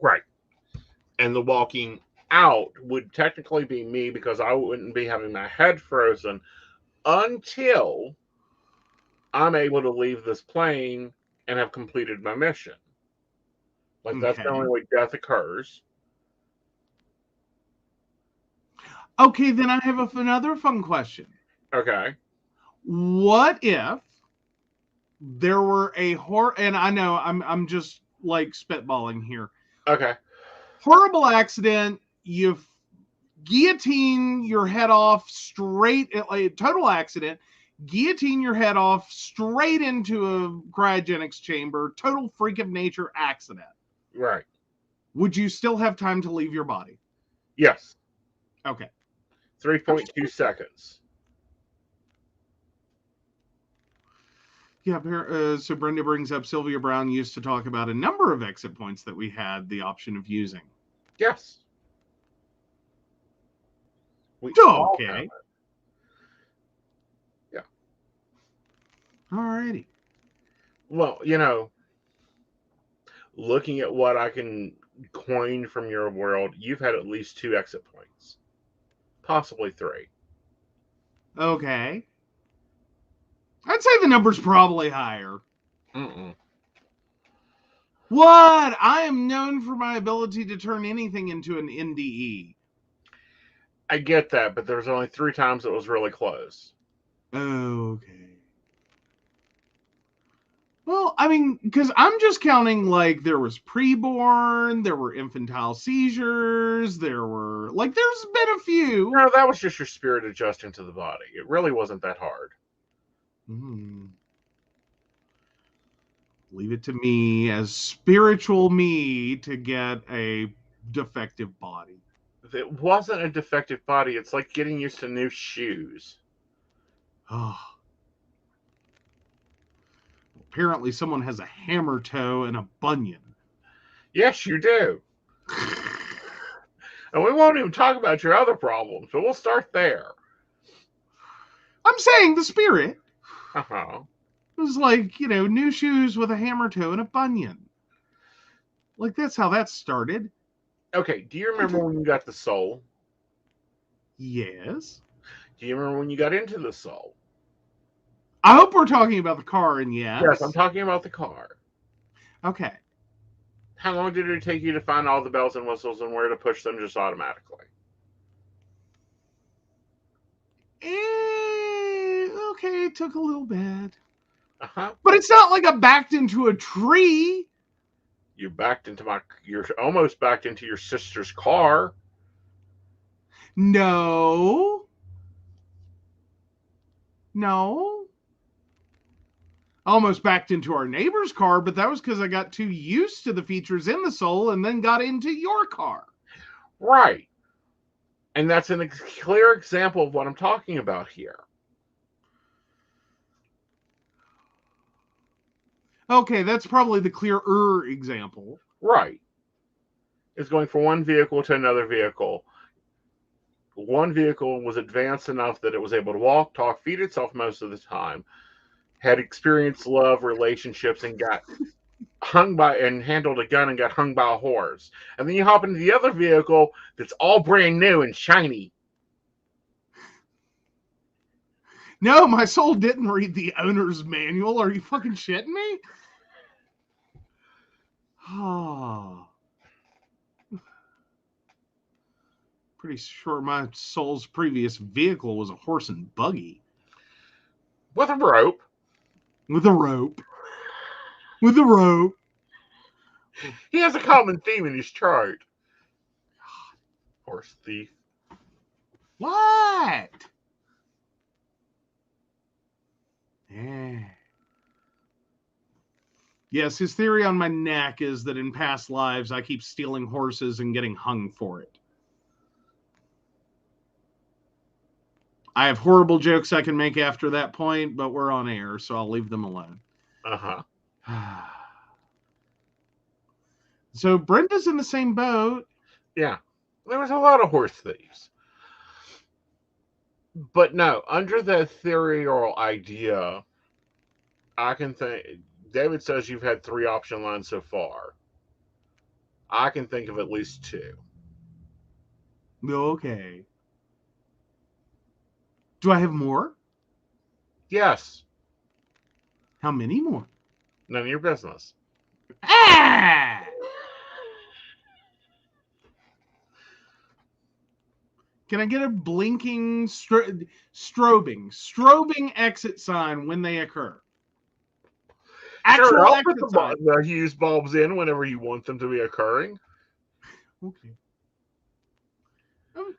Right. And the walking out would technically be me because I wouldn't be having my head frozen until I'm able to leave this plane and have completed my mission. Like that's the only way death occurs. Okay, then I have another fun question. Okay. What if there were a horror, and I know I'm just like spitballing here. Okay. Horrible accident, you guillotine your head off straight, like total accident, guillotine your head off straight into a cryogenics chamber, total freak of nature accident. Right. Would you still have time to leave your body? Yes. Okay. 3.2 seconds. Yeah, so Brenda brings up Sylvia Brown used to talk about a number of exit points that we had the option of using. Yes. We Okay. Yeah. Alrighty. Well, looking at what I can coin from your world, you've had at least 2 exit points. Possibly 3. Okay. I'd say the number's probably higher. Mm-mm. What? I am known for my ability to turn anything into an NDE. I get that, but there's only 3 times it was really close. Okay. Well, I mean, because I'm just counting like there was preborn, there were infantile seizures, there's been a few. No, that was just your spirit adjusting to the body. It really wasn't that hard. Leave it to me as spiritual me to get a defective body. It wasn't a defective body. It's like getting used to new shoes. Oh. Apparently someone has a hammer toe and a bunion. Yes, you do. And we won't even talk about your other problems, but we'll start there. I'm saying the spirit Uh-huh. was like, new shoes with a hammer toe and a bunion. Like, that's how that started. Okay, do you remember when you got the soul? Yes. Do you remember when you got into the soul? I hope we're talking about the car, and yes. Yes, I'm talking about the car. Okay. How long did it take you to find all the bells and whistles and where to push them just automatically? Okay, it took a little bit. Uh-huh. But it's not like I backed into a tree. You're almost backed into your sister's car. No. I almost backed into our neighbor's car, but that was because I got too used to the features in the Soul and then got into your car. Right. And that's a clear example of what I'm talking about here. Okay, that's probably the clearer example. Right. It's going from one vehicle to another vehicle. One vehicle was advanced enough that it was able to walk, talk, feed itself most of the time, had experienced love, relationships, and got hung by and handled a gun and got hung by a horse. And then you hop into the other vehicle that's all brand new and shiny. No, my Soul didn't read the owner's manual. Are you fucking shitting me? Oh. Pretty sure my Soul's previous vehicle was a horse and buggy. With a rope. With a rope. With a rope. He has a common theme in his chart. Horse thief. What? Yeah. Yes, his theory on my neck is that in past lives I keep stealing horses and getting hung for it. I have horrible jokes I can make after that point, but we're on air, so I'll leave them alone. Uh-huh. So Brenda's in the same boat. Yeah. There was a lot of horse thieves. But no, under that theory or idea, I can think David says you've had 3 option lines so far. I can think of at least 2. Okay. Do I have more? Yes. How many more? None of your business. Ah! Can I get a blinking strobing exit sign when they occur? Sure, I'll put exit sign. the Hughes bulbs in whenever you want them to be occurring. Okay.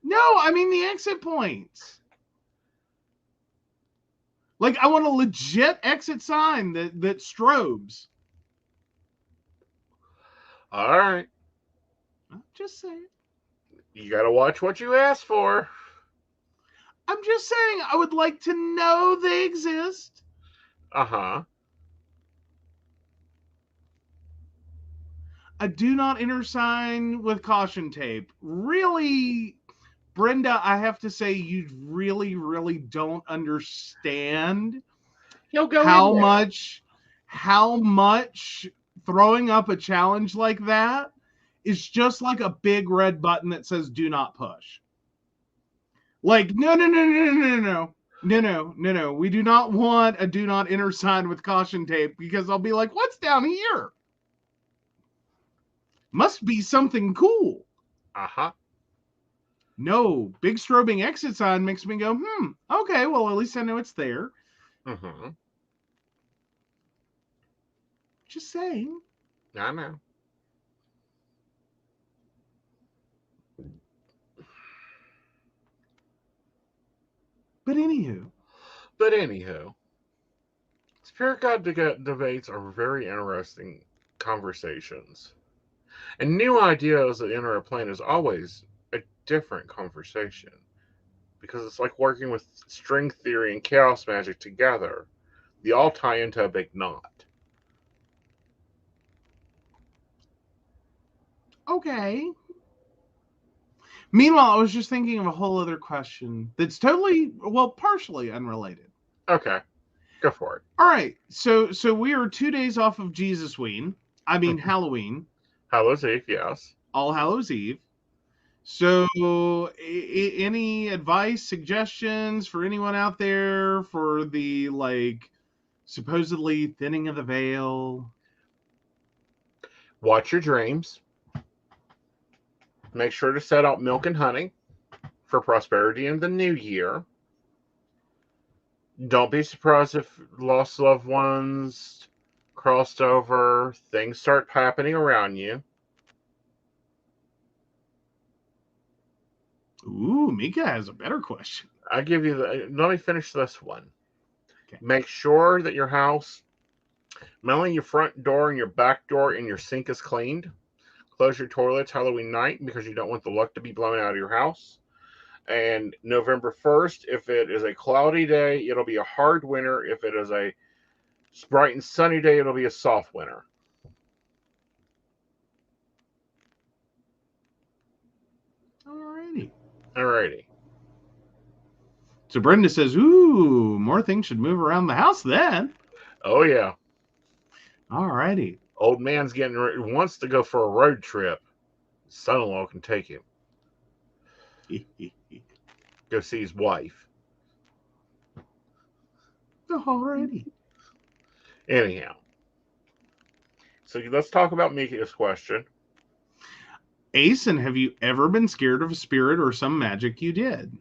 No, I mean the exit points. Like, I want a legit exit sign that strobes. All right. I'm just saying. You got to watch what you ask for. I'm just saying I would like to know they exist. Uh-huh. A do not enter sign with caution tape. Really, Brenda, I have to say you really, really don't understand He'll go how in there. much throwing up a challenge like that is just like a big red button that says do not push. Like, no. We do not want a do not enter sign with caution tape, because I'll be like, what's down here? Must be something cool. Uh-huh. No, big strobing exit sign makes me go, okay, well, at least I know it's there. Mm-hmm. Just saying. I know. But anywho. Spirit God debates are very interesting conversations. And new ideas that enter a plane is always a different conversation. Because it's like working with string theory and chaos magic together. They all tie into a big knot. Okay. Meanwhile, I was just thinking of a whole other question that's totally, well, partially unrelated. Okay, go for it. All right, so we are 2 days off of Jesusween. I mean Halloween, Hallows Eve, yes. All Hallows Eve. So, any advice, suggestions for anyone out there for the supposedly thinning of the veil? Watch your dreams. Make sure to set out milk and honey for prosperity in the new year. Don't be surprised if lost loved ones, crossed over, things start happening around you. Ooh, Mika has a better question. I give you let me finish this one. Okay. Make sure that your house, not only your front door and your back door and your sink is cleaned. Close your toilets Halloween night because you don't want the luck to be blown out of your house. And November 1st, if it is a cloudy day, it'll be a hard winter. If it is a bright and sunny day, it'll be a soft winter. Alrighty. So Brenda says, ooh, more things should move around the house then. Oh, yeah. Alrighty. Old man's wants to go for a road trip. Son-in-law can take him. Go see his wife. Alrighty. Anyhow. So let's talk about Mika's question. Aeson, have you ever been scared of a spirit or some magic you did?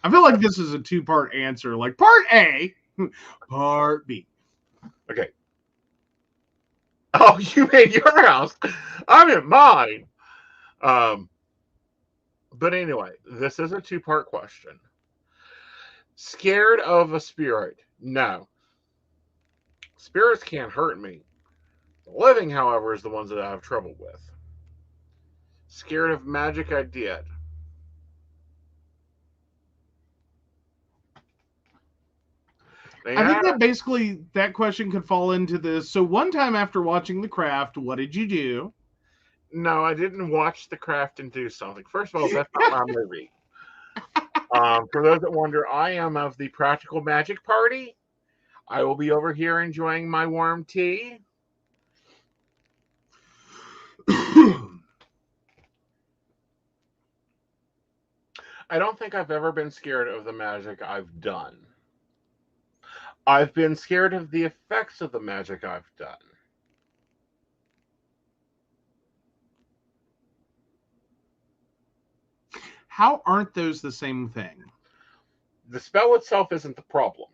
I feel like this is a two-part answer. Like part A, part B. Okay. Oh, you made your house. I'm in mine. But anyway, this is a two-part question. Scared of a spirit? No. Spirits can't hurt me. The living, however, is the ones that I have trouble with. Scared of magic? I did. I think that basically that question could fall into this. So one time after watching The Craft, what did you do? No, I didn't watch The Craft and do something. First of all, that's not my movie. For those that wonder, I am of the Practical Magic Party. I will be over here enjoying my warm tea. I don't think I've ever been scared of the magic I've done. I've been scared of the effects of the magic I've done. How aren't those the same thing? The spell itself isn't the problem.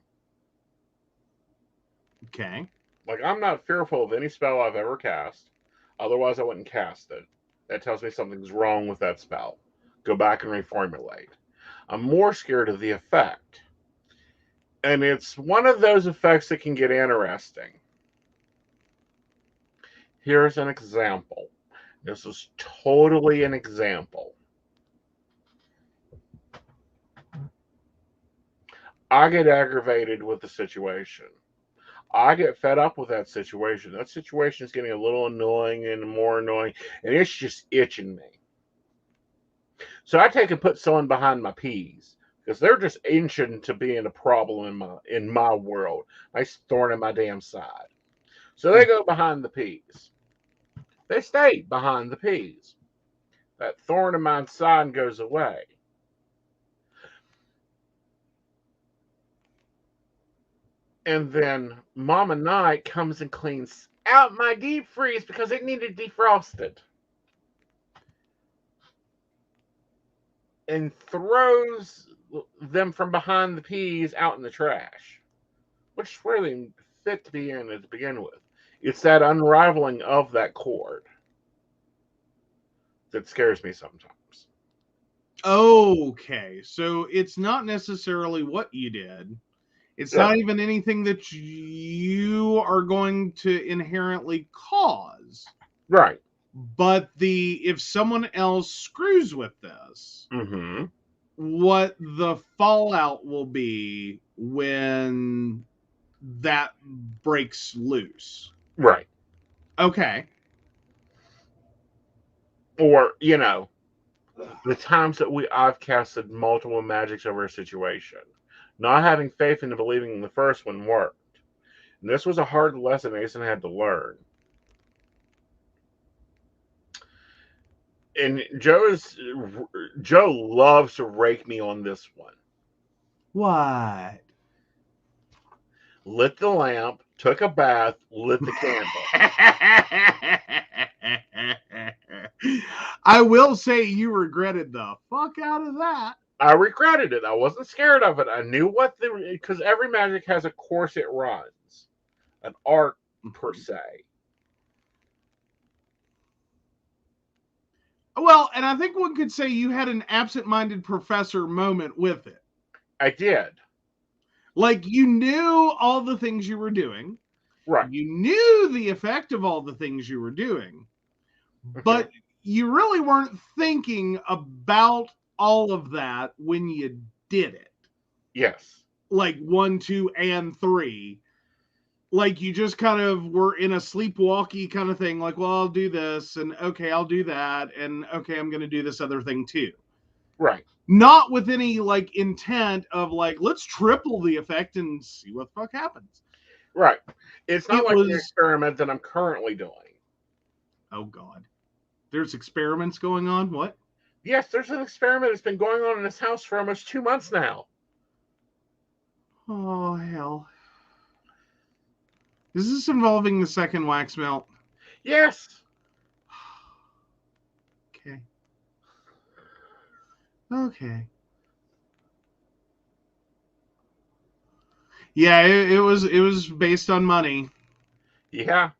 Okay. Like, I'm not fearful of any spell I've ever cast. Otherwise, I wouldn't cast it. That tells me something's wrong with that spell. Go back and reformulate. I'm more scared of the effect. And it's one of those effects that can get interesting. Here's an example. This is totally an example. I get aggravated with the situation. I get fed up with that situation. That situation is getting a little annoying and more annoying, and it's just itching me. So I take and put someone behind my peas because they're just itching to be in a problem in my world. Nice thorn in my damn side. So they go behind the peas. They stay behind the peas. That thorn in my side goes away. And then Mama Night comes and cleans out my deep freeze because it needed defrosted. And throws them from behind the peas out in the trash. Which is where they fit to be in to begin with. It's that unraveling of that cord that scares me sometimes. Okay. So it's not necessarily what you did. It's not even anything that you are going to inherently cause. Right. But if someone else screws with this, what the fallout will be when that breaks loose. Right. Okay. Or, The times that I've casted multiple magics over a situation. Not having faith and believing in the first one worked. And this was a hard lesson Aeson had to learn. And Joe loves to rake me on this one. What? Lit the lamp, took a bath, lit the candle. I will say you regretted the fuck out of that. I regretted it. I wasn't scared of it. I knew because every magic has a course it runs, an arc per se. Well, and I think one could say you had an absent-minded professor moment with it. I did. Like, you knew all the things you were doing. Right. You knew the effect of all the things you were doing. But you really weren't thinking about all of that when you did it. Yes. Like 1, 2, and 3. Like, you just kind of were in a sleepwalky kind of thing. Like, well, I'll do this, and okay, I'll do that, and okay, I'm going to do this other thing too. Right. Not with any, like, intent of, like, let's triple the effect and see what the fuck happens. Right. It's not like the experiment that I'm currently doing. Oh, God. There's experiments going on? What? Yes, there's an experiment that's been going on in this house for almost 2 months now. Oh, hell. Is this involving the second wax melt? Yes. Okay. Okay. Yeah, it was based on money. Yeah.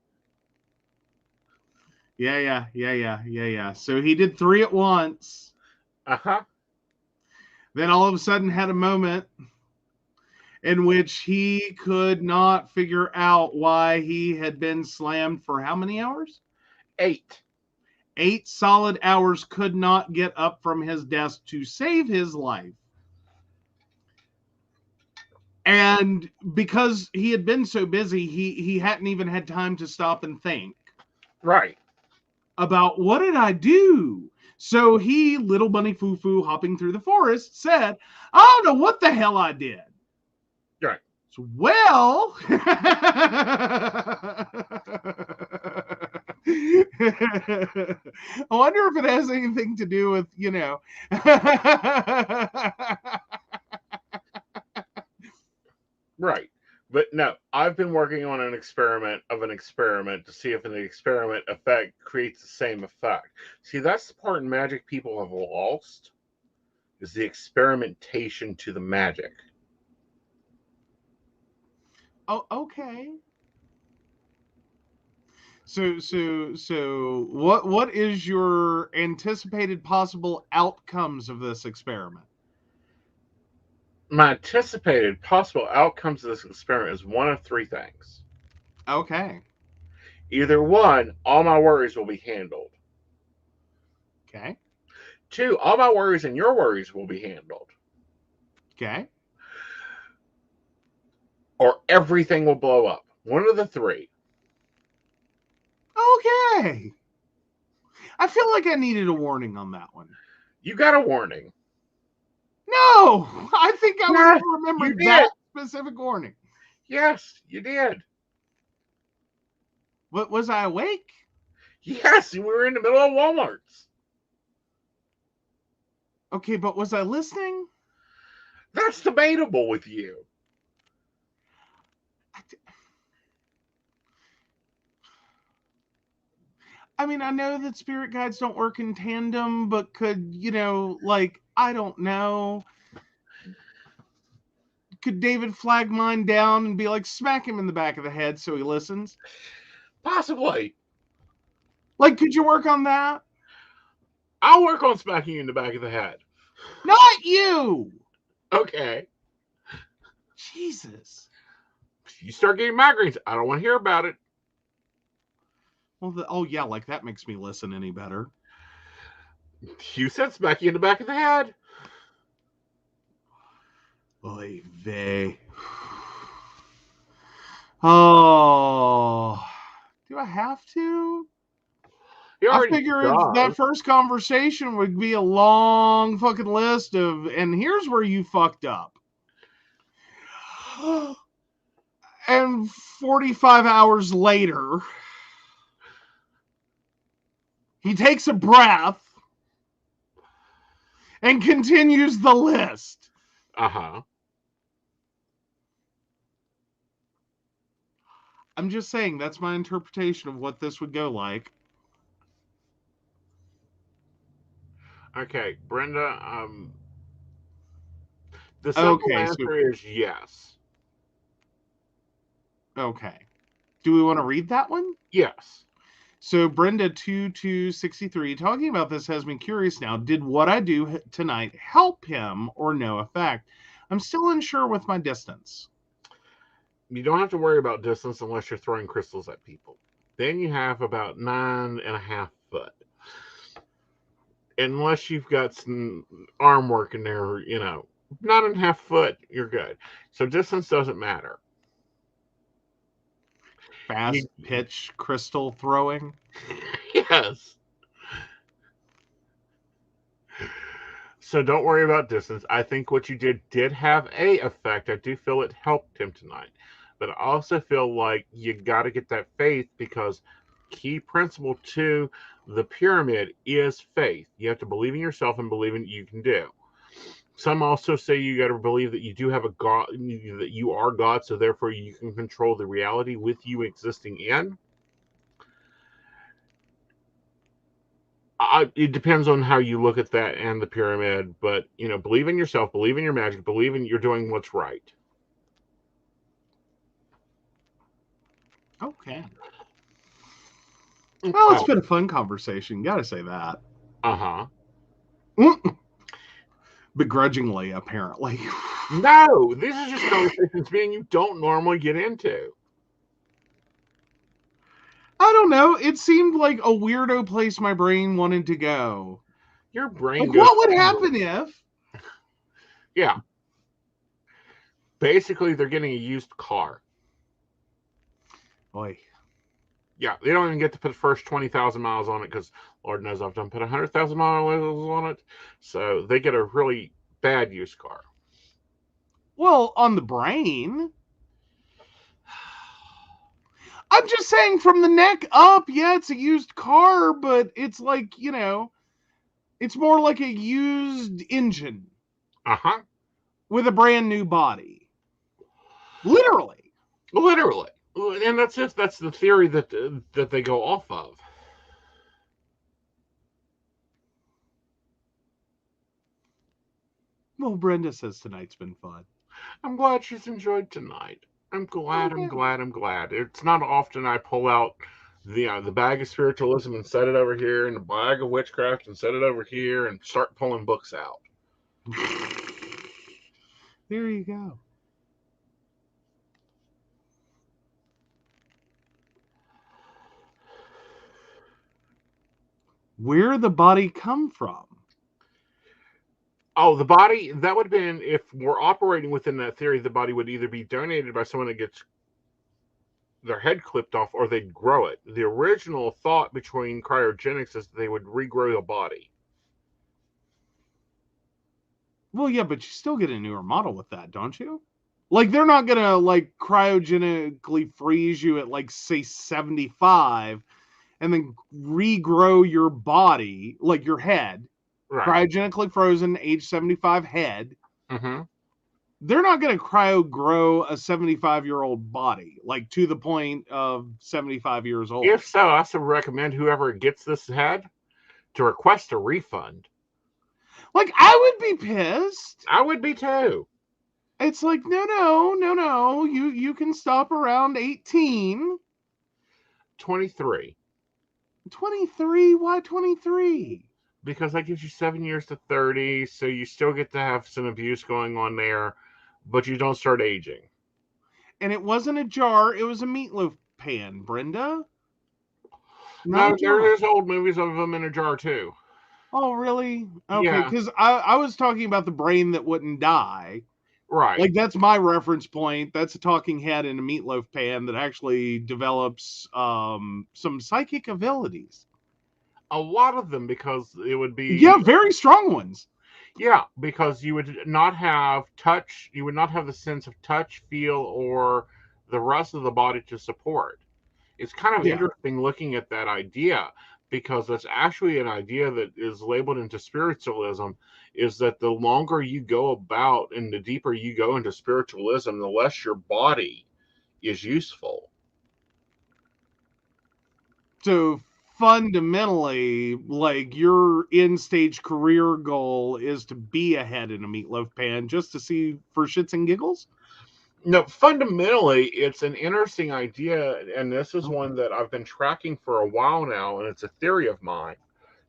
Yeah. So he did 3 at once. Uh-huh. Then all of a sudden had a moment in which he could not figure out why he had been slammed for how many hours? 8. 8 solid hours, could not get up from his desk to save his life. And because he had been so busy, he hadn't even had time to stop and think. Right. About what did I do? So he, little bunny foo-foo hopping through the forest, said, I don't know what the hell I did. Right. So, well, I wonder if it has anything to do with, Right. But no, I've been working on an experiment to see if an experiment effect creates the same effect. See, that's the part in magic people have lost, is the experimentation to the magic. Oh, okay. So what is your anticipated possible outcomes of this experiment? My anticipated possible outcomes of this experiment is one of 3 things. Okay. Either 1, all my worries will be handled. Okay. 2, all my worries and your worries will be handled. Okay. Or everything will blow up. One of the 3. Okay. I feel like I needed a warning on that one. You got a warning. No, I think I would remember that specific warning. Yes, you did. What, was I awake? Yes, we were in the middle of Walmart's. Okay, but was I listening? That's debatable with you. I mean, I know that spirit guides don't work in tandem, but could, like, I don't know. Could David flag mine down and be like, smack him in the back of the head so he listens? Possibly. Like, could you work on that? I'll work on smacking you in the back of the head. Not you! Okay. Jesus. You start getting migraines, I don't want to hear about it. Well, yeah, like that makes me listen any better. You said smack you in the back of the head. Oy vey. Oh. Do I have to? He I already figure that does. first conversation would be a long fucking list of, and here's where you fucked up. And 45 hours later, he takes a breath and continues the list. Uh-huh. I'm just saying that's my interpretation of what this would go like. Okay, Brenda, the simple Okay, so answer is yes. okay. Do we want to read that one? Yes. So Brenda 2263 talking about this has me curious now. Did what I do tonight help him or no effect? I'm still unsure with my distance. You don't have to worry about distance unless you're throwing crystals at people. Then you have about 9.5 foot. Unless you've got some arm work in there, 9.5 foot, you're good. So distance doesn't matter. Fast pitch crystal throwing. Yes. So don't worry about distance. I think what you did have a effect. I do feel it helped him tonight. But I also feel like you got to get that faith, because key principle to the pyramid is faith. You have to believe in yourself and believe in what you can do. Some also say you got to believe that you do have a God, that you are God, so therefore you can control the reality with you existing in. It depends on how you look at that and the pyramid, but believe in yourself, believe in your magic, believe in you're doing what's right. Okay. Well, it's been a fun conversation. Gotta say that. Uh-huh. Begrudgingly, apparently. No, these are just conversations me and you don't normally get into. I don't know. It seemed like a weirdo place my brain wanted to go. Your brain Like, goes. what would happen if? Yeah. Basically, they're getting a used car. Boy. Yeah, they don't even get to put the first 20,000 miles on it, because Lord knows I've done put 100,000 miles on it. So they get a really bad used car. Well, on the brain. I'm just saying, from the neck up, yeah, it's a used car, but it's like, it's more like a used engine. Uh-huh. With a brand new body. Literally. Literally. And that's the theory that they go off of. Well, Brenda says tonight's been fun. I'm glad she's enjoyed tonight. I'm glad. It's not often I pull out the bag of spiritualism and set it over here, and the bag of witchcraft and set it over here, and start pulling books out. There you go. Where the body come from? Oh, the body, that would have been, if we're operating within that theory, the body would either be donated by someone that gets their head clipped off, or they'd grow it. The original thought between cryogenics is that they would regrow the body. Well, yeah, but you still get a newer model with that, don't you? Like, they're not going to, cryogenically freeze you at, say, 75 and then regrow your body, like your head. Right. Cryogenically frozen, age 75 head. Mm-hmm. They're not going to cryo grow a 75-year-old body, to the point of 75 years old. If so, I also recommend whoever gets this head to request a refund. I would be pissed. I would be too. It's like, no. You can stop around 18. 23. 23? Why 23? Because that gives you 7 years to 30, so you still get to have some abuse going on there, but you don't start aging. And it wasn't a jar, it was a meatloaf pan, Brenda. No, there's old movies of them in a jar too. Oh, really? Okay, because I was talking about the brain that wouldn't die. Right. That's my reference point. That's a talking head in a meatloaf pan that actually develops some psychic abilities. A lot of them, because it would be Yeah, very strong ones. yeah, because you would not have touch, you would not have the sense of touch, feel, or the rest of the body to support. It's kind of Yeah. interesting looking at that idea, because that's actually an idea that is labeled into spiritualism, is that the longer you go about and the deeper you go into spiritualism, the less your body is useful. So fundamentally, like your end stage career goal is to be a head in a meatloaf pan just to see for shits and giggles? No, fundamentally, it's an interesting idea, and this is Okay. one that I've been tracking for a while now, and it's a theory of mine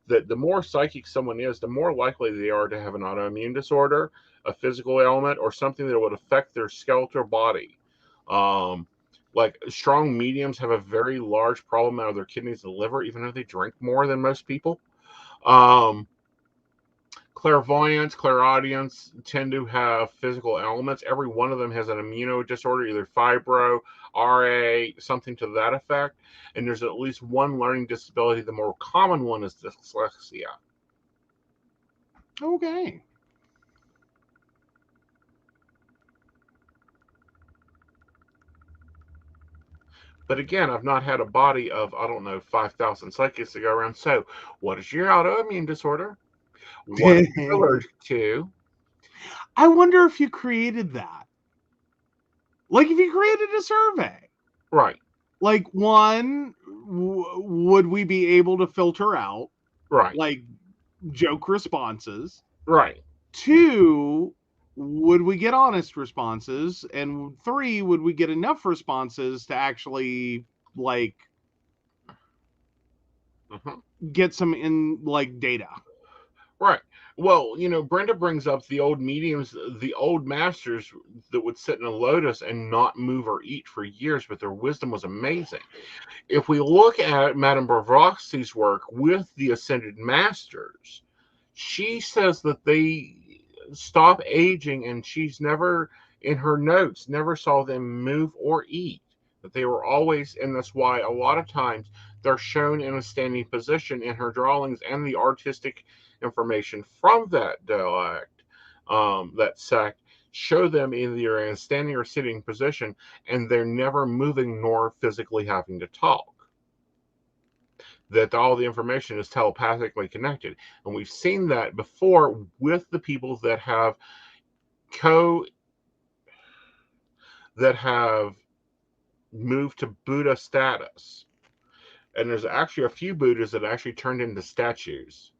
that the more psychic someone is, the more likely they are to have an autoimmune disorder, a physical ailment, or something that would affect their skeletal body. Um, like strong mediums have a very large problem out of their kidneys and liver, even though they drink more than most people. Um, Clairvoyance, clairaudience tend to have physical ailments. Every one of them has an immuno disorder, either fibro, RA, something to that effect. And there's at least one learning disability. The more common one is dyslexia. Okay. But again, I've not had a body of, I don't know, 5,000 psychics to go around. So, what is your autoimmune disorder? What are you allergic to? I wonder if you created that. Like if you created a survey. Right, Like one, would we be able to filter out right, like joke responses? right. 2, would we get honest responses? And 3, would we get enough responses to actually like Mhm. get some in like data? Right. Well, Brenda brings up the old mediums, the old masters that would sit in a lotus and not move or eat for years, but their wisdom was amazing. If we look at Madame Blavatsky's work with the ascended masters, she says that they stop aging, and she's never, in her notes, never saw them move or eat. That they were always, and that's why a lot of times they're shown in a standing position in her drawings, and the artistic information from that dialect, that sect, show them either in a standing or sitting position, and they're never moving nor physically having to talk. That all the information is telepathically connected. And we've seen that before with the people that have co that have moved to Buddha status. And there's actually a few Buddhas that actually turned into statues.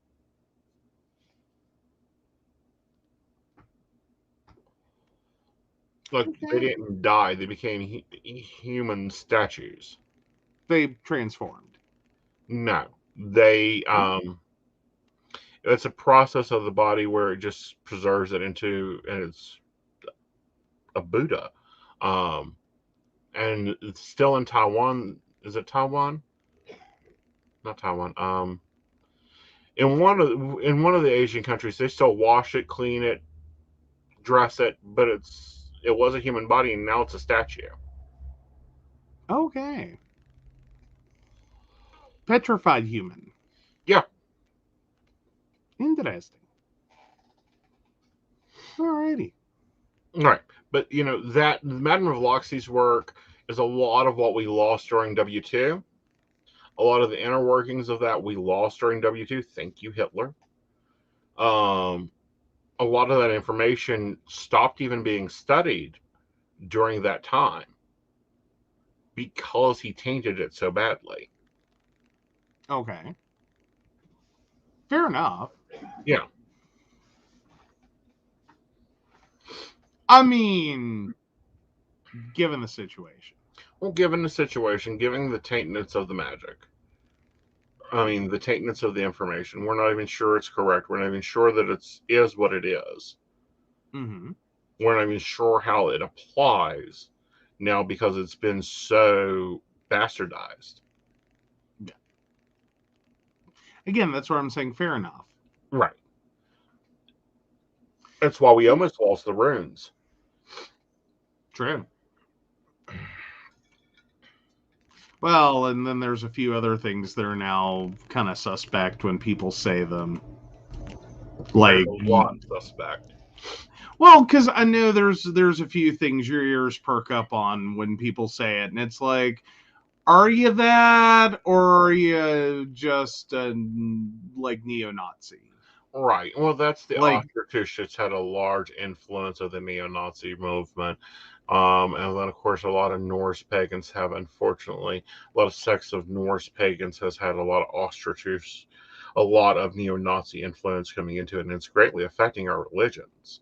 Like they Okay. didn't die, they became human statues. They transformed. No. They it's a process of the body where it just preserves it into, and it's a Buddha. Um and it's still in Taiwan. Is it Taiwan? Not Taiwan. In one of the Asian countries, they still wash it, clean it, dress it, but it was a human body, and now it's a statue. Okay. Petrified human. Yeah, Interesting. Alrighty. right. But that Madame of Loxley's work is a lot of what we lost during W2. A lot of the inner workings of that we lost during W2. Thank you, Hitler. Um, a lot of that information stopped even being studied during that time because he tainted it so badly. Okay. Fair enough. Yeah. I mean, given the situation. Well, given the situation, given the taintness of the magic, I mean, the taintness of the information, we're not even sure it's correct. We're not even sure that is what it is. Mm-hmm. We're not even sure how it applies now because it's been so bastardized. Yeah. Again, that's where I'm saying fair enough. Right. That's why we almost lost the runes. True. Well, and then there's a few other things that are now kind of suspect when people say them. There's Like, a lot suspect. well, because I know there's a few things your ears perk up on when people say it, and it's like, are you that, or are you just like neo-Nazi? Right. Well, that's the Like, Ostratists had a large influence of the neo-Nazi movement. And then, of course, a lot of Norse pagans have, unfortunately, a lot of sects of Norse pagans has had a lot of Ostratists, a lot of neo-Nazi influence coming into it, and it's greatly affecting our religions.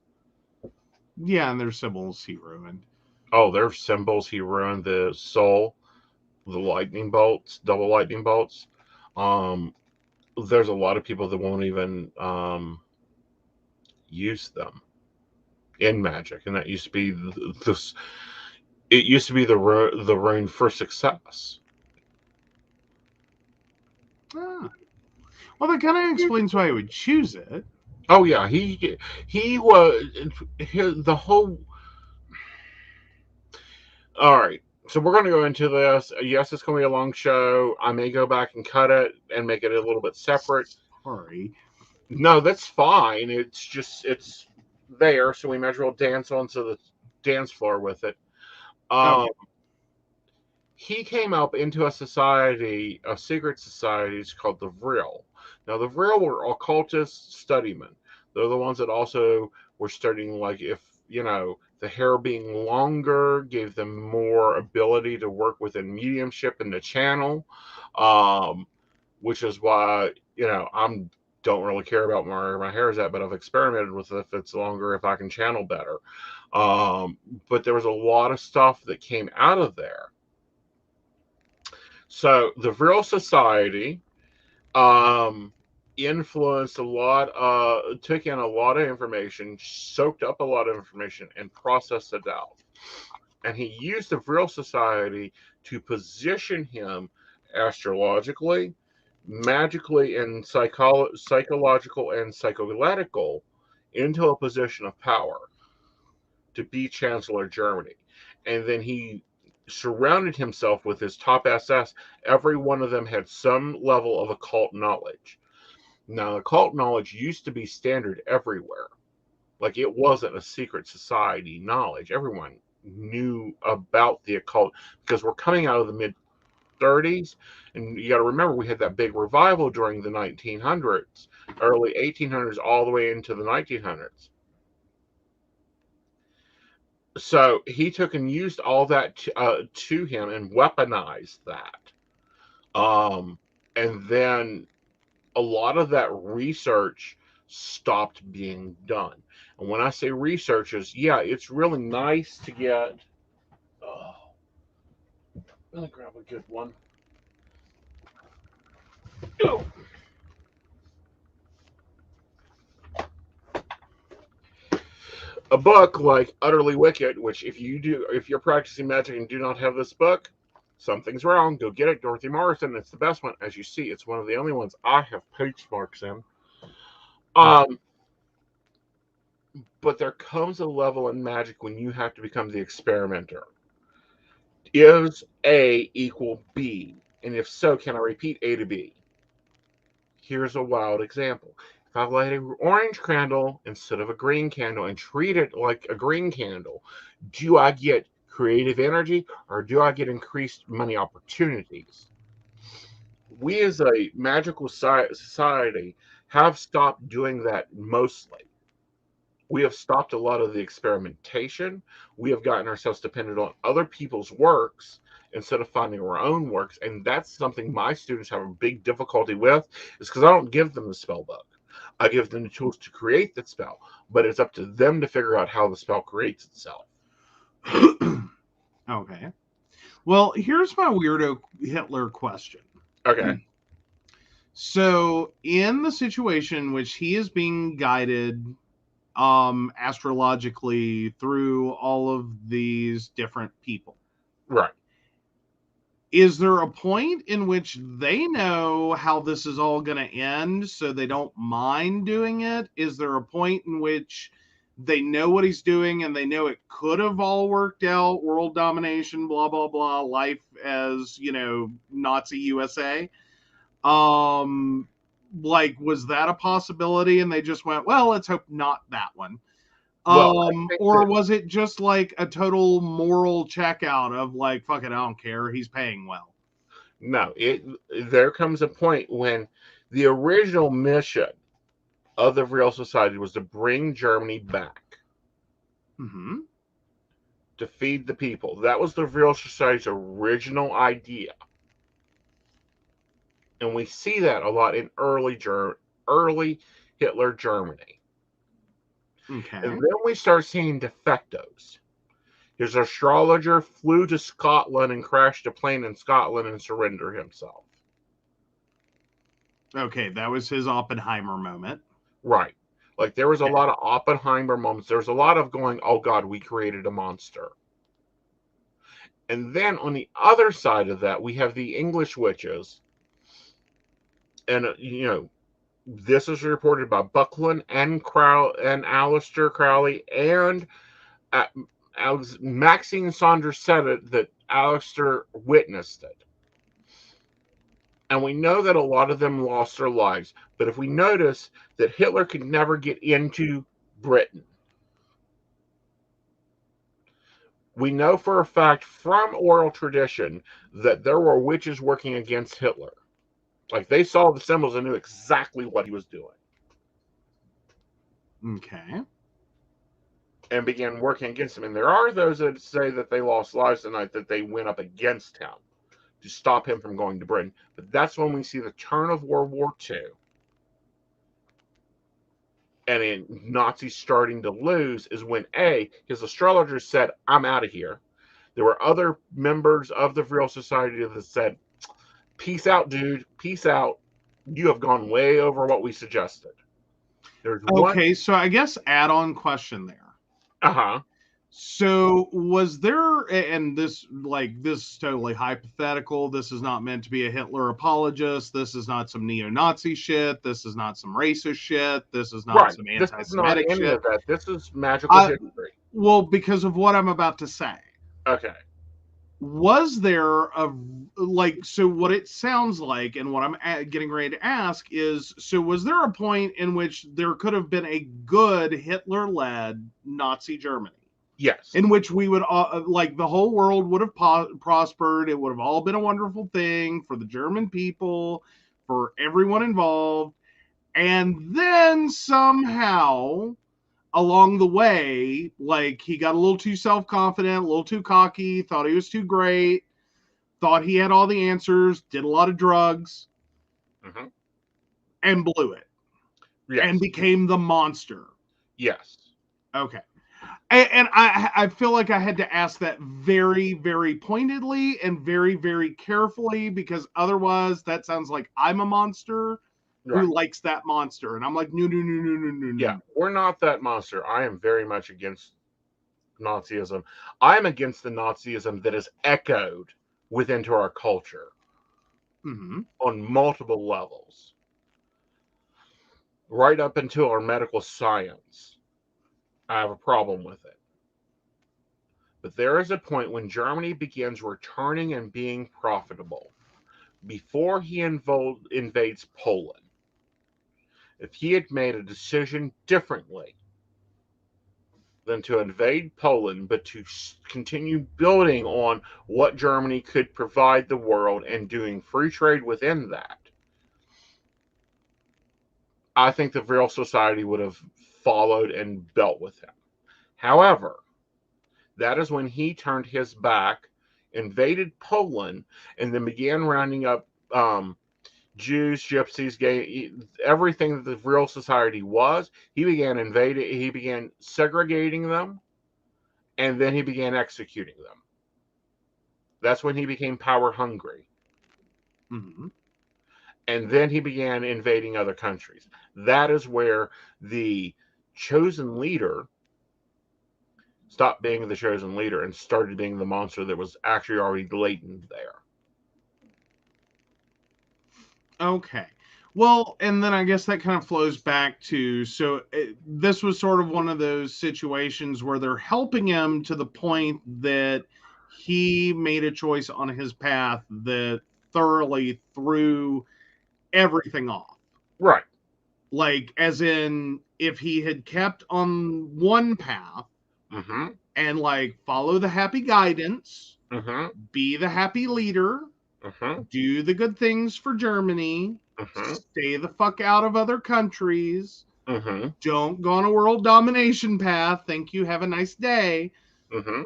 yeah, and their symbols he ruined. Oh, their symbols, he ruined the soul, the lightning bolts, double lightning bolts. Um, there's a lot of people that won't even use them in magic, and that used to be this. It used to be the rune for success. Ah. Well, that kind of explains why I would choose it. Oh yeah, he was the whole. All right, so we're going to go into this. Yes, it's going to be a long show. I may go back and cut it and make it a little bit separate. Sorry. No, that's fine. It's just it's there, so we might as well dance onto the dance floor with it. Um, Okay. he came up into a society, a secret society called the Vril. Now, the Vril were occultist studymen. They're the ones that also were studying, like, if, the hair being longer gave them more ability to work within mediumship and the channel, which is why, I'm don't really care about where my hair is at, but I've experimented with it if it's longer, if I can channel better. But there was a lot of stuff that came out of there. So the Vril Society influenced a lot, took in a lot of information, soaked up a lot of information, and processed it out. And he used the Vril Society to position him astrologically, magically, and psychological and psycholytical into a position of power to be Chancellor of Germany. And then he surrounded himself with his top SS. Every one of them had some level of occult knowledge. Now, occult knowledge used to be standard everywhere. Like, it wasn't a secret society knowledge. Everyone knew about the occult because we're coming out of the mid 30s. And you got to remember, we had that big revival during the 1900s, early 1800s, all the way into the 1900s. So he took and used all that to him and weaponized that. And then a lot of that research stopped being done. And when I say research, is it's really nice to get. Oh, let me grab a good one. Oh. A book like Utterly Wicked, which if you're practicing magic and do not have this book, something's wrong. Go get it, Dorothy Morrison. It's the best one. As you see, it's one of the only ones I have page marks in. But there comes a level in magic when you have to become the experimenter. Is A equal B? And if so, can I repeat A to B? Here's a wild example. If I light an orange candle instead of a green candle and treat it like a green candle, do I get creative energy or do I get increased money opportunities? We as a magical society have stopped doing that mostly. We have stopped a lot of the experimentation. We have gotten ourselves dependent on other people's works instead of finding our own works. And that's something my students have a big difficulty with, is because I don't give them the spell book. I give them the tools to create the spell, but it's up to them to figure out how the spell creates itself. Okay. Well, here's my weirdo Hitler question. Okay. So, in the situation in which he is being guided astrologically through all of these different people, Right. is there a point in which they know how this is all going to end so they don't mind doing it? Is there a point in which They know what he's doing, and they know it could have all worked out. World domination, blah blah blah. Life as Nazi USA. Like, was that a possibility? And they just went, well, let's hope not that one. Well, I think Or that was it just like a total moral checkout of like, fuck it, I don't care. He's paying well. no, there comes a point when the original mission of the Real Society was to bring Germany back, Mm-hmm. to feed the people. That was the Real Society's original idea. And we see that a lot in early Hitler Germany. Okay. And then we start seeing defectos. His astrologer flew to Scotland and crashed a plane in Scotland and surrendered himself. Okay, that was his Oppenheimer moment. Right. Like, there was a lot of Oppenheimer moments. There was a lot of going, oh God, we created a monster. And then on the other side of that, we have the English witches. And, this is reported by Buckland and Aleister Crowley, and Maxine Saunders said it, that Aleister witnessed it. And we know that a lot of them lost their lives. But if we notice that Hitler could never get into Britain, we know for a fact from oral tradition that there were witches working against Hitler. Like, they saw the symbols and knew exactly what he was doing. Okay. And began working against him. And there are those that say that they lost lives tonight, that they went up against him to stop him from going to Britain. But that's when we see the turn of World War II. And in Nazis starting to lose is when his astrologer said, I'm out of here. There were other members of the Real Society that said, peace out, dude. Peace out. You have gone way over what we suggested. There's Okay, so I guess add-on question there. Uh-huh. So was there, and this is totally hypothetical, this is not meant to be a Hitler apologist, this is not some neo-Nazi shit, this is not some racist shit, this is not some anti-Semitic shit. Of that. This is magical history. Well, because of what I'm about to say. Okay. Was there so what it sounds like, and what I'm getting ready to ask is, so was there a point in which there could have been a good Hitler-led Nazi Germany? Yes. In which we would, the whole world would have prospered. It would have all been a wonderful thing for the German people, for everyone involved. And then somehow, along the way, like, he got a little too self-confident, a little too cocky, thought he was too great, thought he had all the answers, did a lot of drugs, and blew it. Yes. And became the monster. Yes. Okay. And I feel like I had to ask that very, very pointedly and very, very carefully, because otherwise that sounds like I'm a monster who likes that monster. And I'm like, no. Yeah, we're not that monster. I am very much against Nazism. I'm against the Nazism that is echoed within our culture on multiple levels. Right up until our medical science. I have a problem with it. But there is a point when Germany begins returning and being profitable before he invades Poland. If he had made a decision differently than to invade Poland, but to continue building on what Germany could provide the world and doing free trade within that, I think the Real Society would have followed and dealt with him. However, that is when he turned his back, invaded Poland, and then began rounding up Jews, gypsies, gay, everything that the Real Society was. He began segregating them, and then he began executing them. That's when he became power hungry. And then he began invading other countries. That is where the chosen leader stopped being the chosen leader and started being the monster that was actually already latent there. Okay. Well, and then I guess that kind of flows back to, this was sort of one of those situations where they're helping him to the point that he made a choice on his path that thoroughly threw everything off. Right. Like, as in, if he had kept on one path Mm-hmm. and, like, follow the happy guidance, Mm-hmm. be the happy leader, Mm-hmm. do the good things for Germany, Mm-hmm. stay the fuck out of other countries, Mm-hmm. don't go on a world domination path, thank you, have a nice day, Mm-hmm.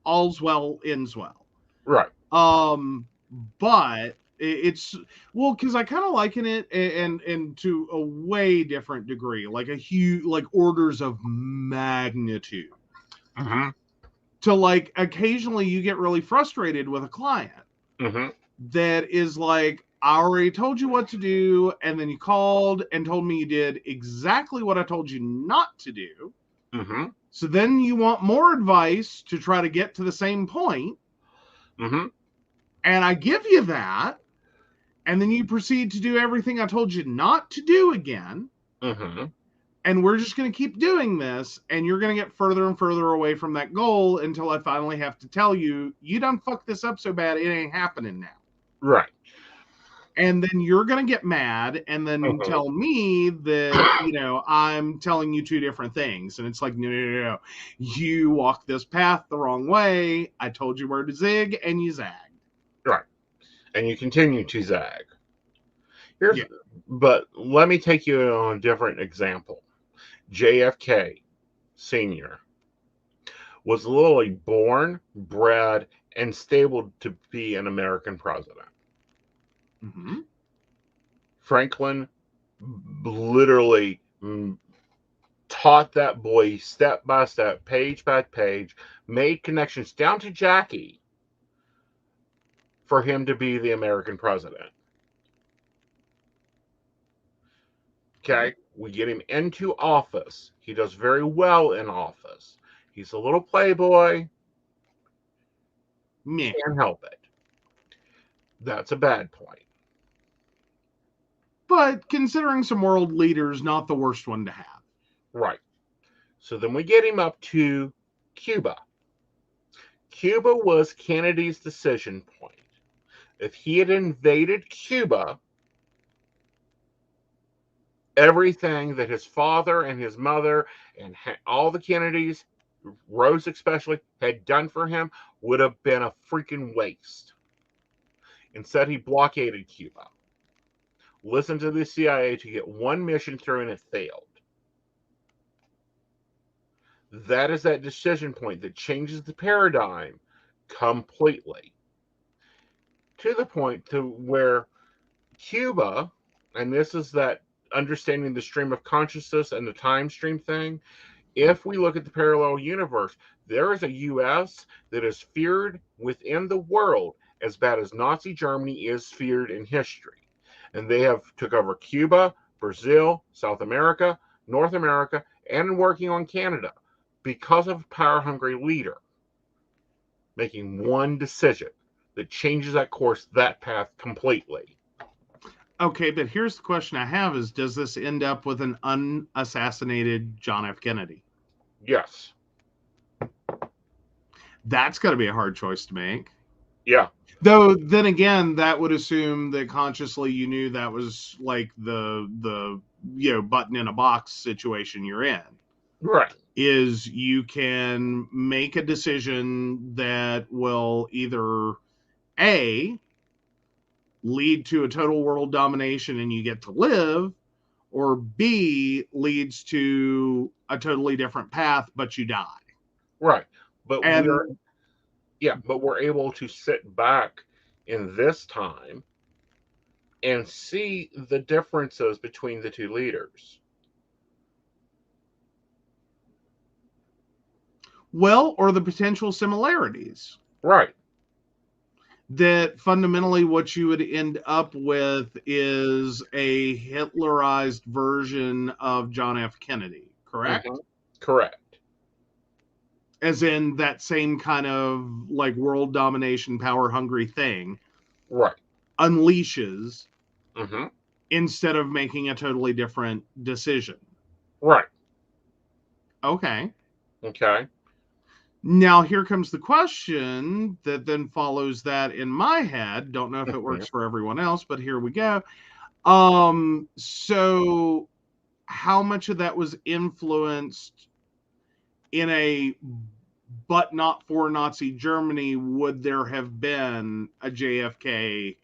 all's well ends well. Right. But it's, well, because I kind of liken it, and to a way different degree, like a huge, like orders of magnitude, Mm-hmm. to, like, occasionally you get really frustrated with a client Mm-hmm. that is like, I already told you what to do, and then you called and told me you did exactly what I told you not to do. Mm-hmm. So then you want more advice to try to get to the same point. Mm-hmm. And I give you that. And then you proceed to do everything I told you not to do again. Mm-hmm. And we're just going to keep doing this. And you're going to get further and further away from that goal until I finally have to tell you, you done fucked this up so bad, it ain't happening now. Right. And then you're going to get mad and then tell me that, I'm telling you two different things. And it's like, no. You walked this path the wrong way. I told you where to zig and you zagged. Right. And you continue to zag. Yeah. But let me take you on a different example. JFK Sr. was literally born, bred, and stable to be an American president. Mm-hmm. Franklin literally taught that boy step by step, page by page, made connections down to Jackie for him to be the American president. Okay, we get him into office. He does very well in office. He's a little playboy. Meh. Can't help it. That's a bad point. But considering some world leaders, not the worst one to have. Right. So then we get him up to Cuba. Cuba was Kennedy's decision point. If he had invaded Cuba, everything that his father and his mother and all the Kennedys, Rose especially, had done for him would have been a freaking waste. Instead, he blockaded Cuba. Listened to the CIA to get one mission through and it failed. That is that decision point that changes the paradigm completely. To the point to where Cuba, and this is that understanding the stream of consciousness and the time stream thing, if we look at the parallel universe, there is a U.S. that is feared within the world as bad as Nazi Germany is feared in history. And they have took over Cuba, Brazil, South America, North America, and working on Canada because of a power-hungry leader making one decision that changes that course, that path completely. Okay, but here's the question I have is, does this end up with an unassassinated John F. Kennedy? Yes. That's got to be a hard choice to make. Yeah. Though, then again, that would assume that consciously you knew that was like the button in a box situation you're in. Right. Is you can make a decision that will either A, lead to a total world domination and you get to live, or B, leads to a totally different path, but you die. Right. But And we're able to sit back in this time and see the differences between the two leaders. well, or the potential similarities. Right. That fundamentally what you would end up with is a Hitlerized version of John F. Kennedy, correct? Mm-hmm. Correct. As in that same kind of like world domination, power hungry thing. Right. Unleashes Mm-hmm. instead of making a totally different decision. Right. Okay. Okay. Now, here comes the question that then follows that in my head. Don't know if it Mm-hmm. works for everyone else, but here we go. So how much of that was influenced in a but not for Nazi Germany would there have been a JFK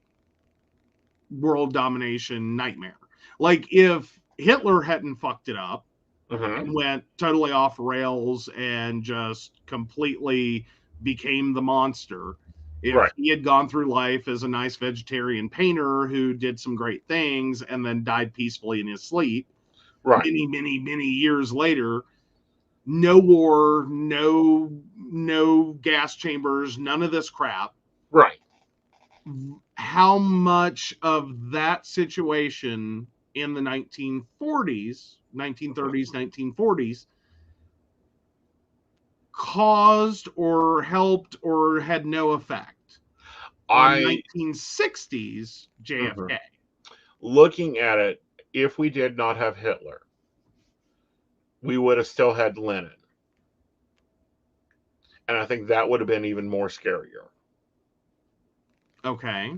world domination nightmare? Like if Hitler hadn't fucked it up Mm-hmm. and went totally off rails and just completely became the monster, if Right. he had gone through life as a nice vegetarian painter who did some great things and then died peacefully in his sleep, Right. many years later, no war, no gas chambers, none of this crap. Right. How much of that situation in the 1940s, 1930s, 1940s caused or helped or had no effect on I 1960s mhm. JFK? Looking at it, if we did not have Hitler, we would have still had Lenin. And I think that would have been even more scarier. Okay.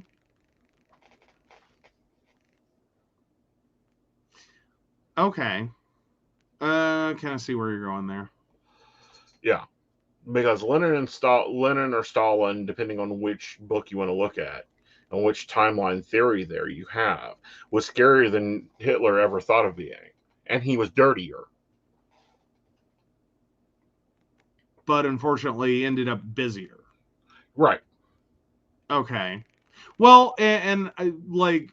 Okay. Can I see where you're going there? Yeah. Because Lenin or Stalin, depending on which book you want to look at, and which timeline theory there you have, was scarier than Hitler ever thought of being. And he was dirtier. But unfortunately ended up busier. Right. Okay. Well, and I, like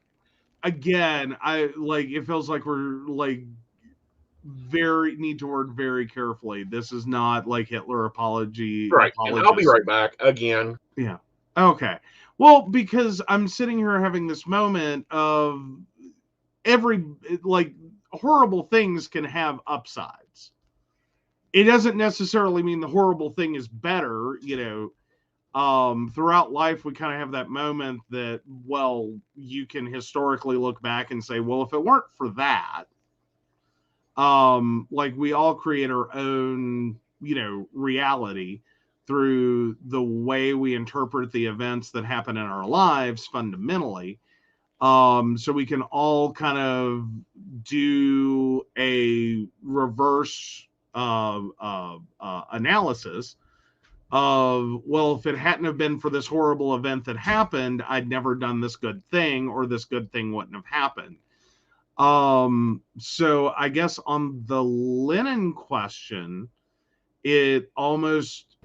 again, I like it feels like we're like need to word very carefully. This is not like Hitler Right. And I'll be apologist. right back again. Yeah. Okay. Well, because I'm sitting here having this moment of every like horrible things can have upsides. It doesn't necessarily mean the horrible thing is better, you know. Throughout life we kind of have that moment that, well, you can historically look back and say, well, if it weren't for that, like we all create our own, you know, reality through the way we interpret the events that happen in our lives fundamentally. So we can all kind of do a reverse analysis of, well, if it hadn't have been for this horrible event that happened, I'd never done this good thing, or this good thing wouldn't have happened. So I guess on the Lenin question, it almost,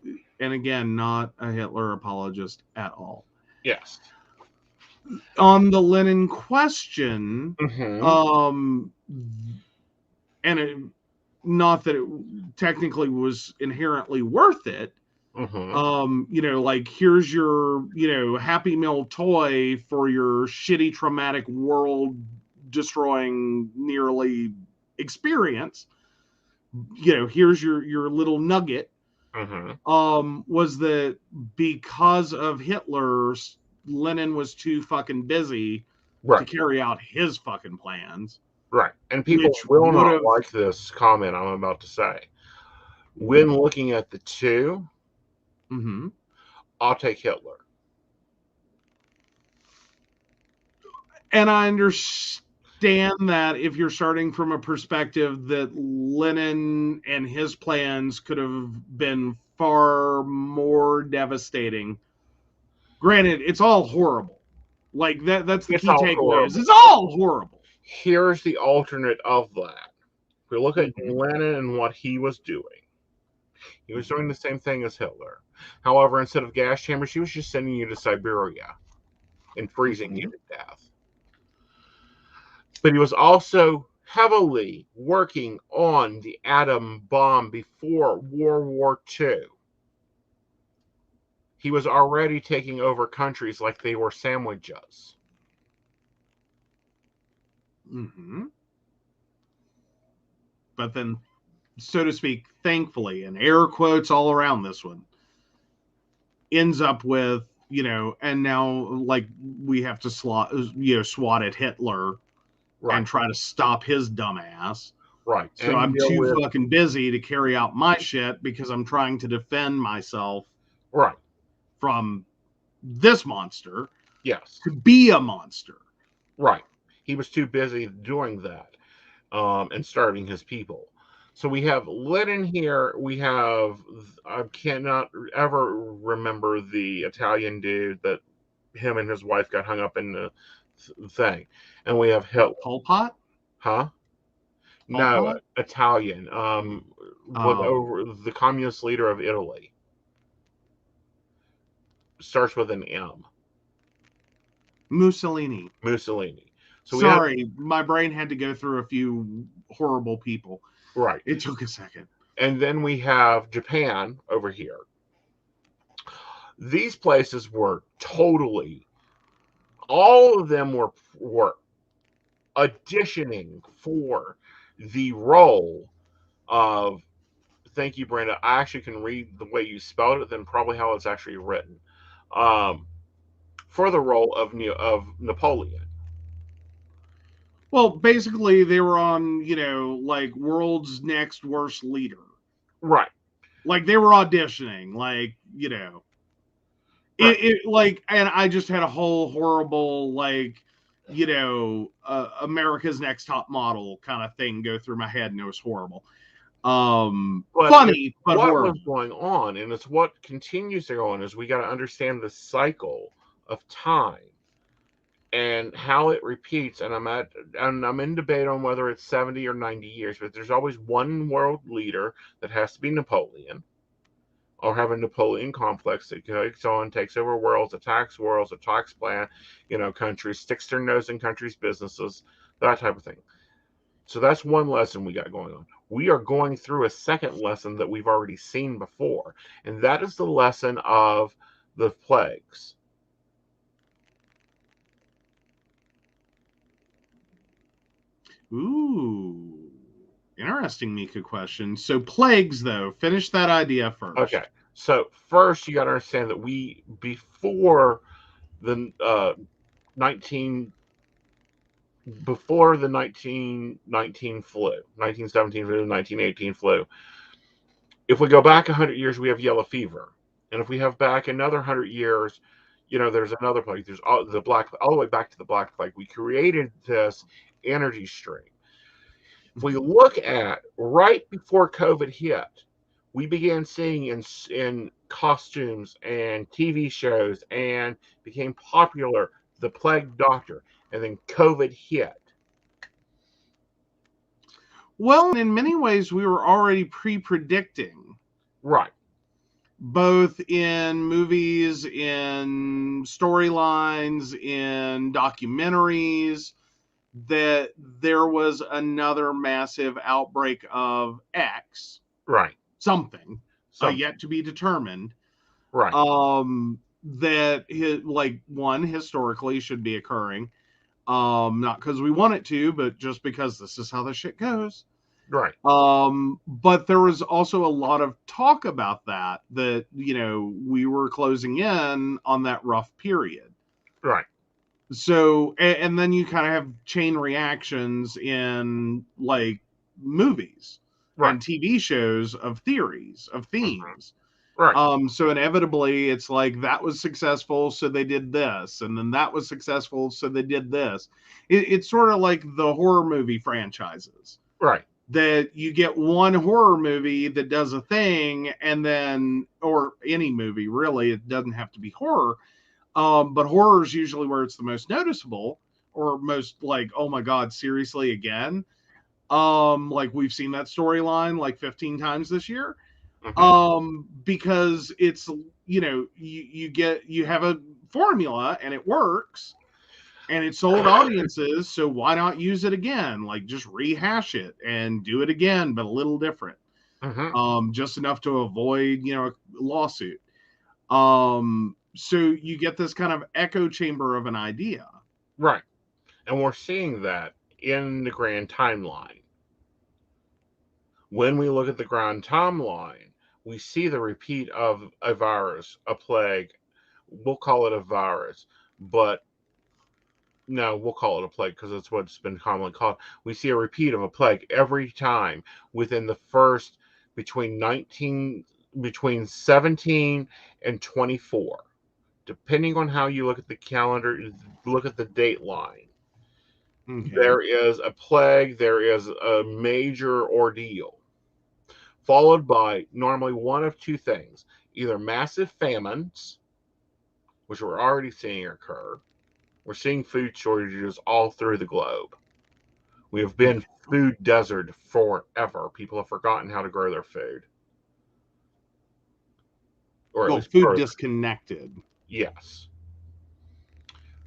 and again, not a Hitler apologist at all. Yes. On the Lenin question, Mm-hmm. and it, not that it technically was inherently worth it. Mm-hmm. You know, like here's your, you know, Happy Meal toy for your shitty, traumatic, world destroying, nearly experience. You know, here's your little nugget. Mm-hmm. Was that because of Hitler, Lenin was too fucking busy to Right. carry out his fucking plans, Right. And people which will would not have. like this comment I'm about to say. When looking at the two, Mm-hmm. I'll take Hitler. And I understand that if you're starting from a perspective that Lenin and his plans could have been far more devastating. Granted, it's all horrible. Like that's the It's key all takeaway is horrible. it's all horrible. Here's the alternate of that. If we look at Mm-hmm. Lenin and what he was doing, he was doing the same thing as Hitler. However, instead of gas chambers, he was just sending you to Siberia and freezing you Mm-hmm. to death. But he was also heavily working on the atom bomb before World War II. He was already taking over countries like they were sandwiches. Mm-hmm. But then, so to speak, thankfully, and air quotes all around this one, ends up with, and now like we have to swat at Hitler Right. and try to stop his dumb ass. Right. So And I'm deal too with fucking busy to carry out my shit because I'm trying to defend myself right. from this monster Yes. to be a monster. Right. He was too busy doing that, and starving his people. So we have lit in here. We have, I cannot ever remember the Italian dude that him and his wife got hung up in the thing. And we have Hitler. Pol Pot? Huh? Pol No, Pot? Italian. Was Oh, over the communist leader of Italy. Starts with an M. Mussolini. Mussolini. So we have Sorry, my brain had to go through a few horrible people. right. It took a second. And then we have Japan over here. These places were totally, all of them were auditioning for the role of, thank you, Brenda. I actually can read the way you spelled it than probably how it's actually written. For the role of Napoleon. Well, basically, they were on, like world's next worst leader. Right. Like they were auditioning, like, Right. and I just had a whole horrible, like, America's Next Top Model kind of thing go through my head, and it was horrible. But Funny, but what horrible. was going on, and it's what continues to go on, is we got to understand the cycle of time and how it repeats. And I'm in debate on whether it's 70 or 90 years, but there's always one world leader that has to be Napoleon, or have a Napoleon complex that takes on, takes over worlds, attacks plan, countries, sticks their nose in countries' businesses, that type of thing. So that's one lesson we got going on. We are going through a second lesson that we've already seen before, and that is the lesson of the plagues. Ooh, interesting, Mika question. So plagues, though, finish that idea first. Okay, so first you got to understand that before the 1919 flu, 1917 flu, 1918 flu. If we go back 100 years, we have yellow fever, and if we have back another 100 years, there's another plague. There's all the way back to the Black Plague. We created this energy stream. If we look at right before COVID hit, we began seeing in costumes and TV shows and became popular the plague doctor, and then COVID hit. Well, in many ways, we were already pre-predicting. Right. Both in movies, in storylines, in documentaries, that there was another massive outbreak of X. Right. Something. Yet to be determined. Right. That historically should be occurring. Not because we want it to, but just because this is how the shit goes. Right. But there was also a lot of talk about that we were closing in on that rough period. Right. So, and then you kind of have chain reactions in like movies and TV shows of theories, of themes. Right. So inevitably it's like that was successful, so they did this, and then that was successful, so they did this. It's sort of like the horror movie franchises. Right. That you get one horror movie that does a thing, and then, or any movie really, it doesn't have to be horror. But horror is usually where it's the most noticeable, or most like, oh my God, seriously again. Like we've seen that storyline like 15 times this year. Because it's, you have a formula and it works and it sold audiences. So why not use it again? Like just rehash it and do it again, but a little different. Just enough to avoid, a lawsuit. So you get this kind of echo chamber of an idea. Right. And we're seeing that in the grand timeline. When we look at the grand timeline, we see the repeat of a virus, a plague, we'll call it a virus, but no, we'll call it a plague because that's what it's been commonly called. We see a repeat of a plague every time within the first between 17 and 24, depending on how you look at the calendar, look at the date line. Okay. There is a plague, there is a major ordeal, followed by normally one of two things: either massive famines, which we're already seeing occur. We're seeing food shortages all through the globe. We have been food desert forever. People have forgotten how to grow their food. Or at Well, least food part of it. disconnected. Yes.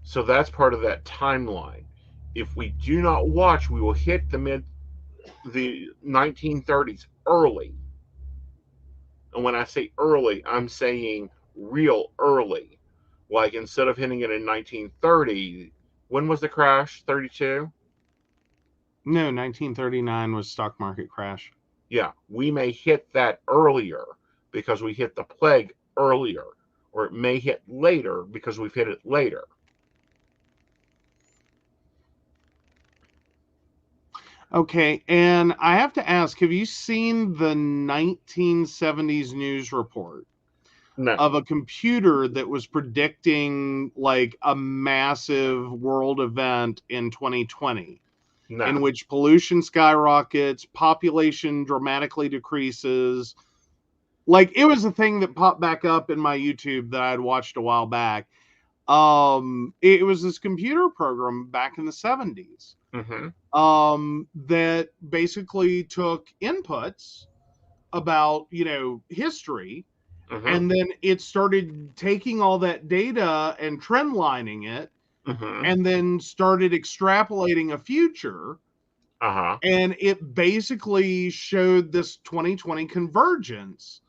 So that's part of that timeline. If we do not watch, we will hit the 1930s early. And when I say early, I'm saying real early. Like instead of hitting it in 1930, when was the crash? 32? No, 1939 was stock market crash. Yeah, we may hit that earlier because we hit the plague earlier, or it may hit later because we've hit it later. Okay, and I have to ask, have you seen the 1970s news report No, of a computer that was predicting like a massive world event in 2020 no. in which pollution skyrockets, population dramatically decreases? Like, it was a thing that popped back up in my YouTube that I had watched a while back. It was this computer program back in the 70s Mm-hmm. that basically took inputs about, history, Mm-hmm. and then it started taking all that data and trend lining it, Mm-hmm. and then started extrapolating a future, Uh-huh. and it basically showed this 2020 convergence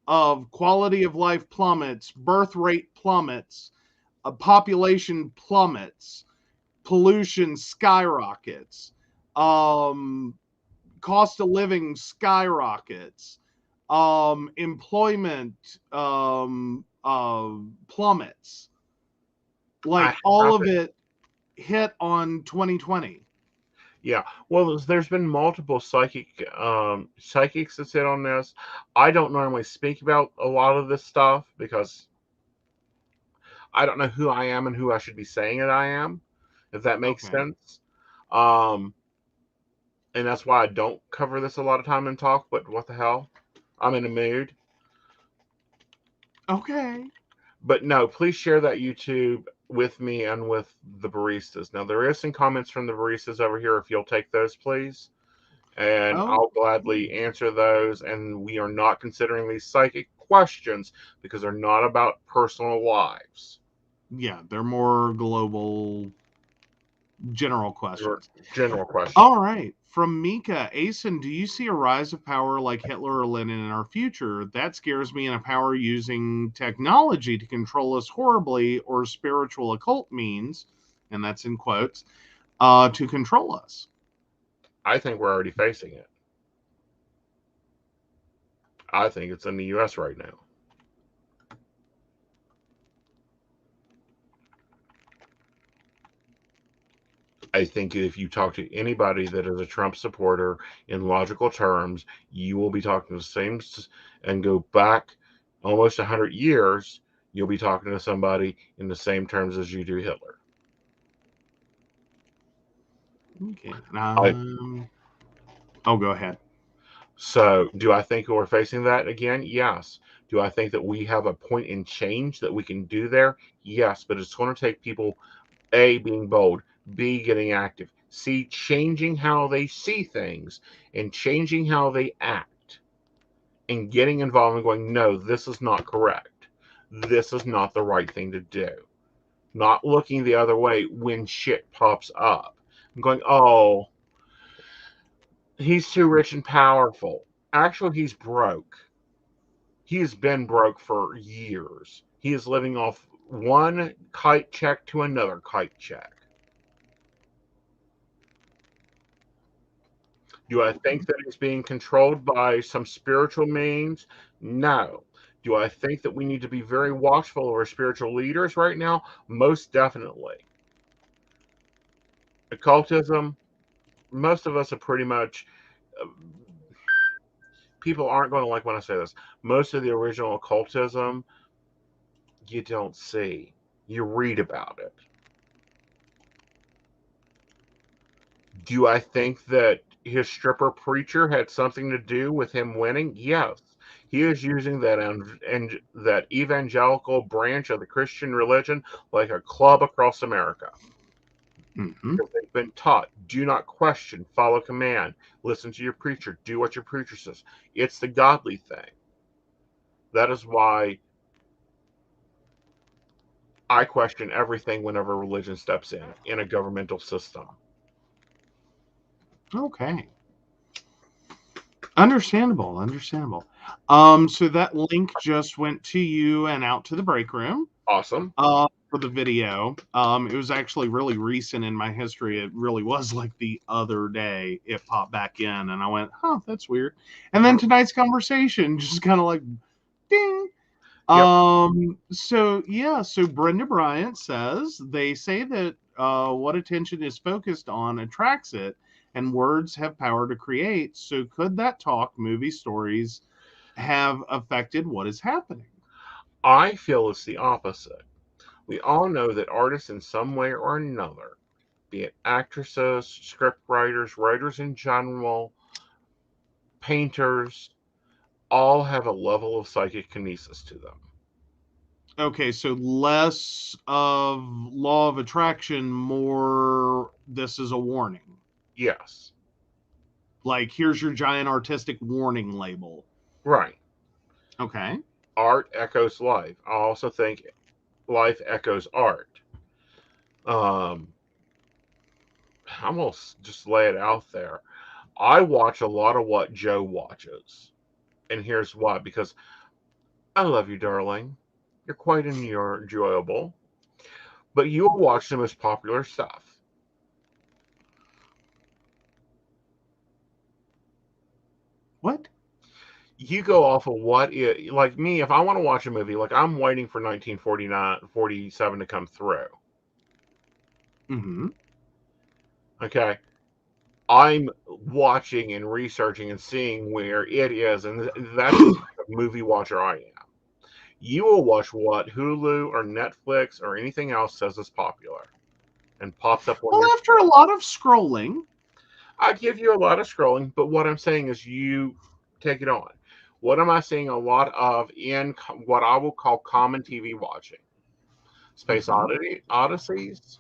of quality of life plummets, birth rate plummets, population plummets, pollution skyrockets, um, cost of living skyrockets, employment plummets. I Like, all of haven't. it hit on 2020. Yeah. Well, there's been multiple psychics that sit on this. I don't normally speak about a lot of this stuff because I don't know who I am and who I should be saying that I am, if that makes Okay. sense. Um, and that's why I don't cover this a lot of time and talk, but what the hell? I'm in a mood. Okay. But no, please share that YouTube with me and with the baristas. Now, there is some comments from the baristas over here. If you'll take those, please. And Oh, I'll gladly answer those. And we are not considering these psychic questions because they're not about personal lives. yeah, they're more global, general They're questions. general questions. All right. From Mika, Aeson, do you see a rise of power like Hitler or Lenin in our future? That scares me in a power using technology to control us horribly, or spiritual occult means, and that's in quotes, to control us. I think we're already facing it. I think it's in the U.S. right now. I think if you talk to anybody that is a Trump supporter in logical terms, you will be talking the same and go back almost 100 years, you'll be talking to somebody in the same terms as you do Hitler. Okay. I, Oh, go ahead. so, do I think we're facing that again? Yes. Do I think that we have a point in change that we can do there? Yes, but it's going to take people A, being bold, B, getting active, C, changing how they see things and changing how they act and getting involved and going, no, this is not correct. This is not the right thing to do. Not looking the other way when shit pops up. I'm going, oh, he's too rich and powerful. Actually, he's broke. He has been broke for years. He is living off one kite check to another kite check. Do I think that it's being controlled by some spiritual means? No. Do I think that we need to be very watchful of our spiritual leaders right now? Most definitely. Occultism, most of us are pretty much, uh, people aren't going to like when I say this. Most of the original occultism, you don't see. You read about it. Do I think that his stripper preacher had something to do with him winning? Yes. He is using that evangelical branch of the Christian religion like a club across America. Mm-hmm. Because they've been taught, do not question, follow command, listen to your preacher, do what your preacher says. It's the godly thing. That is why I question everything whenever religion steps in a governmental system. Okay. Understandable. So that link just went to you and out to the break room. Awesome. For the video. It was actually really recent in my history. It really was like the other day it popped back in, and I went, "Huh, that's weird." And then tonight's conversation just kind of like, ding. Yep. So Brenda Bryant says they say that what attention is focused on attracts it, and words have power to create. So could that talk, movie stories, have affected what is happening? I feel it's the opposite. We all know that artists in some way or another, be it actresses, script writers, writers in general, painters, all have a level of psychic kinesis to them. Okay, so less of law of attraction, more this is a warning. Yes. Like, here's your giant artistic warning label. Right. Okay. Art echoes life. I also think life echoes art. I'm gonna just lay it out there. I watch a lot of what Joe watches, and here's why: because I love you, darling. You're quite enjoyable, but you will watch the most popular stuff. What? You go off of what it, like me. If I want to watch a movie, like I'm waiting for 1947 to come through. Mm-hmm. Okay, I'm watching and researching and seeing where it is, and that's the type of movie watcher I am. You will watch what Hulu or Netflix or anything else says is popular and pops up on Well, your after a lot of scrolling. I give you a lot of scrolling, but what I'm saying is you take it on. What am I seeing a lot of in what I will call common TV watching? Space Mhm. Odysseys.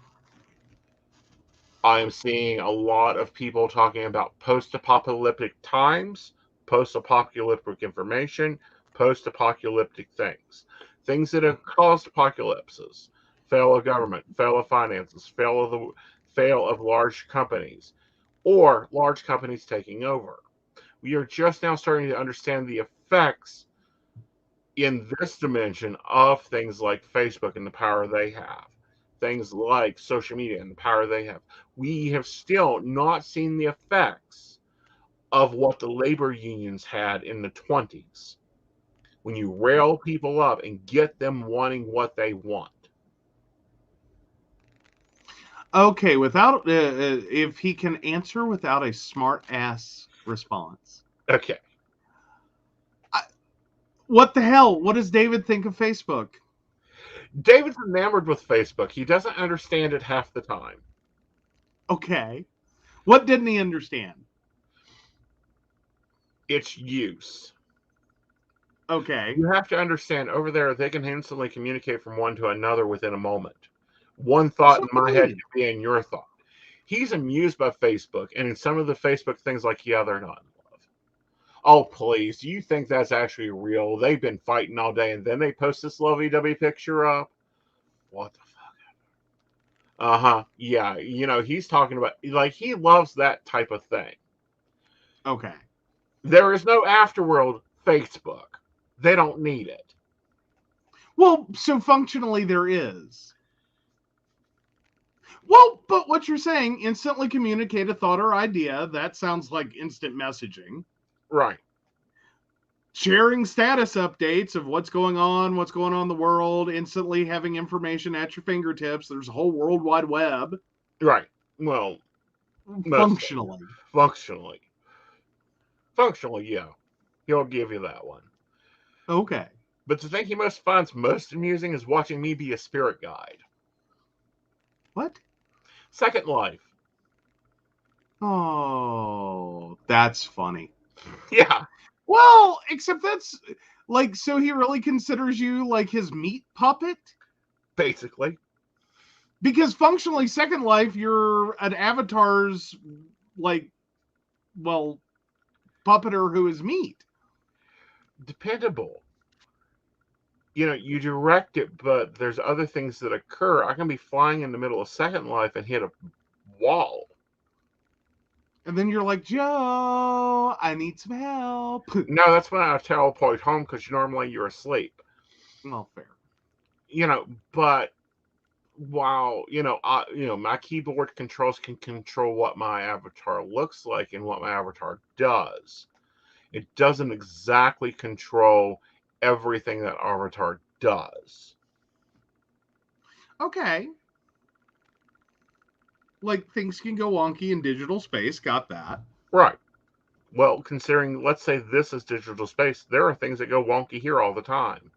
I am seeing a lot of people talking about post-apocalyptic times, post-apocalyptic information, post-apocalyptic things that have caused apocalypses, fail of government, fail of finances, fail of large companies, or large companies taking over. We are just now starting to understand the effects in this dimension of things like Facebook and the power they have, things like social media and the power they have. We have still not seen the effects of what the labor unions had in the 20s when you rail people up and get them wanting what they want. Okay, without if he can answer without a smart ass response. Okay. What the hell? What does David think of Facebook? David's enamored with Facebook. He doesn't understand it half the time. Okay. What didn't he understand? Its use. Okay. You have to understand over there, they can instantly communicate from one to another within a moment. One thought So in my head could be in your thought. He's amused by Facebook, and in some of the Facebook things, like, yeah, they're not in love. Oh, please. Do you think that's actually real? They've been fighting all day, and then they post this lovey-dovey picture up? What the fuck? Uh-huh. Yeah, he's talking about, like, he loves that type of thing. Okay. There is no afterworld Facebook. They don't need it. Well, so functionally there is. Well, but what you're saying, instantly communicate a thought or idea, that sounds like instant messaging. Right. sharing status updates of what's going on in the world, instantly having information at your fingertips. There's a whole World Wide Web. Right. Well, Functionally. Functionally, yeah. He'll give you that one. Okay. But the thing he finds most amusing is watching me be a spirit guide. What? Second Life. Oh, that's funny. Yeah. Well, except that's like, so he really considers you like his meat puppet? Basically. Because functionally, Second Life, you're an avatar's, like, well, puppeter who is meat. Dependable. You know, you direct it, but there's other things that occur. I can be flying in the middle of Second Life and hit a wall. And then you're like, Joe, I need some help. No, that's when I teleport home because normally you're asleep. Well, fair. You know, but while, my keyboard controls can control what my avatar looks like and what my avatar does. It doesn't exactly control everything that avatar does. Okay. Like, things can go wonky in digital space. Got that. Right. Well, considering, let's say this is digital space, there are things that go wonky here all the time.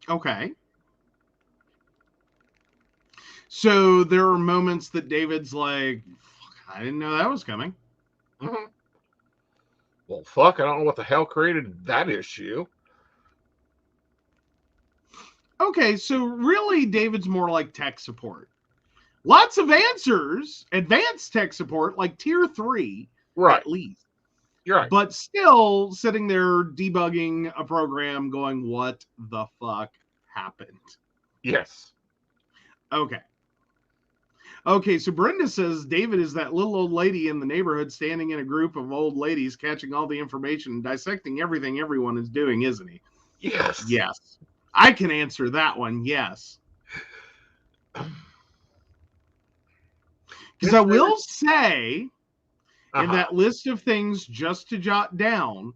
Okay. So there are moments that David's like, fuck, I didn't know that was coming. Mm-hmm. Well, fuck, I don't know what the hell created that issue. Okay, so really David's more like tech support. Lots of answers, advanced tech support, like tier 3, right. At least. You're right. But still sitting there debugging a program going, what the fuck happened? Yes. Okay. Okay, so Brenda says David is that little old lady in the neighborhood standing in a group of old ladies catching all the information and dissecting everything everyone is doing, isn't he? Yes. Yes. I can answer that one, yes. Because I will say, in that list of things just to jot down,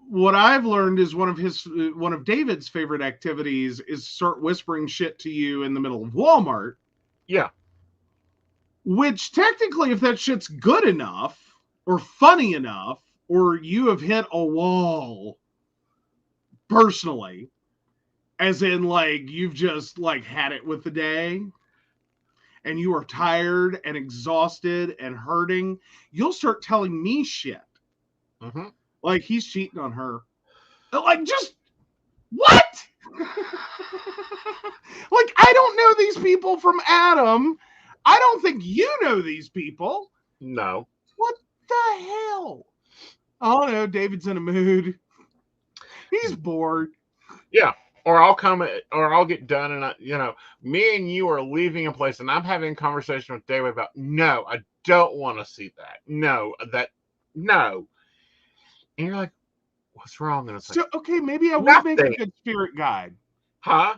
what I've learned is one of David's favorite activities is start whispering shit to you in the middle of Walmart. Yeah. Which technically, if that shit's good enough or funny enough, or you have hit a wall personally, as in like you've just like had it with the day and you are tired and exhausted and hurting, you'll start telling me shit. Mm-hmm. Like, he's cheating on her. Like, just, what? Like, I don't know these people from Adam. I don't think you know these people. No. What the hell? Oh, no, David's in a mood. He's bored. Yeah. Or I'll come, or I'll get done and, me and you are leaving a place and I'm having a conversation with David about, no, I don't want to see that. No. And you're like, what's wrong? And it's so, like, okay, maybe I would make a good spirit guide. Huh?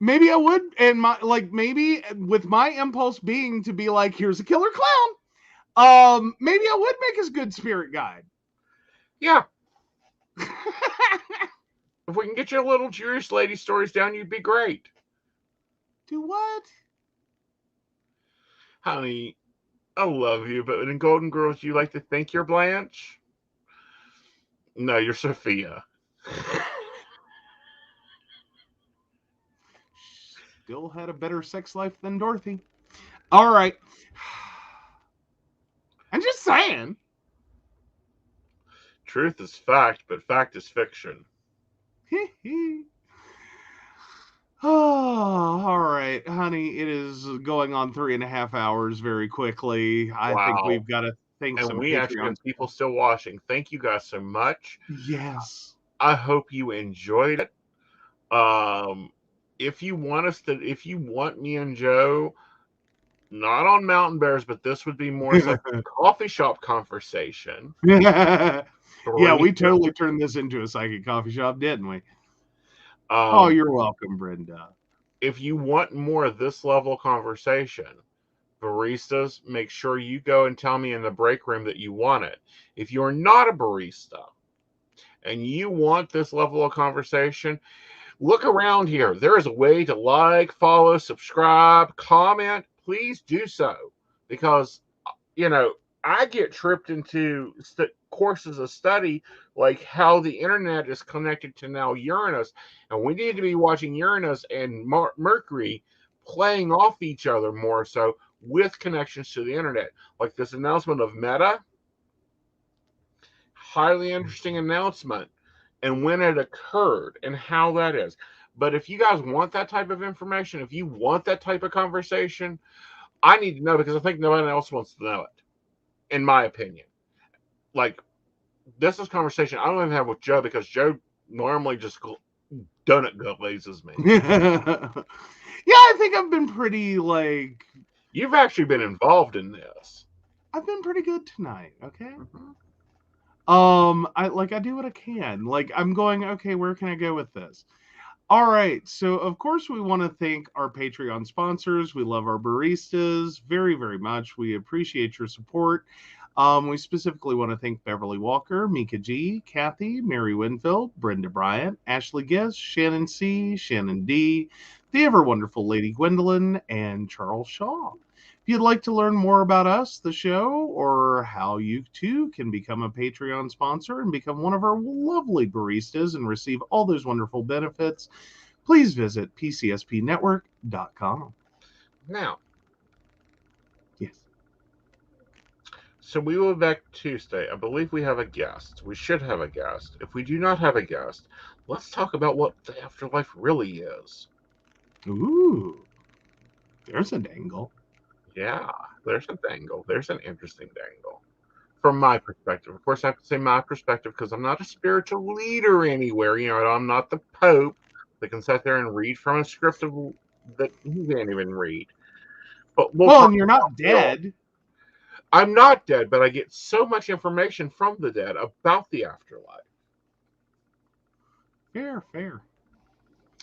Maybe I would, and maybe with my impulse being to be like, here's a killer clown. Maybe I would make a good spirit guide. Yeah. If we can get your little Jewish lady stories down, you'd be great. Do what? Honey, I love you, but in Golden Girls, you like to think you're Blanche? No, you're Sophia. Still had a better sex life than Dorothy. All right. I'm just saying. Truth is fact, but fact is fiction. Oh, all right, honey. It is going on 3.5 hours very quickly. I think we've got to thank some we actually have people still watching. Thank you guys so much. Yes. I hope you enjoyed it. If you want me and Joe, not on Mountain Bears, but this would be more like a coffee shop conversation. Yeah, we totally turned this into a psychic coffee shop, didn't we? You're welcome, Brenda. If you want more of this level of conversation, baristas, make sure you go and tell me in the break room that you want it. If you're not a barista and you want this level of conversation, look around here. There is a way to like, follow, subscribe, comment. Please do so, because, I get tripped into courses of study like how the internet is connected to now Uranus, and we need to be watching Uranus and Mercury playing off each other more so with connections to the internet. Like this announcement of Meta, highly interesting announcement, and when it occurred and how that is. But if you guys want that type of information, if you want that type of conversation, I need to know, because I think nobody else wants to know it, in my opinion. Like, this is conversation I don't even have with Joe, because Joe normally just glazes me. Yeah, I think I've been pretty, You've actually been involved in this. I've been pretty good tonight, okay? Mm-hmm. I do what I can. I'm going, okay, where can I go with this? All right, so of course we want to thank our Patreon sponsors. We love our baristas very, very much. We appreciate your support. We specifically want to thank Beverly Walker, Mika G, Kathy, Mary Winfield, Brenda Bryant, Ashley Giss, Shannon C, Shannon D, the ever wonderful Lady Gwendolyn, and Charles Shaw. If you'd like to learn more about us, the show, or how you too can become a Patreon sponsor and become one of our lovely baristas and receive all those wonderful benefits, please visit PCSPnetwork.com. Now, yes. So we will be back Tuesday. I believe we have a guest. We should have a guest. If we do not have a guest, let's talk about what the afterlife really is. Ooh, there's a dangle. Yeah, there's a dangle. There's an interesting dangle. From my perspective. Of course, I have to say my perspective because I'm not a spiritual leader anywhere. I'm not the Pope that can sit there and read from a script that he can't even read. But and you're not dead. I'm not dead, but I get so much information from the dead about the afterlife. Fair.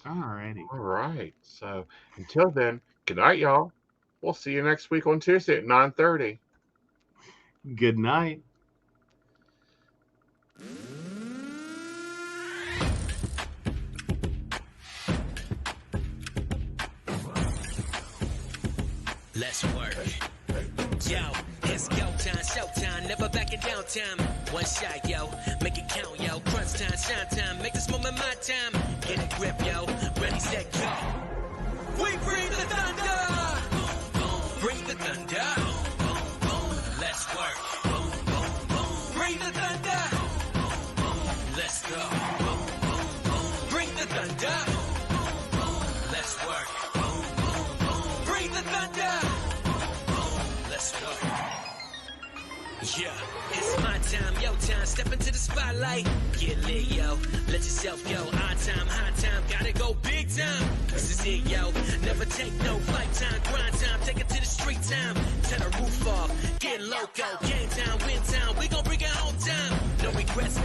Alrighty. All right. So until then, good night, y'all. We'll see you next week on Tuesday at 9:30. Good night. Let's work. Yo, it's go time, showtime, never backing down time. One shot, yo, make it count, yo. Crunch time, shine time, make this moment my time. Get a grip, yo, ready, set, go. We bring the thunder. Bring the thunder. Let's work. Bring the thunder. Let's go. Bring the thunder. Let's work. Bring the thunder. Let's work. Yeah, it's my time, yo time. Step into the spotlight. Get lit, yo. Let yourself go. Our time, high time. Gotta go big time. This is it, yo. Never take no flight time. Grind time. Take it to the street time. Turn the roof off. Get loco. Game time, win time. We gon' bring it home time. No regrets.